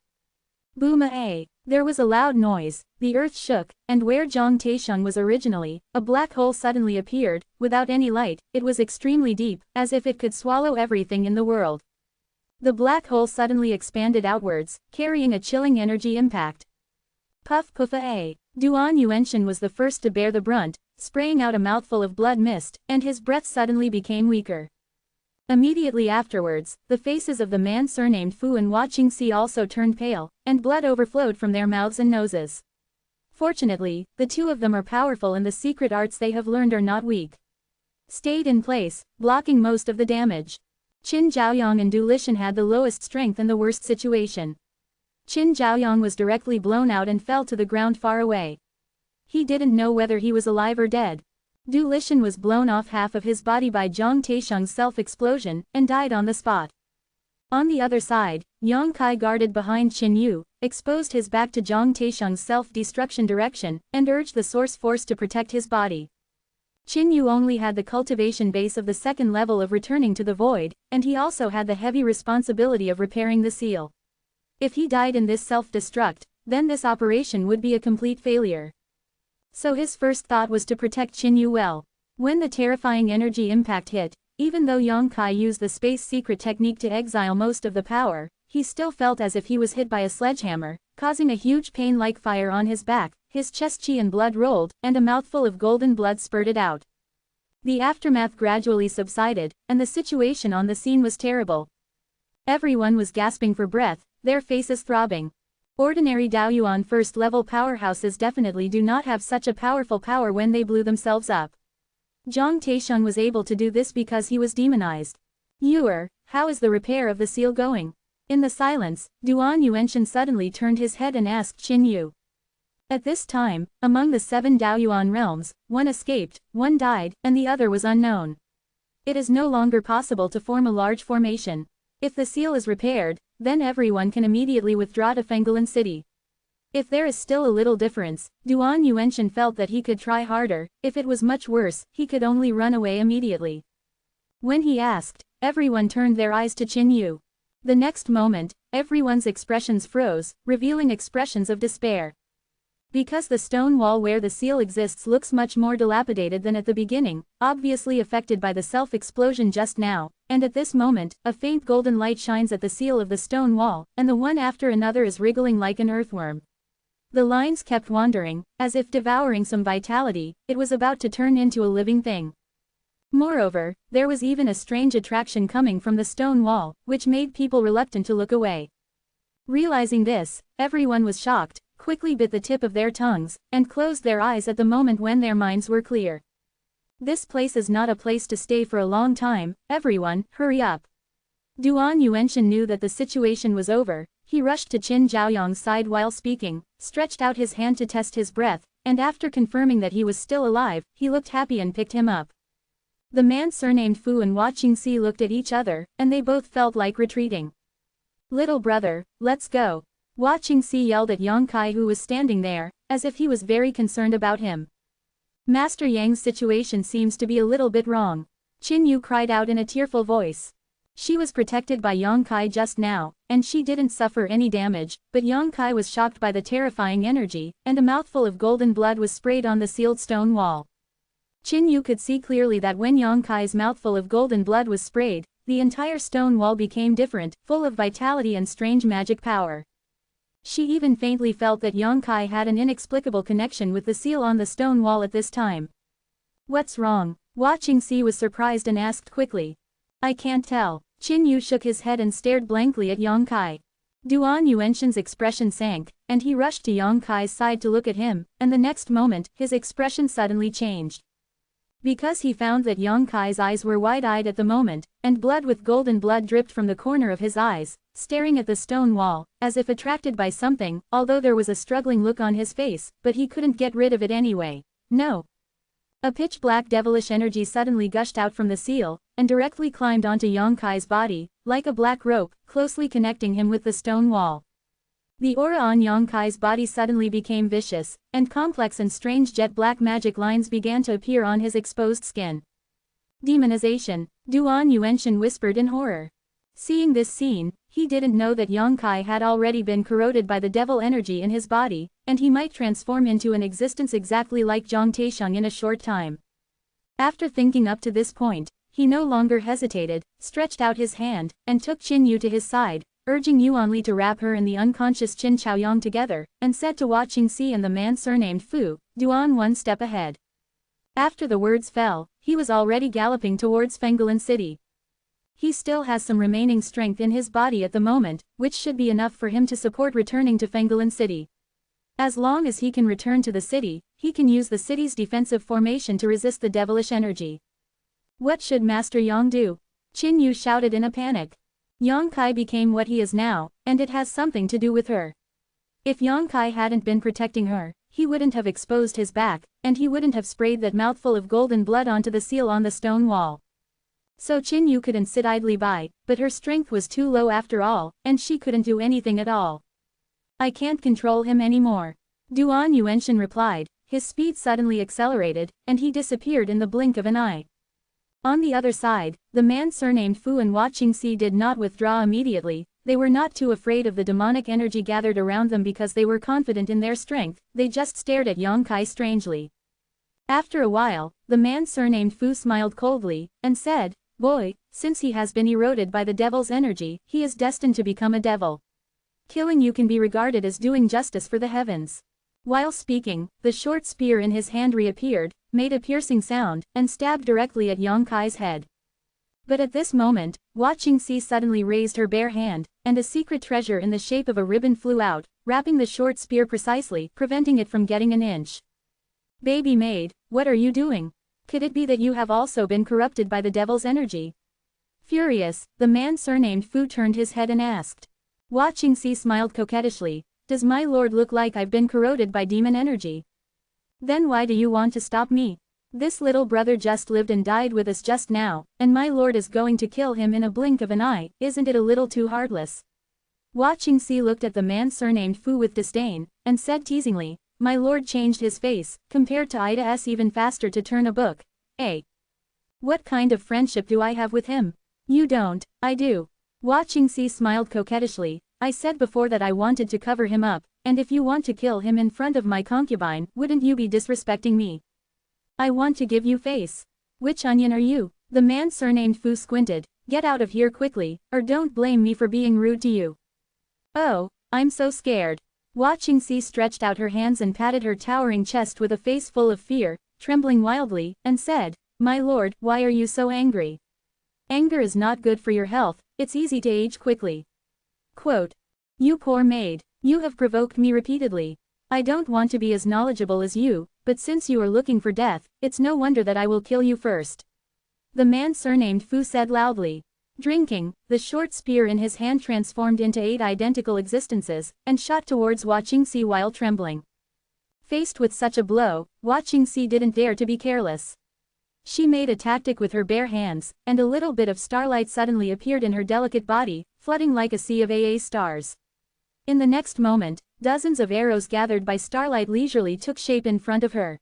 Boom-a! There was a loud noise, the earth shook, and where Zhang Taisheng was originally, a black hole suddenly appeared, without any light, it was extremely deep, as if it could swallow everything in the world. The black hole suddenly expanded outwards, carrying a chilling energy impact. Puff-puffa! Duan Yuenshan was the first to bear the brunt, spraying out a mouthful of blood mist, and his breath suddenly became weaker. Immediately afterwards, the faces of the man surnamed Fu and Watching C also turned pale, and blood overflowed from their mouths and noses. Fortunately, the two of them are powerful and the secret arts they have learned are not weak. Stayed in place, blocking most of the damage. Qin Zhaoyang and Du Lishan had the lowest strength and the worst situation. Qin Zhaoyang was directly blown out and fell to the ground far away. He didn't know whether he was alive or dead. Du Lishan was blown off half of his body by Zhang Taisheng's self-explosion, and died on the spot. On the other side, Yang Kai guarded behind Qin Yu, exposed his back to Zhang Taisheng's self-destruction direction, and urged the source force to protect his body. Qin Yu only had the cultivation base of the 2nd level of returning to the void, and he also had the heavy responsibility of repairing the seal. If he died in this self-destruct, then this operation would be a complete failure. So his first thought was to protect Qin Yu well. When the terrifying energy impact hit, even though Yang Kai used the space secret technique to exile most of the power, he still felt as if he was hit by a sledgehammer, causing a huge pain like fire on his back, his chest chi and blood rolled, and a mouthful of golden blood spurted out. The aftermath gradually subsided, and the situation on the scene was terrible. Everyone was gasping for breath, their faces throbbing. Ordinary Daoyuan 1st-level powerhouses definitely do not have such a powerful power when they blew themselves up. Zhang Taisheng was able to do this because he was demonized. Yuer, how is the repair of the seal going? In the silence, Duan Yuenshan suddenly turned his head and asked Qin Yu. At this time, among the 7 Daoyuan realms, one escaped, one died, and the other was unknown. It is no longer possible to form a large formation. If the seal is repaired, then everyone can immediately withdraw to Fengguan City. If there is still a little difference, Duan Yuanshan felt that he could try harder. If it was much worse, he could only run away immediately. When he asked, everyone turned their eyes to Qin Yu. The next moment, everyone's expressions froze, revealing expressions of despair. Because the stone wall where the seal exists looks much more dilapidated than at the beginning, obviously affected by the self-explosion just now, and at this moment, a faint golden light shines at the seal of the stone wall, and the one after another is wriggling like an earthworm. The lines kept wandering, as if devouring some vitality. It was about to turn into a living thing. Moreover, there was even a strange attraction coming from the stone wall, which made people reluctant to look away. Realizing this, everyone was shocked, quickly bit the tip of their tongues, and closed their eyes at the moment when their minds were clear. This place is not a place to stay for a long time. Everyone, hurry up. Duan Yuanshan knew that the situation was over. He rushed to Qin Zhaoyang's side while speaking, stretched out his hand to test his breath, and after confirming that he was still alive, he looked happy and picked him up. The man surnamed Fu and Hua Qingxi looked at each other, and they both felt like retreating. Little brother, let's go. Hua Qingxi yelled at Yang Kai, who was standing there, as if he was very concerned about him. Master Yang's situation seems to be a little bit wrong. Qin Yu cried out in a tearful voice. She was protected by Yang Kai just now, and she didn't suffer any damage, but Yang Kai was shocked by the terrifying energy, and a mouthful of golden blood was sprayed on the sealed stone wall. Qin Yu could see clearly that when Yang Kai's mouthful of golden blood was sprayed, the entire stone wall became different, full of vitality and strange magic power. She even faintly felt that Yang Kai had an inexplicable connection with the seal on the stone wall at this time. What's wrong? Hua Qingxi was surprised and asked quickly. I can't tell. Qin Yu shook his head and stared blankly at Yang Kai. Duan Yuanshan's expression sank, and he rushed to Yang Kai's side to look at him, and the next moment, his expression suddenly changed. Because he found that Yang Kai's eyes were wide-eyed at the moment, and blood with golden blood dripped from the corner of his eyes, staring at the stone wall, as if attracted by something, although there was a struggling look on his face, but he couldn't get rid of it anyway. No. A pitch-black devilish energy suddenly gushed out from the seal, and directly climbed onto Yang Kai's body, like a black rope, closely connecting him with the stone wall. The aura on Yang Kai's body suddenly became vicious, and complex and strange jet-black magic lines began to appear on his exposed skin. Demonization, Duan Yuanshan whispered in horror. Seeing this scene, he didn't know that Yang Kai had already been corroded by the devil energy in his body, and he might transform into an existence exactly like Zhang Taisheng in a short time. After thinking up to this point, he no longer hesitated, stretched out his hand, and took Qin Yu to his side, urging Yuanli to wrap her and the unconscious Qin Chaoyang together, and said to Hua Qingxi and the man surnamed Fu, Duan one step ahead. After the words fell, he was already galloping towards Fengguan City. He still has some remaining strength in his body at the moment, which should be enough for him to support returning to Fengguan City. As long as he can return to the city, he can use the city's defensive formation to resist the devilish energy. What should Master Yang do? Qin Yu shouted in a panic. Yang Kai became what he is now, and it has something to do with her. If Yang Kai hadn't been protecting her, he wouldn't have exposed his back, and he wouldn't have sprayed that mouthful of golden blood onto the seal on the stone wall. So Qin Yu couldn't sit idly by, but her strength was too low after all, and she couldn't do anything at all. I can't control him anymore. Duan Yuanshan replied. His speed suddenly accelerated, and he disappeared in the blink of an eye. On the other side, the man surnamed Fu and Hua Qingxi did not withdraw immediately. They were not too afraid of the demonic energy gathered around them because they were confident in their strength. They just stared at Yang Kai strangely. After a while, the man surnamed Fu smiled coldly, and said, Boy, since he has been eroded by the devil's energy, he is destined to become a devil. Killing you can be regarded as doing justice for the heavens. While speaking, the short spear in his hand reappeared, made a piercing sound, and stabbed directly at Yang Kai's head. But at this moment, Hua Qingxi suddenly raised her bare hand, and a secret treasure in the shape of a ribbon flew out, wrapping the short spear precisely, preventing it from getting an inch. Baby maid, what are you doing? Could it be that you have also been corrupted by the devil's energy? Furious, the man surnamed Fu turned his head and asked. Hua Qingxi smiled coquettishly. Does my lord look like I've been corroded by demon energy? Then why do you want to stop me? This little brother just lived and died with us just now, and my lord is going to kill him in a blink of an eye, isn't it a little too heartless? Watching Si looked at the man surnamed Fu with disdain, and said teasingly, my lord changed his face, compared to Ida's even faster to turn a book. Eh? What kind of friendship do I have with him? You don't, I do. Watching Si smiled coquettishly, I said before that I wanted to cover him up, and if you want to kill him in front of my concubine, wouldn't you be disrespecting me? I want to give you face. Which onion are you? The man surnamed Fu squinted, get out of here quickly, or don't blame me for being rude to you. Oh, I'm so scared. Watching Si stretched out her hands and patted her towering chest with a face full of fear, trembling wildly, and said, my lord, why are you so angry? Anger is not good for your health, it's easy to age quickly. Quote. You poor maid, you have provoked me repeatedly. I don't want to be as knowledgeable as you, but since you are looking for death, it's no wonder that I will kill you first. The man surnamed Fu said loudly. Drinking, the short spear in his hand transformed into 8 identical existences, and shot towards Watching Si while trembling. Faced with such a blow, Watching Si didn't dare to be careless. She made a tactic with her bare hands, and a little bit of starlight suddenly appeared in her delicate body, flooding like a sea of AA stars. In the next moment, dozens of arrows gathered by starlight leisurely took shape in front of her.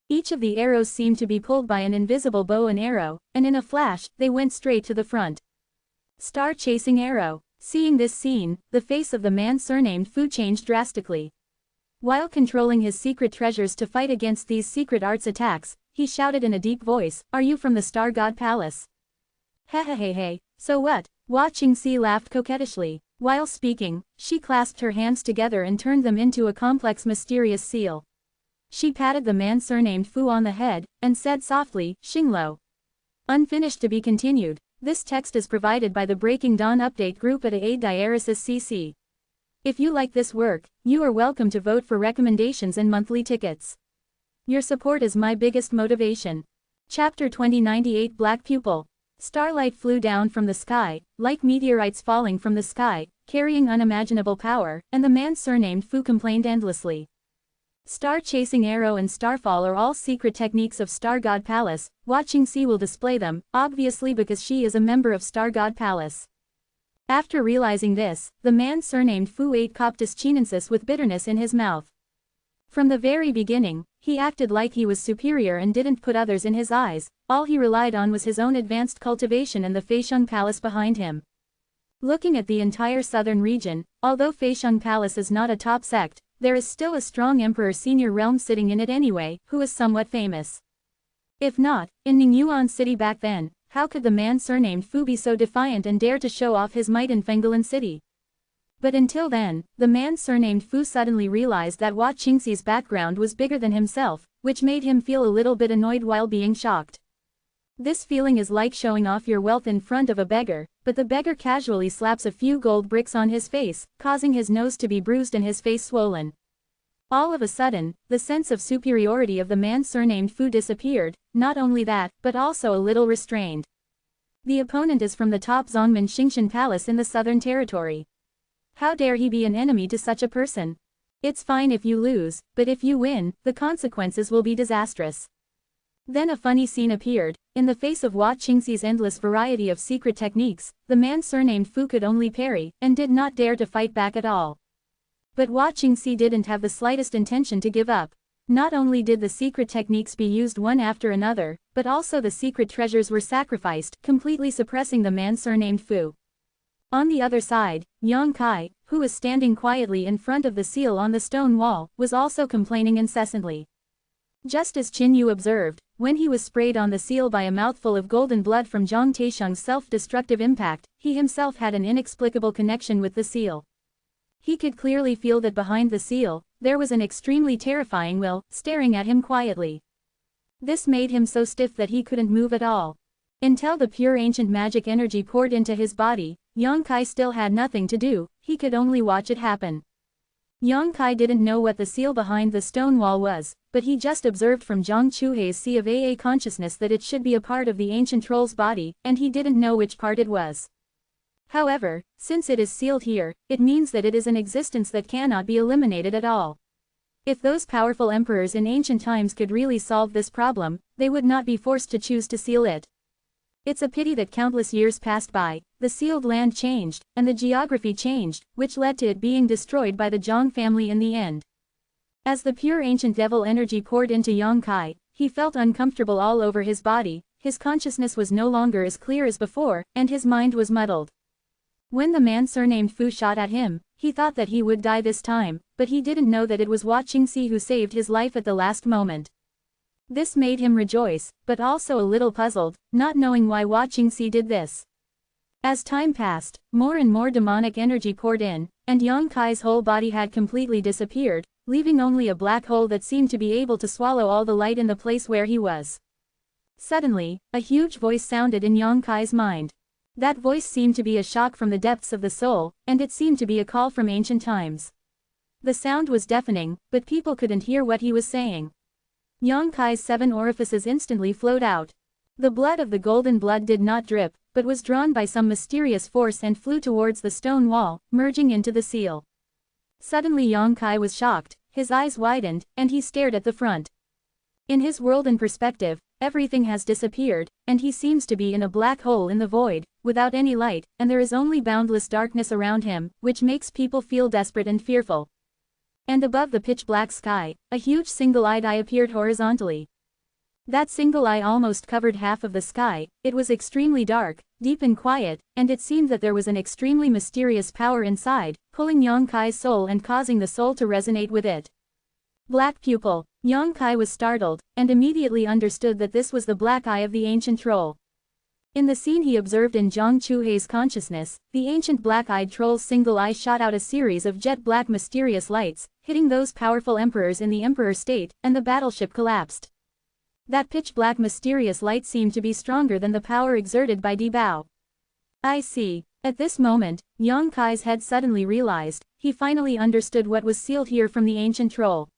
Each of the arrows seemed to be pulled by an invisible bow and arrow, and in a flash, they went straight to the front. Star-chasing arrow. Seeing this scene, the face of the man surnamed Fu changed drastically. While controlling his secret treasures to fight against these secret arts attacks, he shouted in a deep voice, are you from the Star God Palace? Hey, so what? Watching Si laughed coquettishly. While speaking, she clasped her hands together and turned them into a complex mysterious seal. She patted the man surnamed Fu on the head, and said softly, Xinglo. Unfinished to be continued. This text is provided by the Breaking Dawn Update group at A/Diaresis CC. If you like this work, you are welcome to vote for recommendations and monthly tickets. Your support is my biggest motivation. Chapter 2098 Black Pupil. Starlight flew down from the sky, like meteorites falling from the sky, carrying unimaginable power, and the man surnamed Fu complained endlessly. Star-chasing arrow and starfall are all secret techniques of Star God Palace. Watching Si will display them, obviously because she is a member of Star God Palace. After realizing this, the man surnamed Fu ate Coptus chinensis with bitterness in his mouth. From the very beginning, he acted like he was superior and didn't put others in his eyes. All he relied on was his own advanced cultivation and the Feixiong Palace behind him. Looking at the entire southern region, although Feixiong Palace is not a top sect, there is still a strong emperor senior realm sitting in it anyway, who is somewhat famous. If not, in Ningyuan City back then, how could the man surnamed Fu be so defiant and dare to show off his might in Fenggalan City? But until then, the man surnamed Fu suddenly realized that Watching Si's background was bigger than himself, which made him feel a little bit annoyed while being shocked. This feeling is like showing off your wealth in front of a beggar, but the beggar casually slaps a few gold bricks on his face, causing his nose to be bruised and his face swollen. All of a sudden, the sense of superiority of the man surnamed Fu disappeared, not only that, but also a little restrained. The opponent is from the top Zongmen Xingshan Palace in the Southern Territory. How dare he be an enemy to such a person? It's fine if you lose, but if you win, the consequences will be disastrous. Then a funny scene appeared. In the face of Watching Si's endless variety of secret techniques, the man surnamed Fu could only parry, and did not dare to fight back at all. But Watching Si didn't have the slightest intention to give up. Not only did the secret techniques be used one after another, but also the secret treasures were sacrificed, completely suppressing the man surnamed Fu. On the other side, Yang Kai, who was standing quietly in front of the seal on the stone wall, was also complaining incessantly. Just as Qin Yu observed, when he was sprayed on the seal by a mouthful of golden blood from Zhang Taixiang's self-destructive impact, he himself had an inexplicable connection with the seal. He could clearly feel that behind the seal, there was an extremely terrifying will, staring at him quietly. This made him so stiff that he couldn't move at all. Until the pure ancient magic energy poured into his body, Yang Kai still had nothing to do, he could only watch it happen. Yang Kai didn't know what the seal behind the stone wall was, but he just observed from Zhang Chuhei's sea of AA consciousness that it should be a part of the ancient troll's body, and he didn't know which part it was. However, since it is sealed here, it means that it is an existence that cannot be eliminated at all. If those powerful emperors in ancient times could really solve this problem, they would not be forced to choose to seal it. It's a pity that countless years passed by, the sealed land changed, and the geography changed, which led to it being destroyed by the Zhang family in the end. As the pure ancient devil energy poured into Yang Kai, he felt uncomfortable all over his body, his consciousness was no longer as clear as before, and his mind was muddled. When the man surnamed Fu shot at him, he thought that he would die this time, but he didn't know that it was Qingxi who saved his life at the last moment. This made him rejoice, but also a little puzzled, not knowing why Qingxi did this. As time passed, more and more demonic energy poured in, and Yang Kai's whole body had completely disappeared, leaving only a black hole that seemed to be able to swallow all the light in the place where he was. Suddenly, a huge voice sounded in Yang Kai's mind. That voice seemed to be a shock from the depths of the soul, and it seemed to be a call from ancient times. The sound was deafening, but people couldn't hear what he was saying. Yang Kai's 7 orifices instantly flowed out. The blood of the golden blood did not drip, but was drawn by some mysterious force and flew towards the stone wall, merging into the seal. Suddenly Yang Kai was shocked, his eyes widened, and he stared at the front. In his world and perspective, everything has disappeared, and he seems to be in a black hole in the void, without any light, and there is only boundless darkness around him, which makes people feel desperate and fearful. And above the pitch-black sky, a huge single-eyed eye appeared horizontally. That single eye almost covered half of the sky, it was extremely dark, deep and quiet, and it seemed that there was an extremely mysterious power inside, pulling Yang Kai's soul and causing the soul to resonate with it. Black pupil. Yang Kai was startled, and immediately understood that this was the black eye of the ancient troll. In the scene he observed in Zhang Chuhei's consciousness, the ancient black-eyed troll's single eye shot out a series of jet-black mysterious lights, hitting those powerful emperors in the emperor state, and the battleship collapsed. That pitch-black mysterious light seemed to be stronger than the power exerted by Di Bao. I see. At this moment, Yang Kai's head suddenly realized, he finally understood what was sealed here from the ancient troll.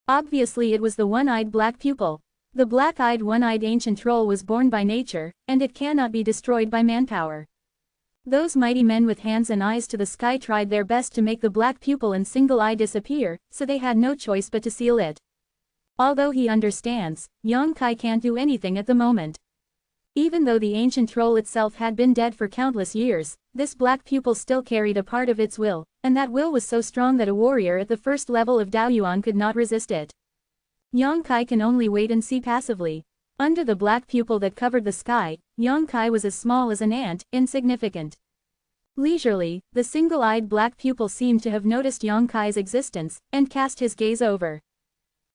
Obviously it was the one-eyed black pupil. The black-eyed one-eyed ancient troll was born by nature, and it cannot be destroyed by manpower. Those mighty men with hands and eyes to the sky tried their best to make the black pupil and single eye disappear, so they had no choice but to seal it. Although he understands, Yang Kai can't do anything at the moment. Even though the ancient troll itself had been dead for countless years, this black pupil still carried a part of its will, and that will was so strong that a warrior at the first level of Daoyuan could not resist it. Yang Kai can only wait and see passively. Under the black pupil that covered the sky, Yang Kai was as small as an ant, insignificant. Leisurely, the single-eyed black pupil seemed to have noticed Yang Kai's existence, and cast his gaze over.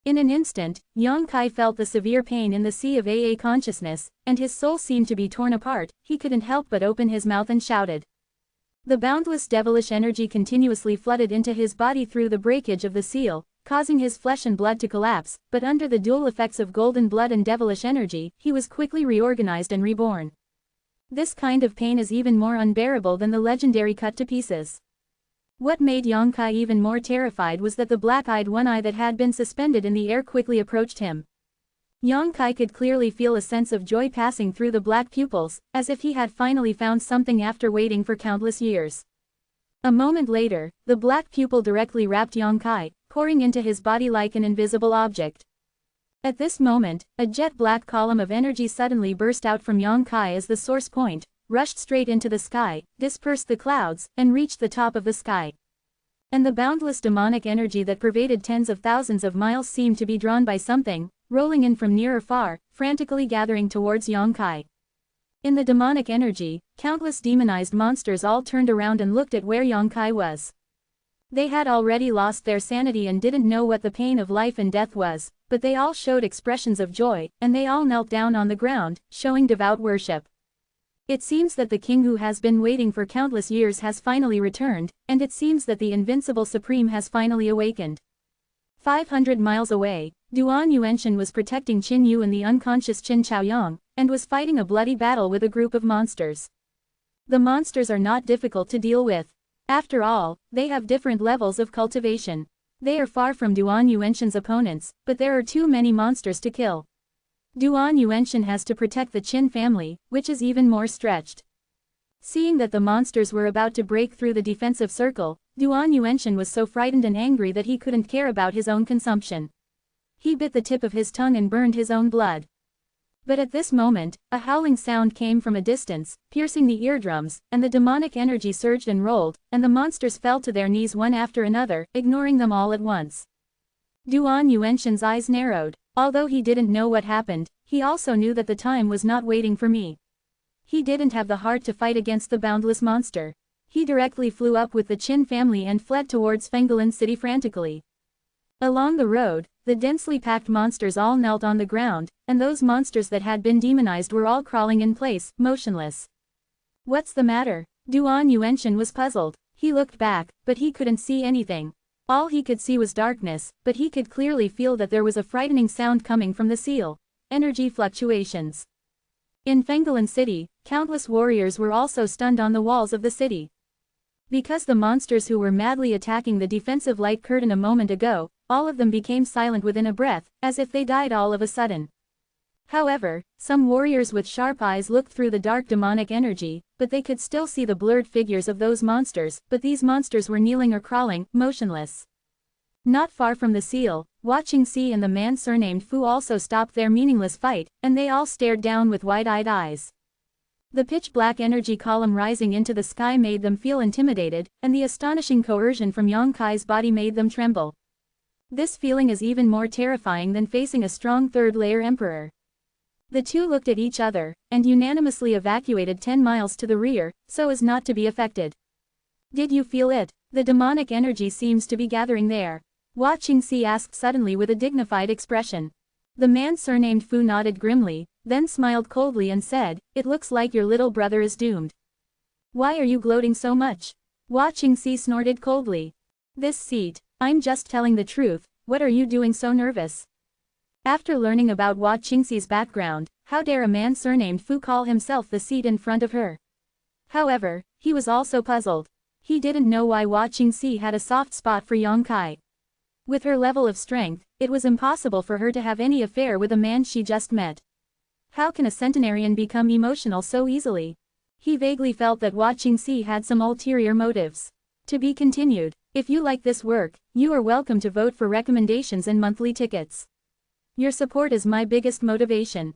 In an instant, Yang Kai felt the severe pain in the sea of AA consciousness, and his soul seemed to be torn apart. He couldn't help but open his mouth and shouted. The boundless devilish energy continuously flooded into his body through the breakage of the seal, causing his flesh and blood to collapse, but under the dual effects of golden blood and devilish energy, he was quickly reorganized and reborn. This kind of pain is even more unbearable than the legendary cut to pieces. What made Yang Kai even more terrified was that the black-eyed one eye that had been suspended in the air quickly approached him. Yang Kai could clearly feel a sense of joy passing through the black pupils, as if he had finally found something after waiting for countless years. A moment later, the black pupil directly wrapped Yang Kai, pouring into his body like an invisible object. At this moment, a jet-black column of energy suddenly burst out from Yang Kai as the source point, rushed straight into the sky, dispersed the clouds, and reached the top of the sky. And the boundless demonic energy that pervaded tens of thousands of miles seemed to be drawn by something, rolling in from near or far, frantically gathering towards Yang Kai. In the demonic energy, countless demonized monsters all turned around and looked at where Yang Kai was. They had already lost their sanity and didn't know what the pain of life and death was, but they all showed expressions of joy, and they all knelt down on the ground, showing devout worship. It seems that the king who has been waiting for countless years has finally returned, and it seems that the invincible supreme has finally awakened. 500 miles away, Duan Yuanshan was protecting Qin Yu and the unconscious Qin Chaoyang, and was fighting a bloody battle with a group of monsters. The monsters are not difficult to deal with. After all, they have different levels of cultivation. They are far from Duan Yuanshan's opponents, but there are too many monsters to kill. Duan Yuanshan has to protect the Qin family, which is even more stretched. Seeing that the monsters were about to break through the defensive circle, Yuewen was so frightened and angry that he couldn't care about his own consumption. He bit the tip of his tongue and burned his own blood. But at this moment, a howling sound came from a distance, piercing the eardrums, and the demonic energy surged and rolled, and the monsters fell to their knees one after another, ignoring them all at once. Yuewen's eyes narrowed. Although he didn't know what happened, he also knew that the time was not waiting for me. He didn't have the heart to fight against the boundless monster. He directly flew up with the Qin family and fled towards Fenggalan City frantically. Along the road, the densely packed monsters all knelt on the ground, and those monsters that had been demonized were all crawling in place, motionless. What's the matter? Yuewen was puzzled. He looked back, but he couldn't see anything. All he could see was darkness, but he could clearly feel that there was a frightening sound coming from the seal. Energy fluctuations. In Fenggalan City, countless warriors were also stunned on the walls of the city. Because the monsters who were madly attacking the defensive light curtain a moment ago, all of them became silent within a breath, as if they died all of a sudden. However, some warriors with sharp eyes looked through the dark demonic energy, but they could still see the blurred figures of those monsters, but these monsters were kneeling or crawling, motionless. Not far from the seal, Watching Si and the man surnamed Fu also stopped their meaningless fight, and they all stared down with wide-eyed eyes. The pitch-black energy column rising into the sky made them feel intimidated, and the astonishing coercion from Yang Kai's body made them tremble. This feeling is even more terrifying than facing a strong third-layer emperor. The two looked at each other, and unanimously evacuated 10 miles to the rear, so as not to be affected. Did you feel it? The demonic energy seems to be gathering there. Watching Si asked suddenly with a dignified expression. The man surnamed Fu nodded grimly, then smiled coldly and said, "It looks like your little brother is doomed." "Why are you gloating so much?" Watching Si snorted coldly. "This seat. I'm just telling the truth, what are you doing so nervous?" After learning about Watching Si's background, how dare a man surnamed Fu call himself the seat in front of her? However, he was also puzzled. He didn't know why Watching Si had a soft spot for Yang Kai. With her level of strength, it was impossible for her to have any affair with a man she just met. How can a centenarian become emotional so easily? He vaguely felt that Watching Si had some ulterior motives. To be continued. If you like this work, you are welcome to vote for recommendations and monthly tickets. Your support is my biggest motivation.